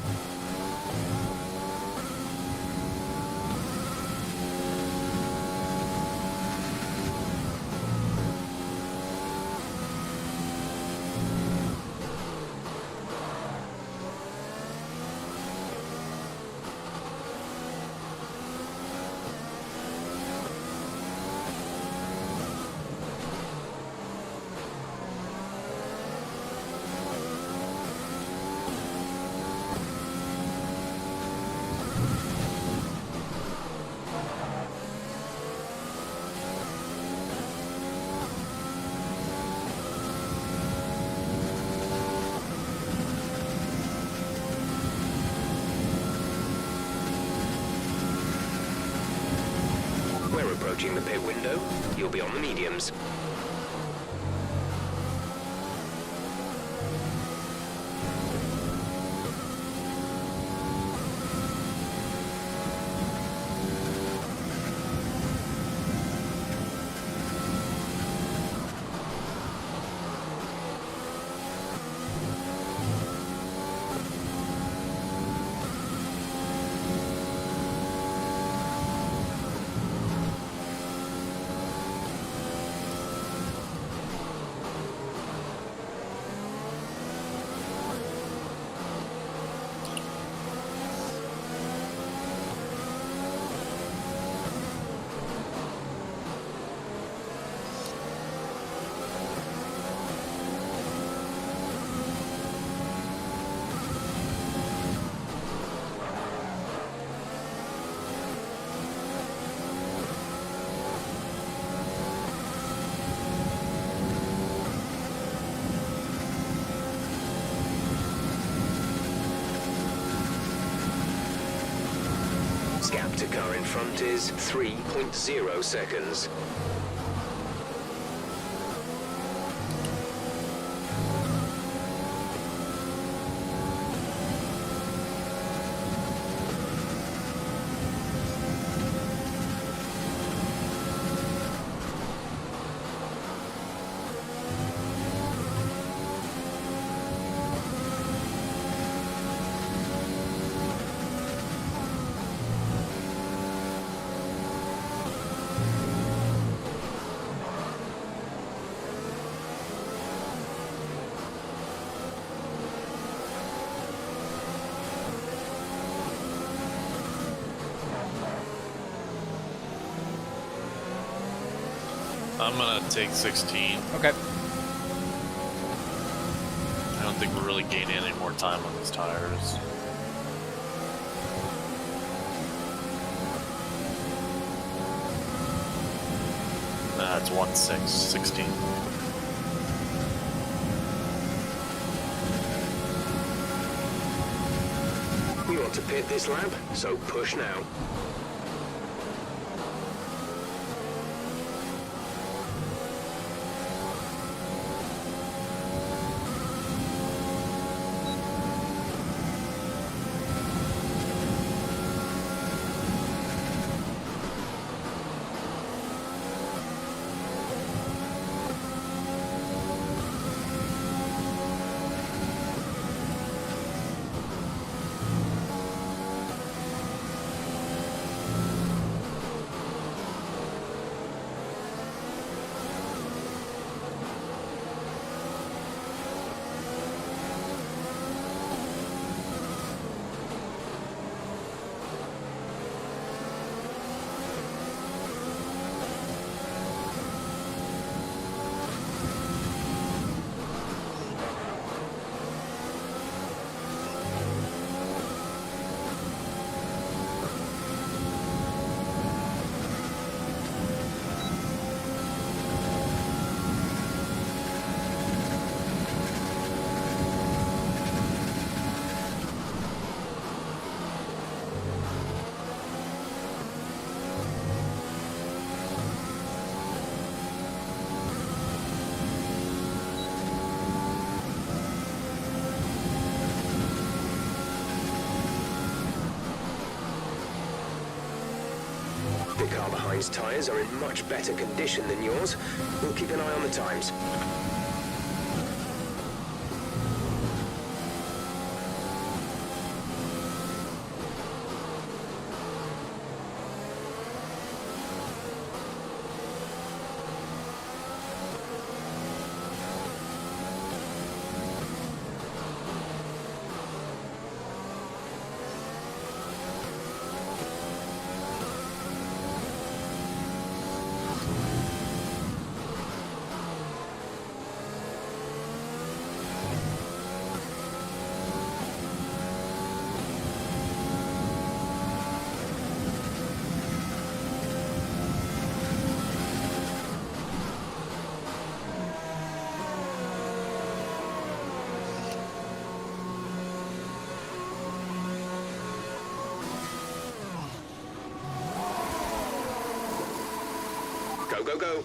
We're approaching the pit window. You'll be on the mediums. Gap to car in front is 3.0 seconds. I'm gonna take 16. Okay. I don't think we're really gaining any more time on these tires. It's 16. We want to pit this lap, so push now. The car behind's tyres are in much better condition than yours. We'll keep an eye on the times. Go, go, go.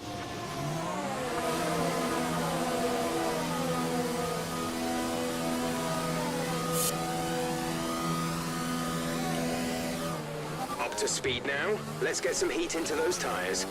Up to speed now. Let's get some heat into those tires.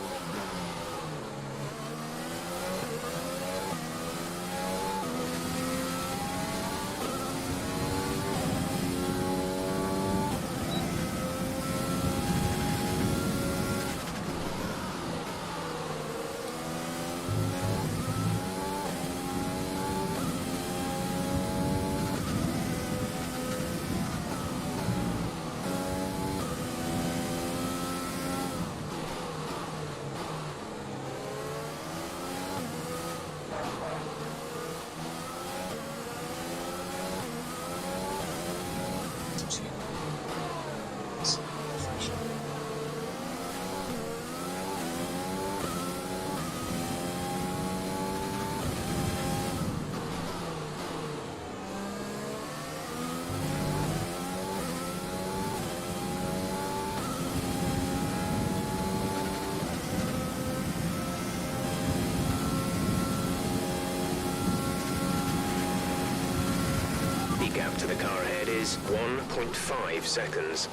gap to the car ahead is 1.5 seconds.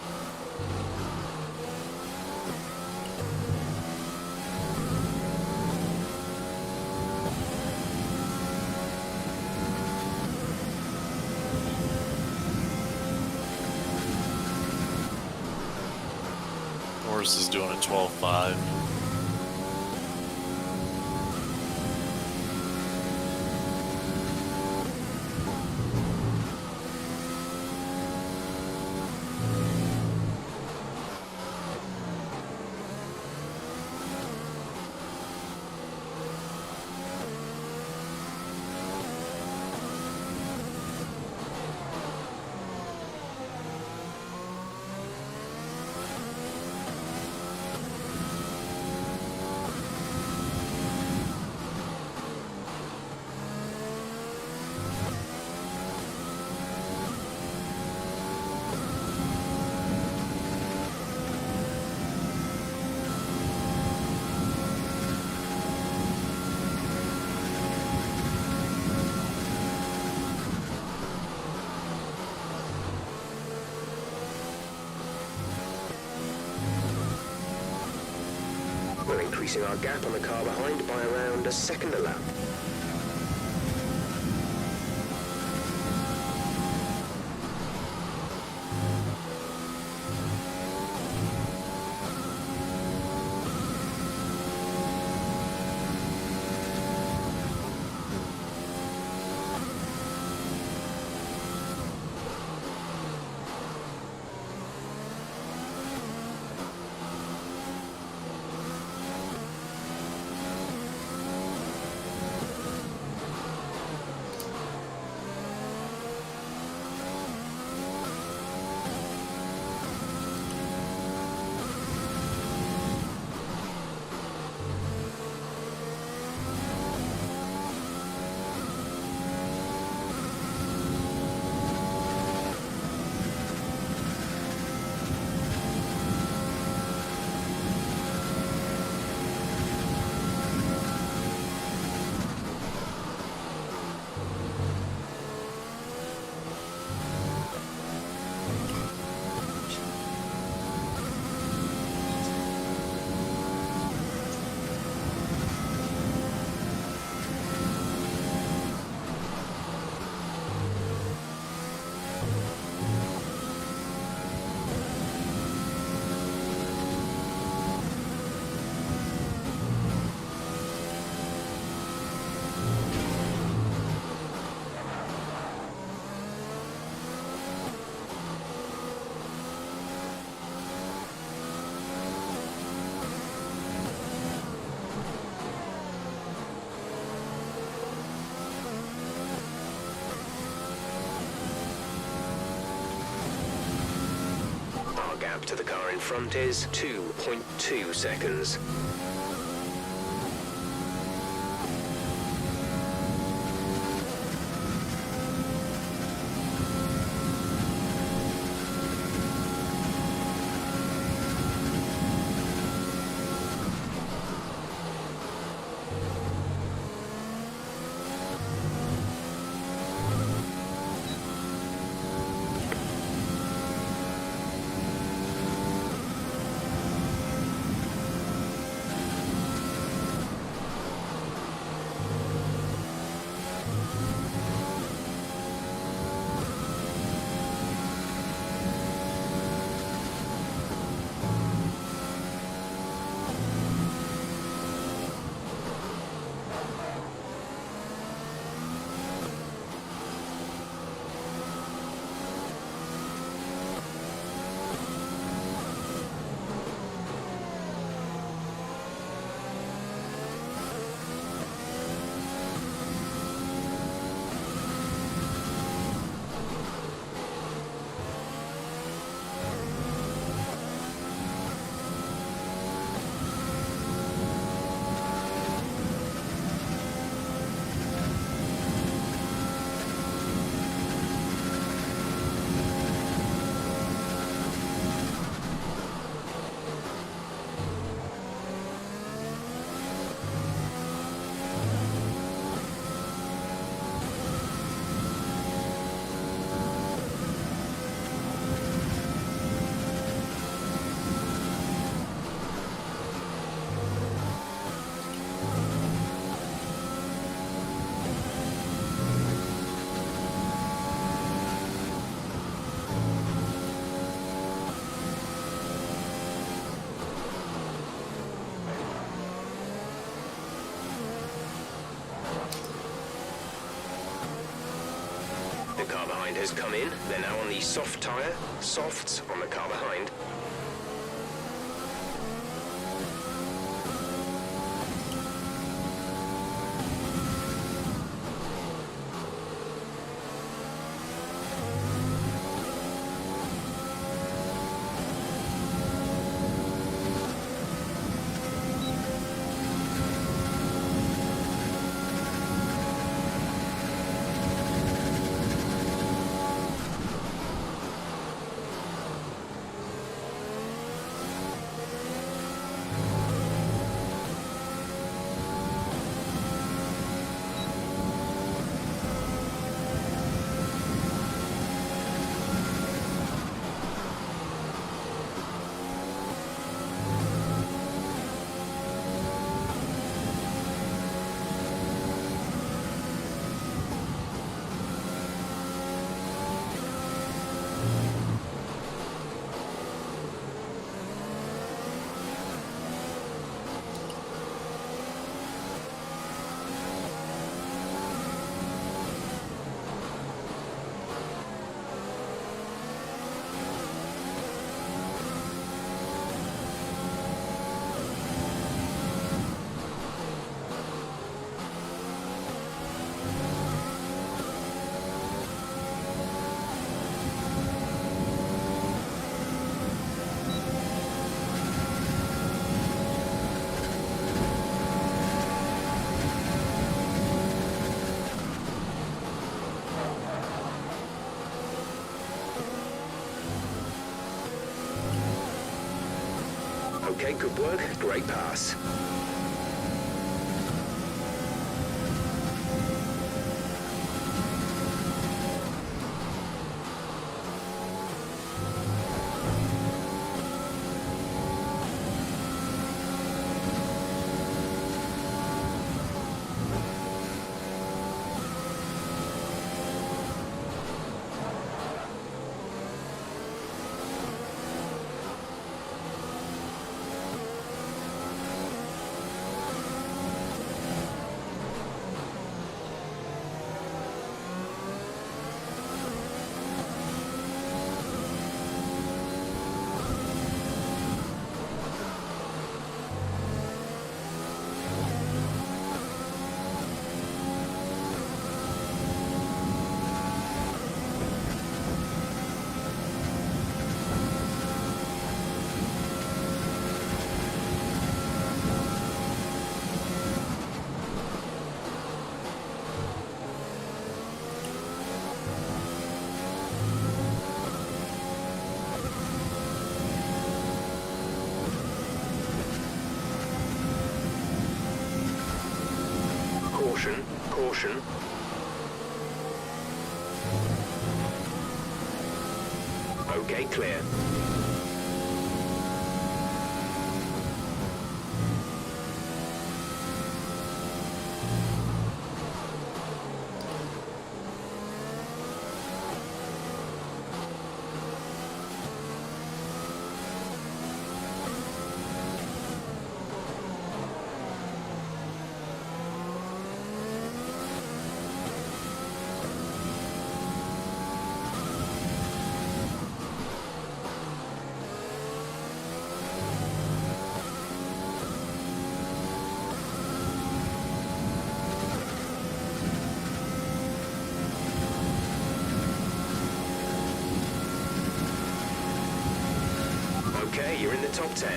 Norris is doing a 12.5. We're increasing our gap on the car behind by around a second a lap. Our gap to the car in front is 2.2 seconds. behind has come in. They're now on the soft tyre, softs on the car behind. Okay, good work. Great pass. Caution, caution. Okay, clear. Okay, you're in the top 10.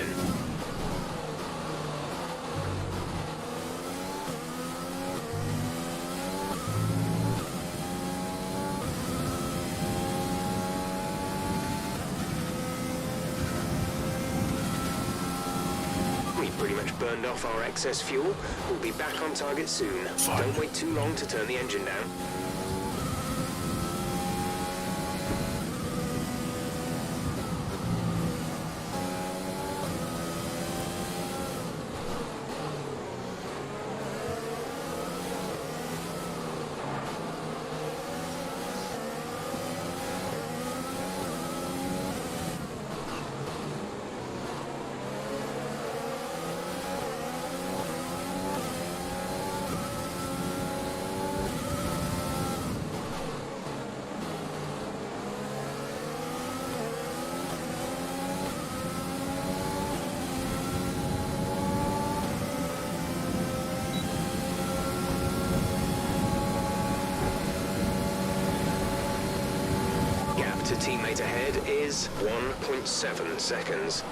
We pretty much burned off our excess fuel. We'll be back on target soon. Fine. Don't wait too long to turn the engine down. teammate ahead is 1.7 seconds.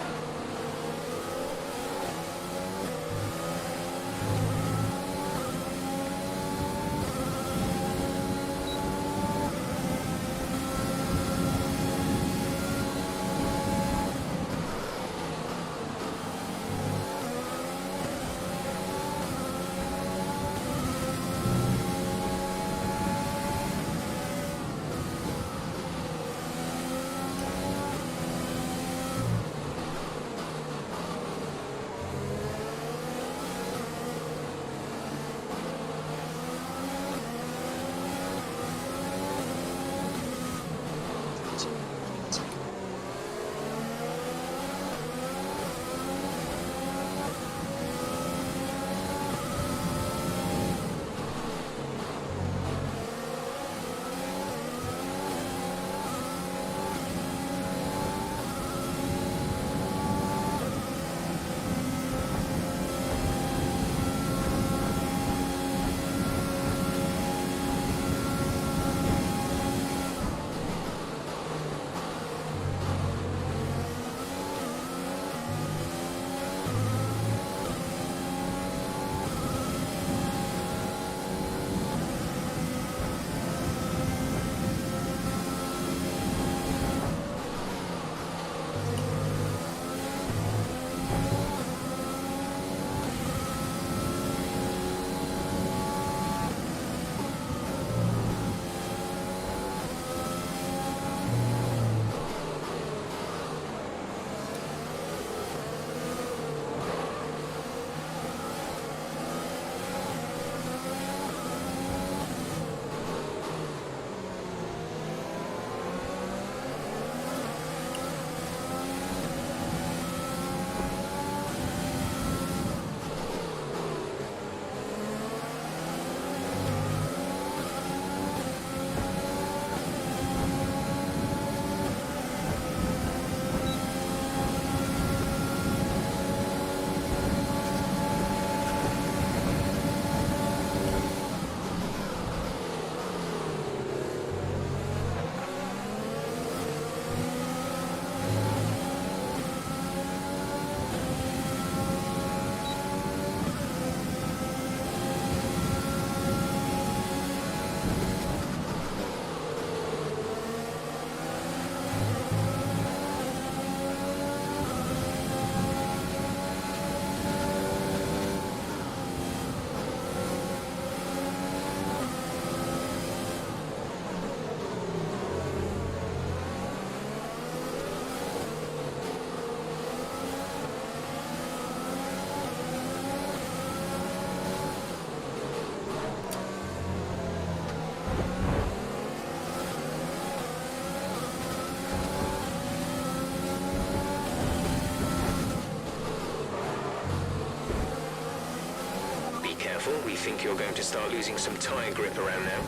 We think you're going to start losing some tire grip around now.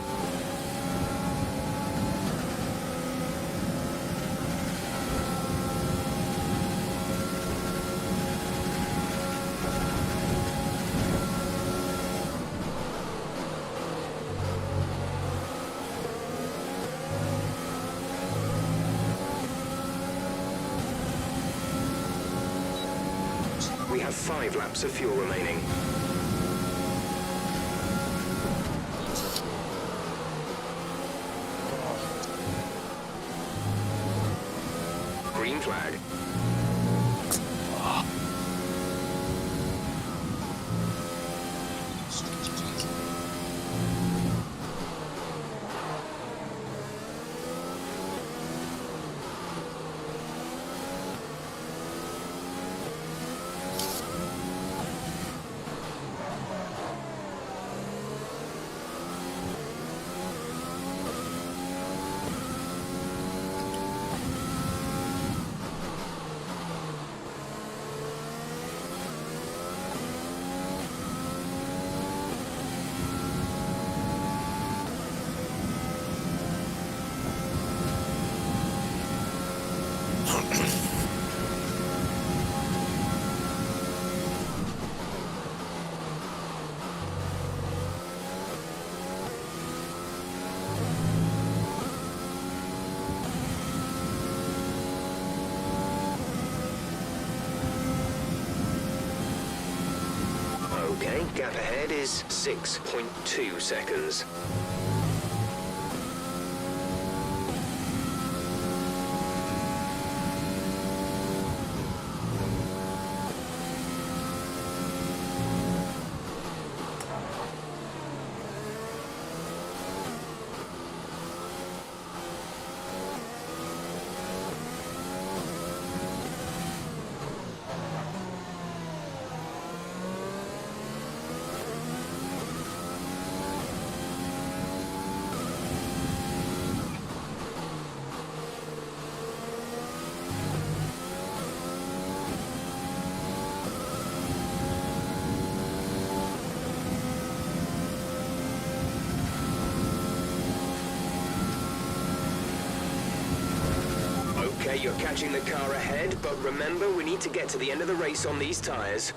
We have 5 laps of fuel remaining. Green flag. Gap ahead is 6.2 seconds. Okay, you're catching the car ahead, but remember, we need to get to the end of the race on these tires.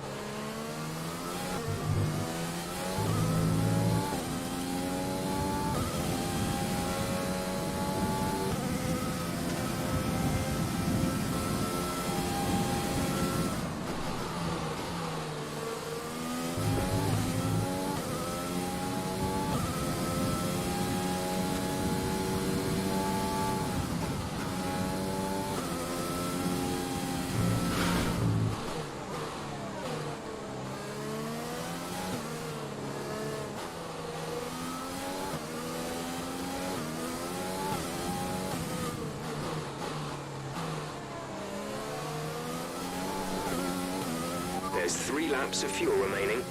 There's 3 laps of fuel remaining.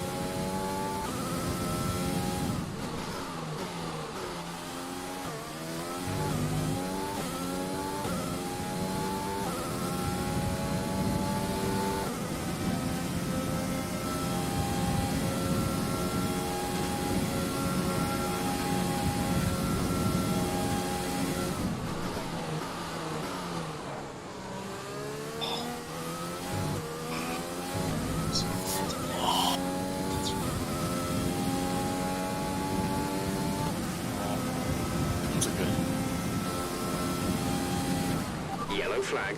Yellow flag.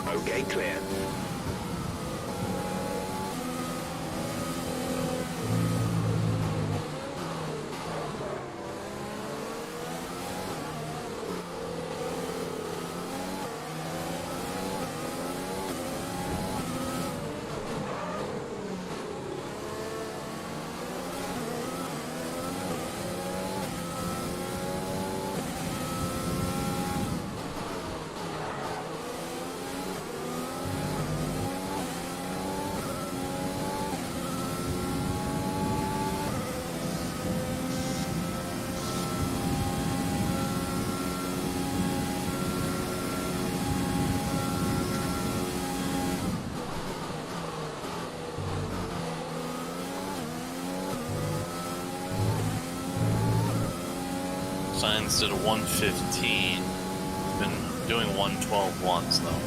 Okay, clear. Signs did a 115. Been doing 112 once though.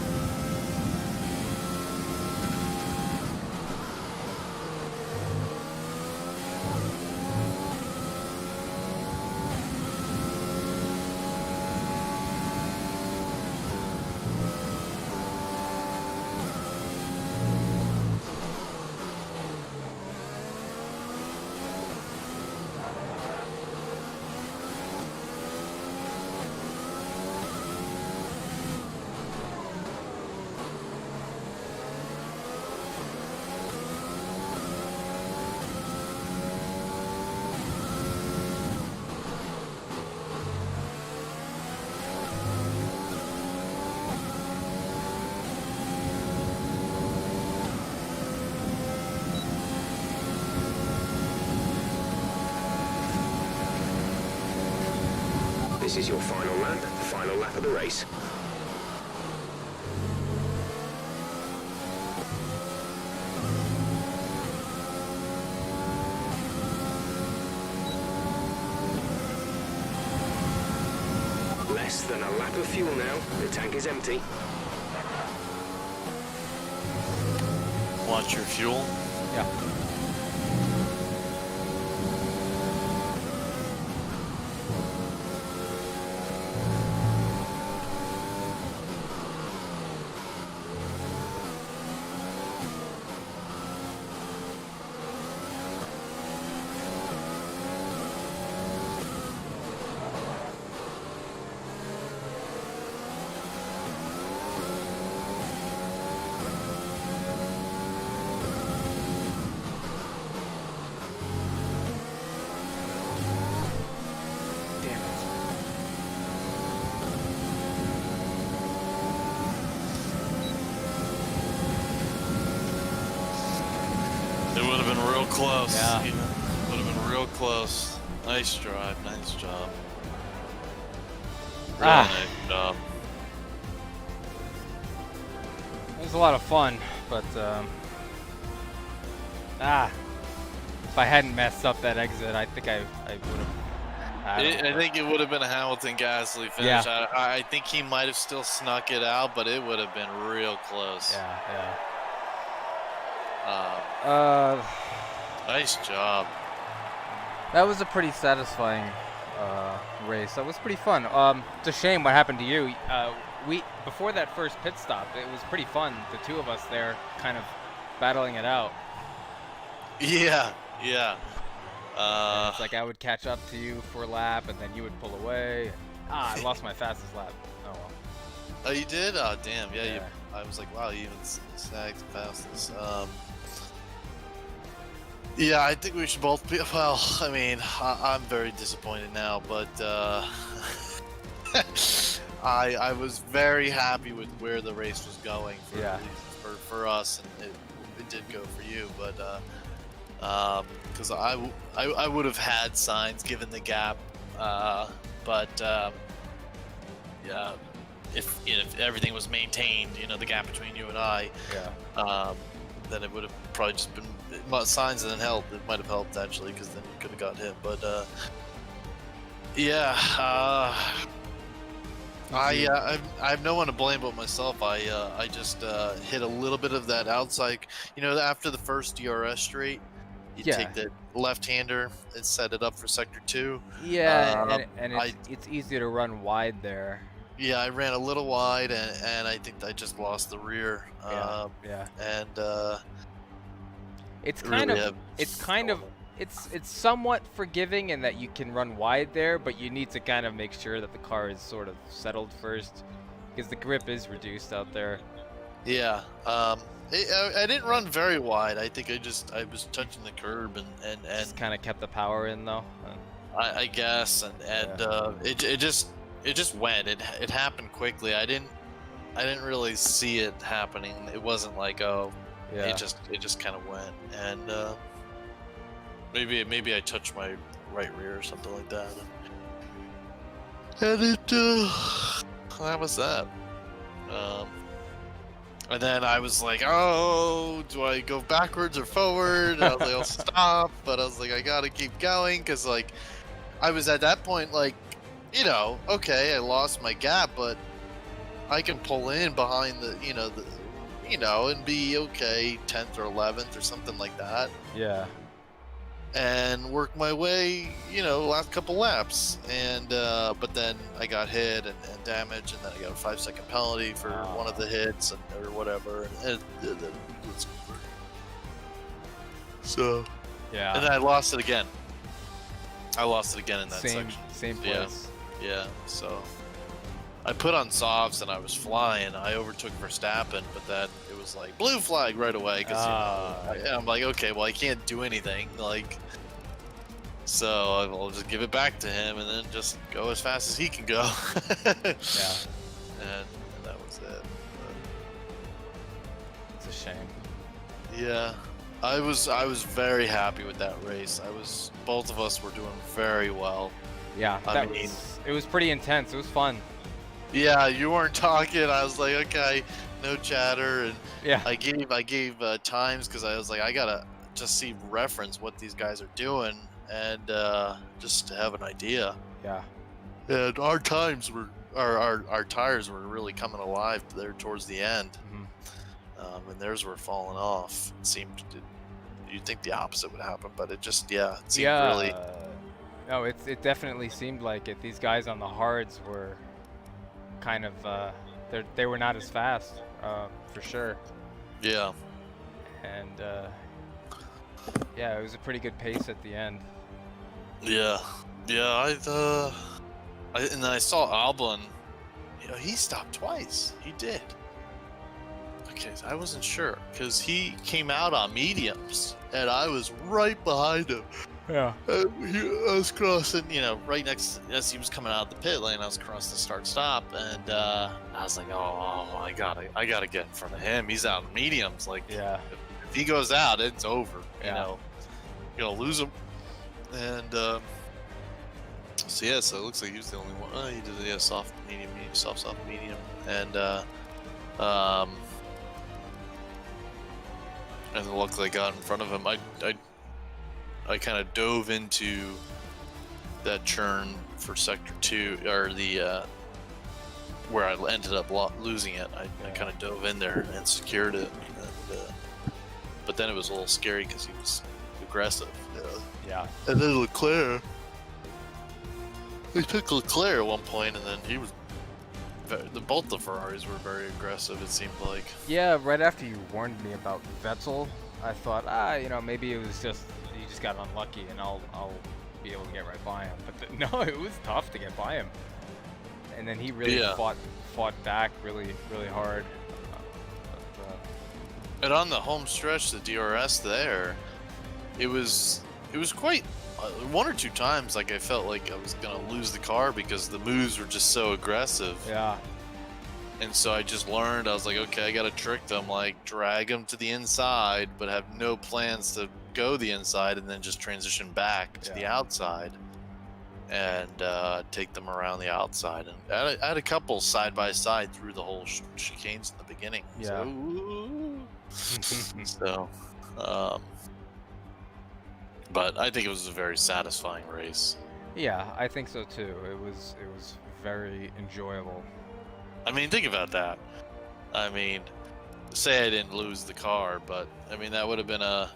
This is your final lap of the race. Less than a lap of fuel now. The tank is empty. Watch your fuel. Yeah. real close. Yeah. Would have been real close. Nice drive. Nice job. Really nice job. It was a lot of fun, but if I hadn't messed up that exit, I think I would have. I think it would have been a Hamilton Gasly finish. Yeah. I think he might have still snuck it out, but it would have been real close. Yeah. Nice job. That was a pretty satisfying race. That was pretty fun. It's a shame what happened to you. We before that first pit stop, it was pretty fun. The two of us there, kind of battling it out. Yeah. And it's like I would catch up to you for a lap, and then you would pull away. I lost my fastest lap. Oh well. Oh, you did? Oh, damn. Yeah. Yeah. I was like, wow, you even snagged the fastest. Yeah, I think we should both be. Well, I mean, I'm very disappointed now, but I was very happy with where the race was going for us, and it did go for you, but because I would have had signs given the gap, but yeah, if everything was maintained, the gap between you and I, then it would have probably just been signs and then helped. It might have helped actually, because then you could have got hit. But I have no one to blame but myself. I just hit a little bit of that outside. After the first DRS straight, you take the left-hander and set it up for sector 2. Yeah, and it's easier to run wide there. Yeah, I ran a little wide, and I think I just lost the rear. And it's somewhat forgiving in that you can run wide there, but you need to kind of make sure that the car is sort of settled first, because the grip is reduced out there. Yeah. I didn't run very wide. I think I was touching the curb and just kind of kept the power in though. I guess, and it just went. It happened quickly. I didn't really see it happening. It wasn't like it just kind of went, and maybe I touched my right rear or something like that, and that was that. And then I was like, oh, do I go backwards or forward? And I was like, I'll stop, but I was like, I gotta keep going, because like I was at that point like, okay, I lost my gap, but I can pull in behind and be okay, 10th or 11th or something like that. Yeah. And work my way, last couple laps. And but then I got hit and damaged, and then I got a 5-second penalty for one of the hits or whatever. And it was over. So. Yeah. And then I lost it again. I lost it again in that section. Same place. Yeah. So I put on softs and I was flying. I overtook Verstappen, but then it was like blue flag right away, because I'm like, okay, well I can't do anything, like, so I'll just give it back to him and then just go as fast as he can go. Yeah. And that was it. It's a shame. Yeah. I was very happy with that race. Both of us were doing very well. Yeah, it was pretty intense. It was fun. Yeah, you weren't talking. I was like, okay, no chatter, and yeah, I gave times, because I was like, I gotta just see reference what these guys are doing, and just to have an idea. Yeah. And our times were our tires were really coming alive there towards the end, and theirs were falling off. It seemed you'd think the opposite would happen, but it just it seemed really. No, it definitely seemed like it. These guys on the hards were kind of they were not as fast, for sure. Yeah. And it was a pretty good pace at the end. Yeah. And then I saw Albon. He stopped twice. He did. Okay, so I wasn't sure, because he came out on mediums and I was right behind him. Yeah. I was crossing, right next as he was coming out of the pit lane. I was across the start-stop, and I was like, "Oh, I gotta get in front of him. He's out in mediums. Like, yeah, if he goes out, it's over." gonna lose him. And so it looks like he was the only one. Oh, he did soft, medium, soft, medium, and luckily I got in front of him. I kind of dove into that churn for sector 2, or the where I ended up losing it. I kind of dove in there and secured it, and, but then it was a little scary because he was aggressive. Yeah. And then Leclerc, we picked Leclerc at one point, and then he was. Both the Ferraris were very aggressive. It seemed like. Yeah, right after you warned me about Vettel, I thought, maybe it was just you just got unlucky, and I'll be able to get right by him. But no, it was tough to get by him. And then he really fought back really hard. And on the home stretch, the DRS there, it was quite one or two times like I felt like I was gonna lose the car because the moves were just so aggressive. Yeah. And so I just learned, I was like, okay, I gotta trick them, like drag them to the inside, but have no plans to go the inside, and then just transition back to the outside and take them around the outside. And I had a couple side by side through the whole chicanes in the beginning. Yeah. So, but I think it was a very satisfying race. Yeah, I think so too. It was very enjoyable. I mean, think about that. I mean, say I didn't lose the car, but I mean that would have been a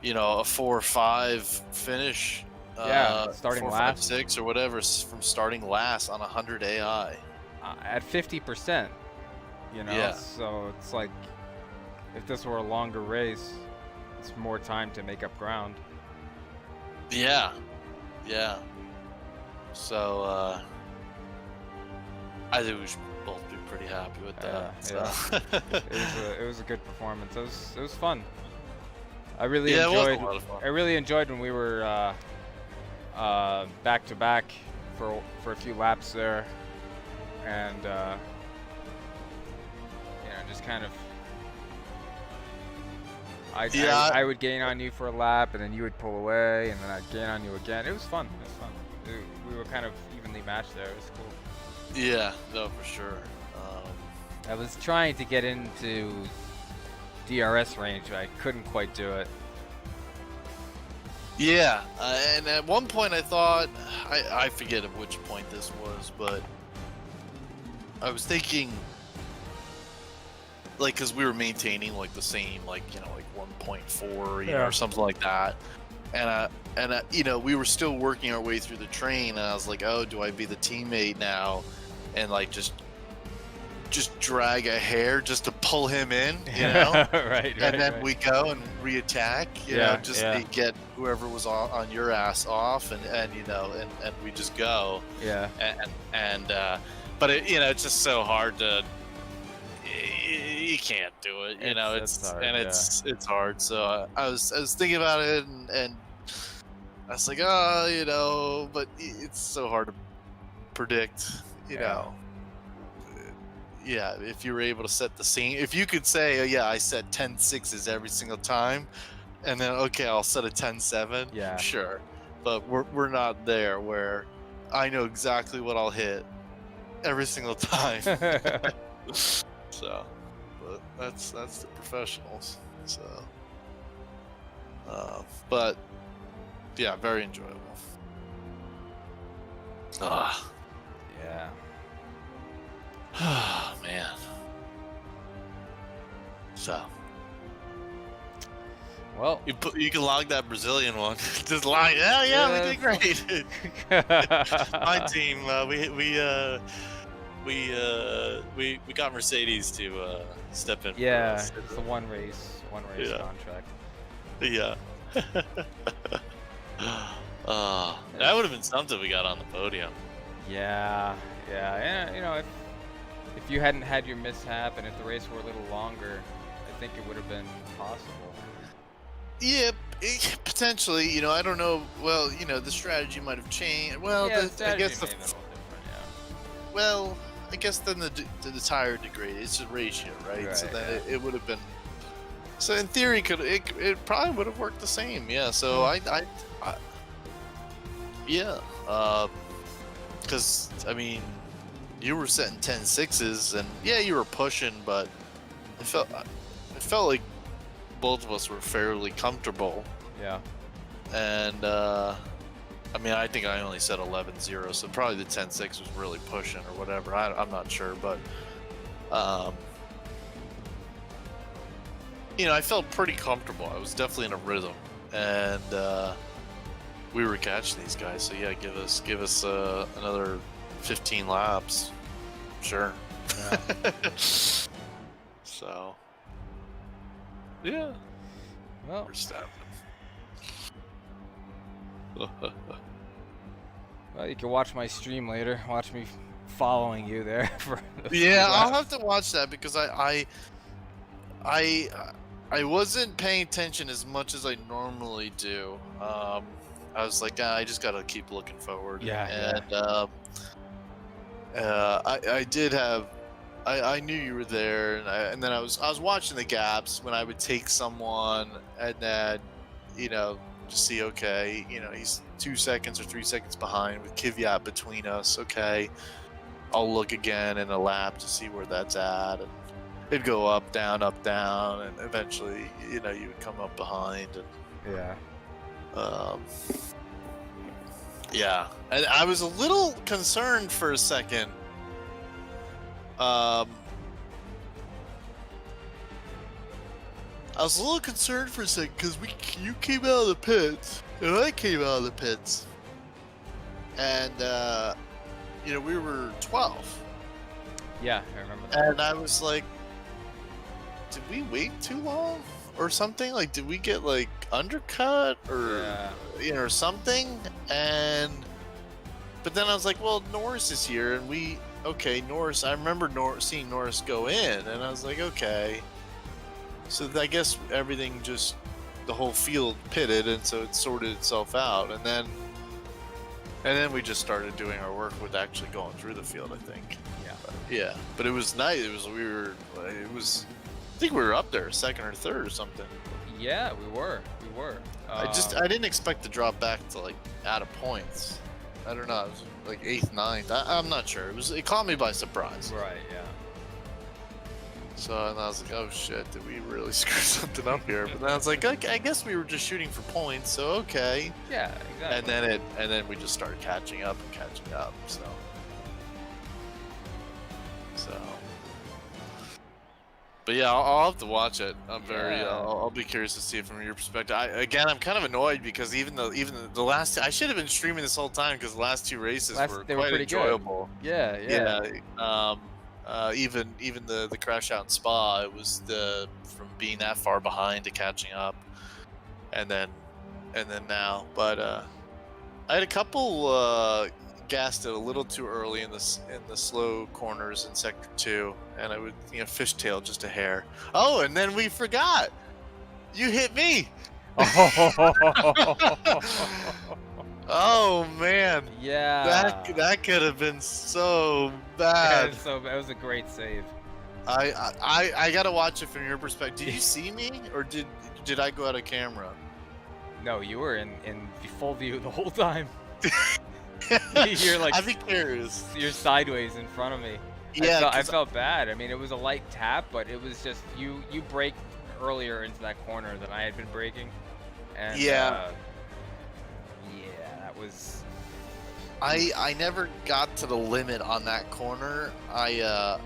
4-5 finish. Starting 4, last, 5, 6 or whatever from starting last on 100 AI. At 50%. Yeah. So it's like if this were a longer race, it's more time to make up ground. Yeah. So I think we should both be pretty happy with that. It was a good performance. It was fun. I really it was enjoyed. a lot of fun. I really enjoyed when we were back to back for a few laps there, and just kind of. I would gain on you for a lap, and then you would pull away, and then I'd gain on you again. It was fun. We were kind of evenly matched there. It was cool. Yeah, no, for sure. I was trying to get into DRS range, but I couldn't quite do it. Yeah, and at one point I thought, I forget at which point this was, but I was thinking, like, because we were maintaining like the same, like 1.4, or something like that, and we were still working our way through the train, and I was like, oh, do I be the teammate now, and like just drag a hair just to pull him in, right, and then we go and re-attack, to get whoever was on your ass off, and we just go, but it's just so hard to. You can't do it, it's hard, it's hard. So I was thinking about it, and I was like, but it's so hard to predict, Yeah, if you were able to set the scene, if you could say, I set 10-6s every single time, and then I'll set a 10-7. Yeah, sure, but we're not there where I know exactly what I'll hit every single time. So, but that's the professionals. So, but yeah, very enjoyable. Yeah. Oh man. So. Well, you can log that Brazilian one. Just log. We did great. My team, we got Mercedes to step in. Yeah, it's the one race contract. Yeah. That would have been something we got on the podium. Yeah. If you hadn't had your mishap and if the race were a little longer, I think it would have been possible. Yeah, potentially. I don't know. Well, the strategy might have changed. Well, I guess may have been a little different, well, I guess then the tire degraded. It's a ratio, right? So then it would have been So in theory, it probably would have worked the same. Yeah. So yeah. Because I mean, you were setting 10-6s, and yeah, you were pushing, but it felt like both of us were fairly comfortable. Yeah. And I mean, I think I only said 11-0, so probably the 10-6 was really pushing or whatever. I'm not sure, but I felt pretty comfortable. I was definitely in a rhythm, and we were catching these guys. So yeah, give us another 15 laps, sure. Yeah. So yeah, Well, we're stopping. well, you can watch my stream later. Watch me following you there for. Yeah, I'll have to watch that because I wasn't paying attention as much as I normally do. I was like, I just gotta keep looking forward. Yeah, And I did have. I knew you were there, and then I was watching the gaps when I would take someone, and then just see, okay, he's 2 seconds or 3 seconds behind with Kvyat between us. Okay, I'll look again in a lap to see where that's at, and it'd go up, down, and eventually, you would come up behind, and yeah. yeah. And I was a little concerned for a second. I was a little concerned for a second because you came out of the pits and I came out of the pits, and we were 12. Yeah, I remember that. And I was like, did we wait too long or something? Like, did we get like undercut or or something? But then I was like, well, Norris is here, and Norris. I remember seeing Norris go in, and I was like, okay. So I guess everything the whole field pitted, and so it sorted itself out, and then we just started doing our work with actually going through the field, I think. But it was nice. I think we were up there, second or third or something. Yeah, we were. I didn't expect to drop back to like out of points. I don't know. It was like 8th, 9th. I'm not sure. It caught me by surprise. Right. Yeah. So and I was like, oh shit, did we really screw something up here? But then I was like, okay, I guess we were just shooting for points, so okay. Yeah, exactly. And then we just started catching up. So. But yeah, I'll have to watch it. I'll be curious to see it from your perspective. I'm kind of annoyed because even the last, I should have been streaming this whole time because the last 2 races were quite enjoyable. Good. Yeah. Even the crash out in Spa, it was from being that far behind to catching up, and then now. But I had a couple gassed it a little too early in the slow corners in sector 2, and I would fishtail just a hair. Oh, and then we forgot. You hit me. Oh man. Yeah. That could have been so bad. Yeah, so that was a great save. I gotta watch it from your perspective. Did you see me, or did I go out of camera? No, you were in the full view the whole time. You're like, I'd be curious. You're sideways in front of me. Yeah, I felt bad. I mean, it was a light tap, but it was just you braked earlier into that corner than I had been braking, and that was. I never got to the limit on that corner. I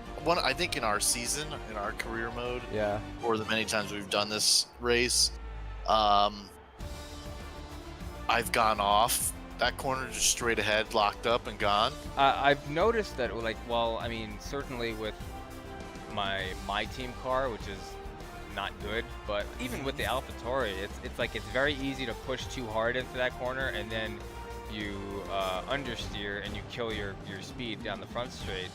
think in our season, in our career mode, or the many times we've done this race, I've gone off that corner just straight ahead, locked up and gone. I've noticed that, I mean, certainly with my team car, which is not good, but even with the AlphaTauri, it's like it's very easy to push too hard into that corner, and then you understeer and you kill your speed down the front straight.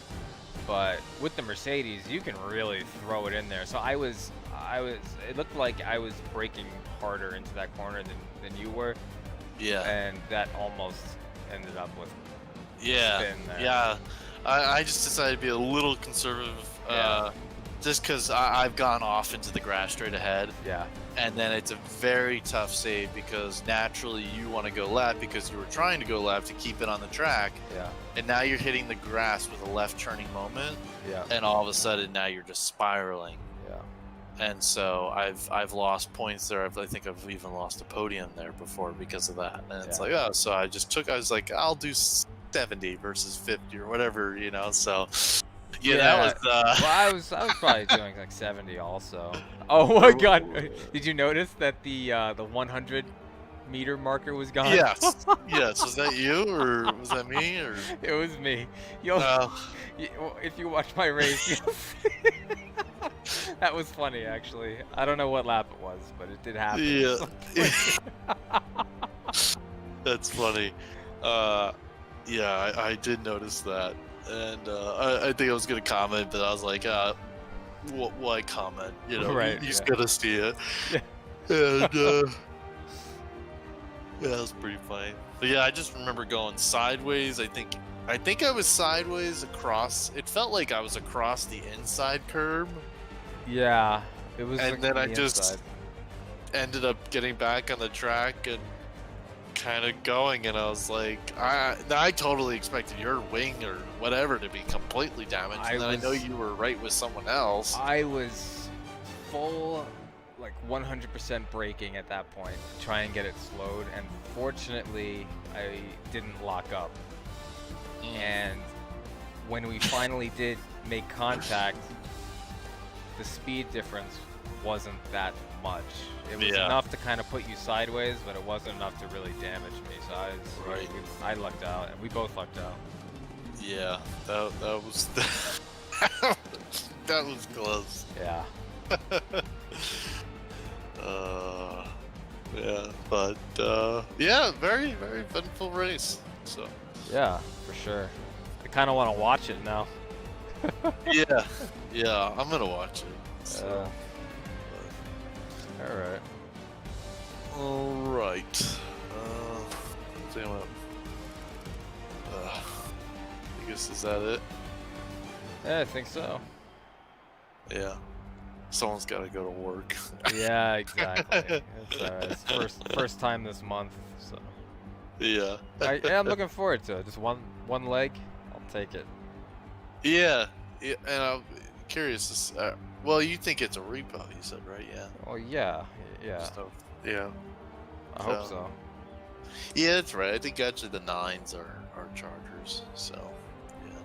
But with the Mercedes, you can really throw it in there. So it looked like I was braking harder into that corner than you were. Yeah. And that almost ended up with I just decided to be a little conservative just because I've gone off into the grass straight ahead. Yeah. And then it's a very tough save because naturally you want to go left because you were trying to go left to keep it on the track. Yeah. And now you're hitting the grass with a left turning moment. Yeah. And all of a sudden now you're just spiraling. Yeah. And so I've lost points there. I think I've even lost a podium there before because of that. And it's like, oh, so I was like, I'll do 70 versus 50 or whatever, you know. So yeah, that was. Well, I was probably doing like 70 also. Oh my God! Did you notice that the 100-meter marker was gone? Yes. Yes. Was that you or was that me or? It was me. If you watch my race, you'll see. That was funny, actually. I don't know what lap it was, but it did happen. Yeah. That's funny. Yeah, I did notice that, and I think I was gonna comment, but I was like, why comment? You know, right, he's gonna see it. And yeah, that was pretty funny. But yeah, I just remember going sideways. I think I was sideways across. It felt like I was across the inside curb. Yeah, it was. And like then the I just inside. ended up getting back on the track and kind of going, and I was like, I totally expected your wing or whatever to be completely damaged, and then I know you were right with someone else. I was full, like 100% braking at that point, to try and get it slowed, and fortunately, I didn't lock up. And when we finally did make contact, the speed difference wasn't that much. It was enough to kind of put you sideways, but it wasn't enough to really damage me. So I lucked out, and we both lucked out. Yeah, that was that was close. Yeah. Yeah, but yeah, very very eventful race. So yeah, for sure. I kind of want to watch it now. yeah, I'm gonna watch it. So. All right. I guess is that it? Yeah, I think so. Yeah. Someone's got to go to work. Yeah, exactly. It's alright. It's first time this month, so. Yeah. I'm looking forward to it. Just one leg, I'll take it. Yeah. And I'm curious. Well, you think it's a repo? You said, right? Yeah. Oh yeah. So, yeah. I hope so. Yeah, that's right. I think actually the 9s are charters. So. Yeah.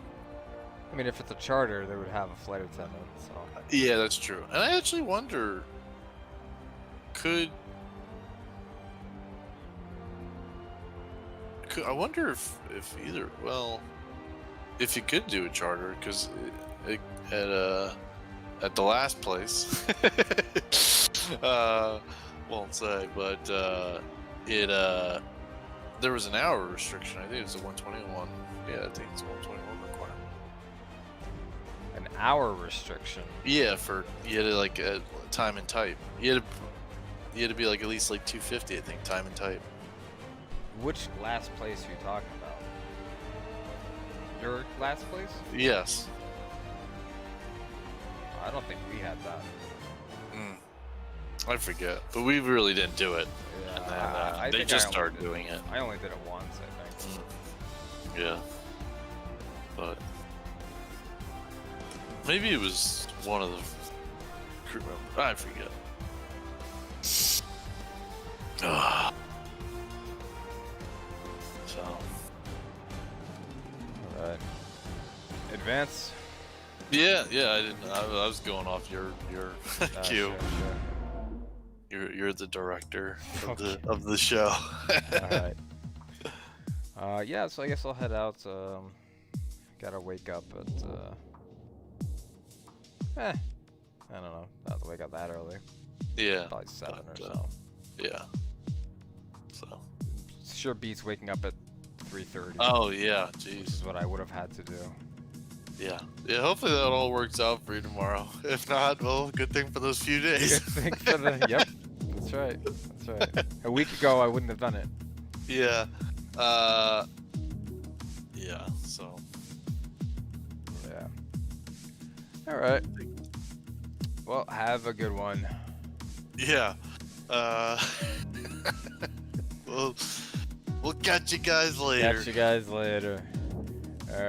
I mean, if it's a charter, they would have a flight attendant. So. Yeah, that's true. And I actually wonder, I wonder if either, well, if you could do a charter, because at the last place, won't say, but there was an hour restriction. I think it was a 121. Yeah, I think it's a 121 requirement. An hour restriction? Yeah, you had to like time and type. You had to be like at least like 250, I think, time and type. Which last place are you talking about? Your last place? Yes. I don't think we had that. I forget, but we really didn't do it. Yeah, and then they just started doing it. I only did it once, I think. Yeah. But maybe it was one of the crew members. I forget. So. Alright. Advance. Yeah, I didn't. I was going off your cue. Sure. You're the director of the show. Alright. Yeah, so I guess I'll head out. Gotta wake up at I don't know. Not to wake up that early. Yeah. Probably 7 or so. Yeah. So. Sure beats waking up at 3:30. Oh yeah, jeez. Which is what I would have had to do. Yeah. Hopefully that all works out for you tomorrow. If not, well, good thing for those few days. Good thing for the. Yep. That's right. A week ago, I wouldn't have done it. Yeah. Yeah. So. Yeah. All right. Well, have a good one. Yeah. We'll catch you guys later. Catch you guys later.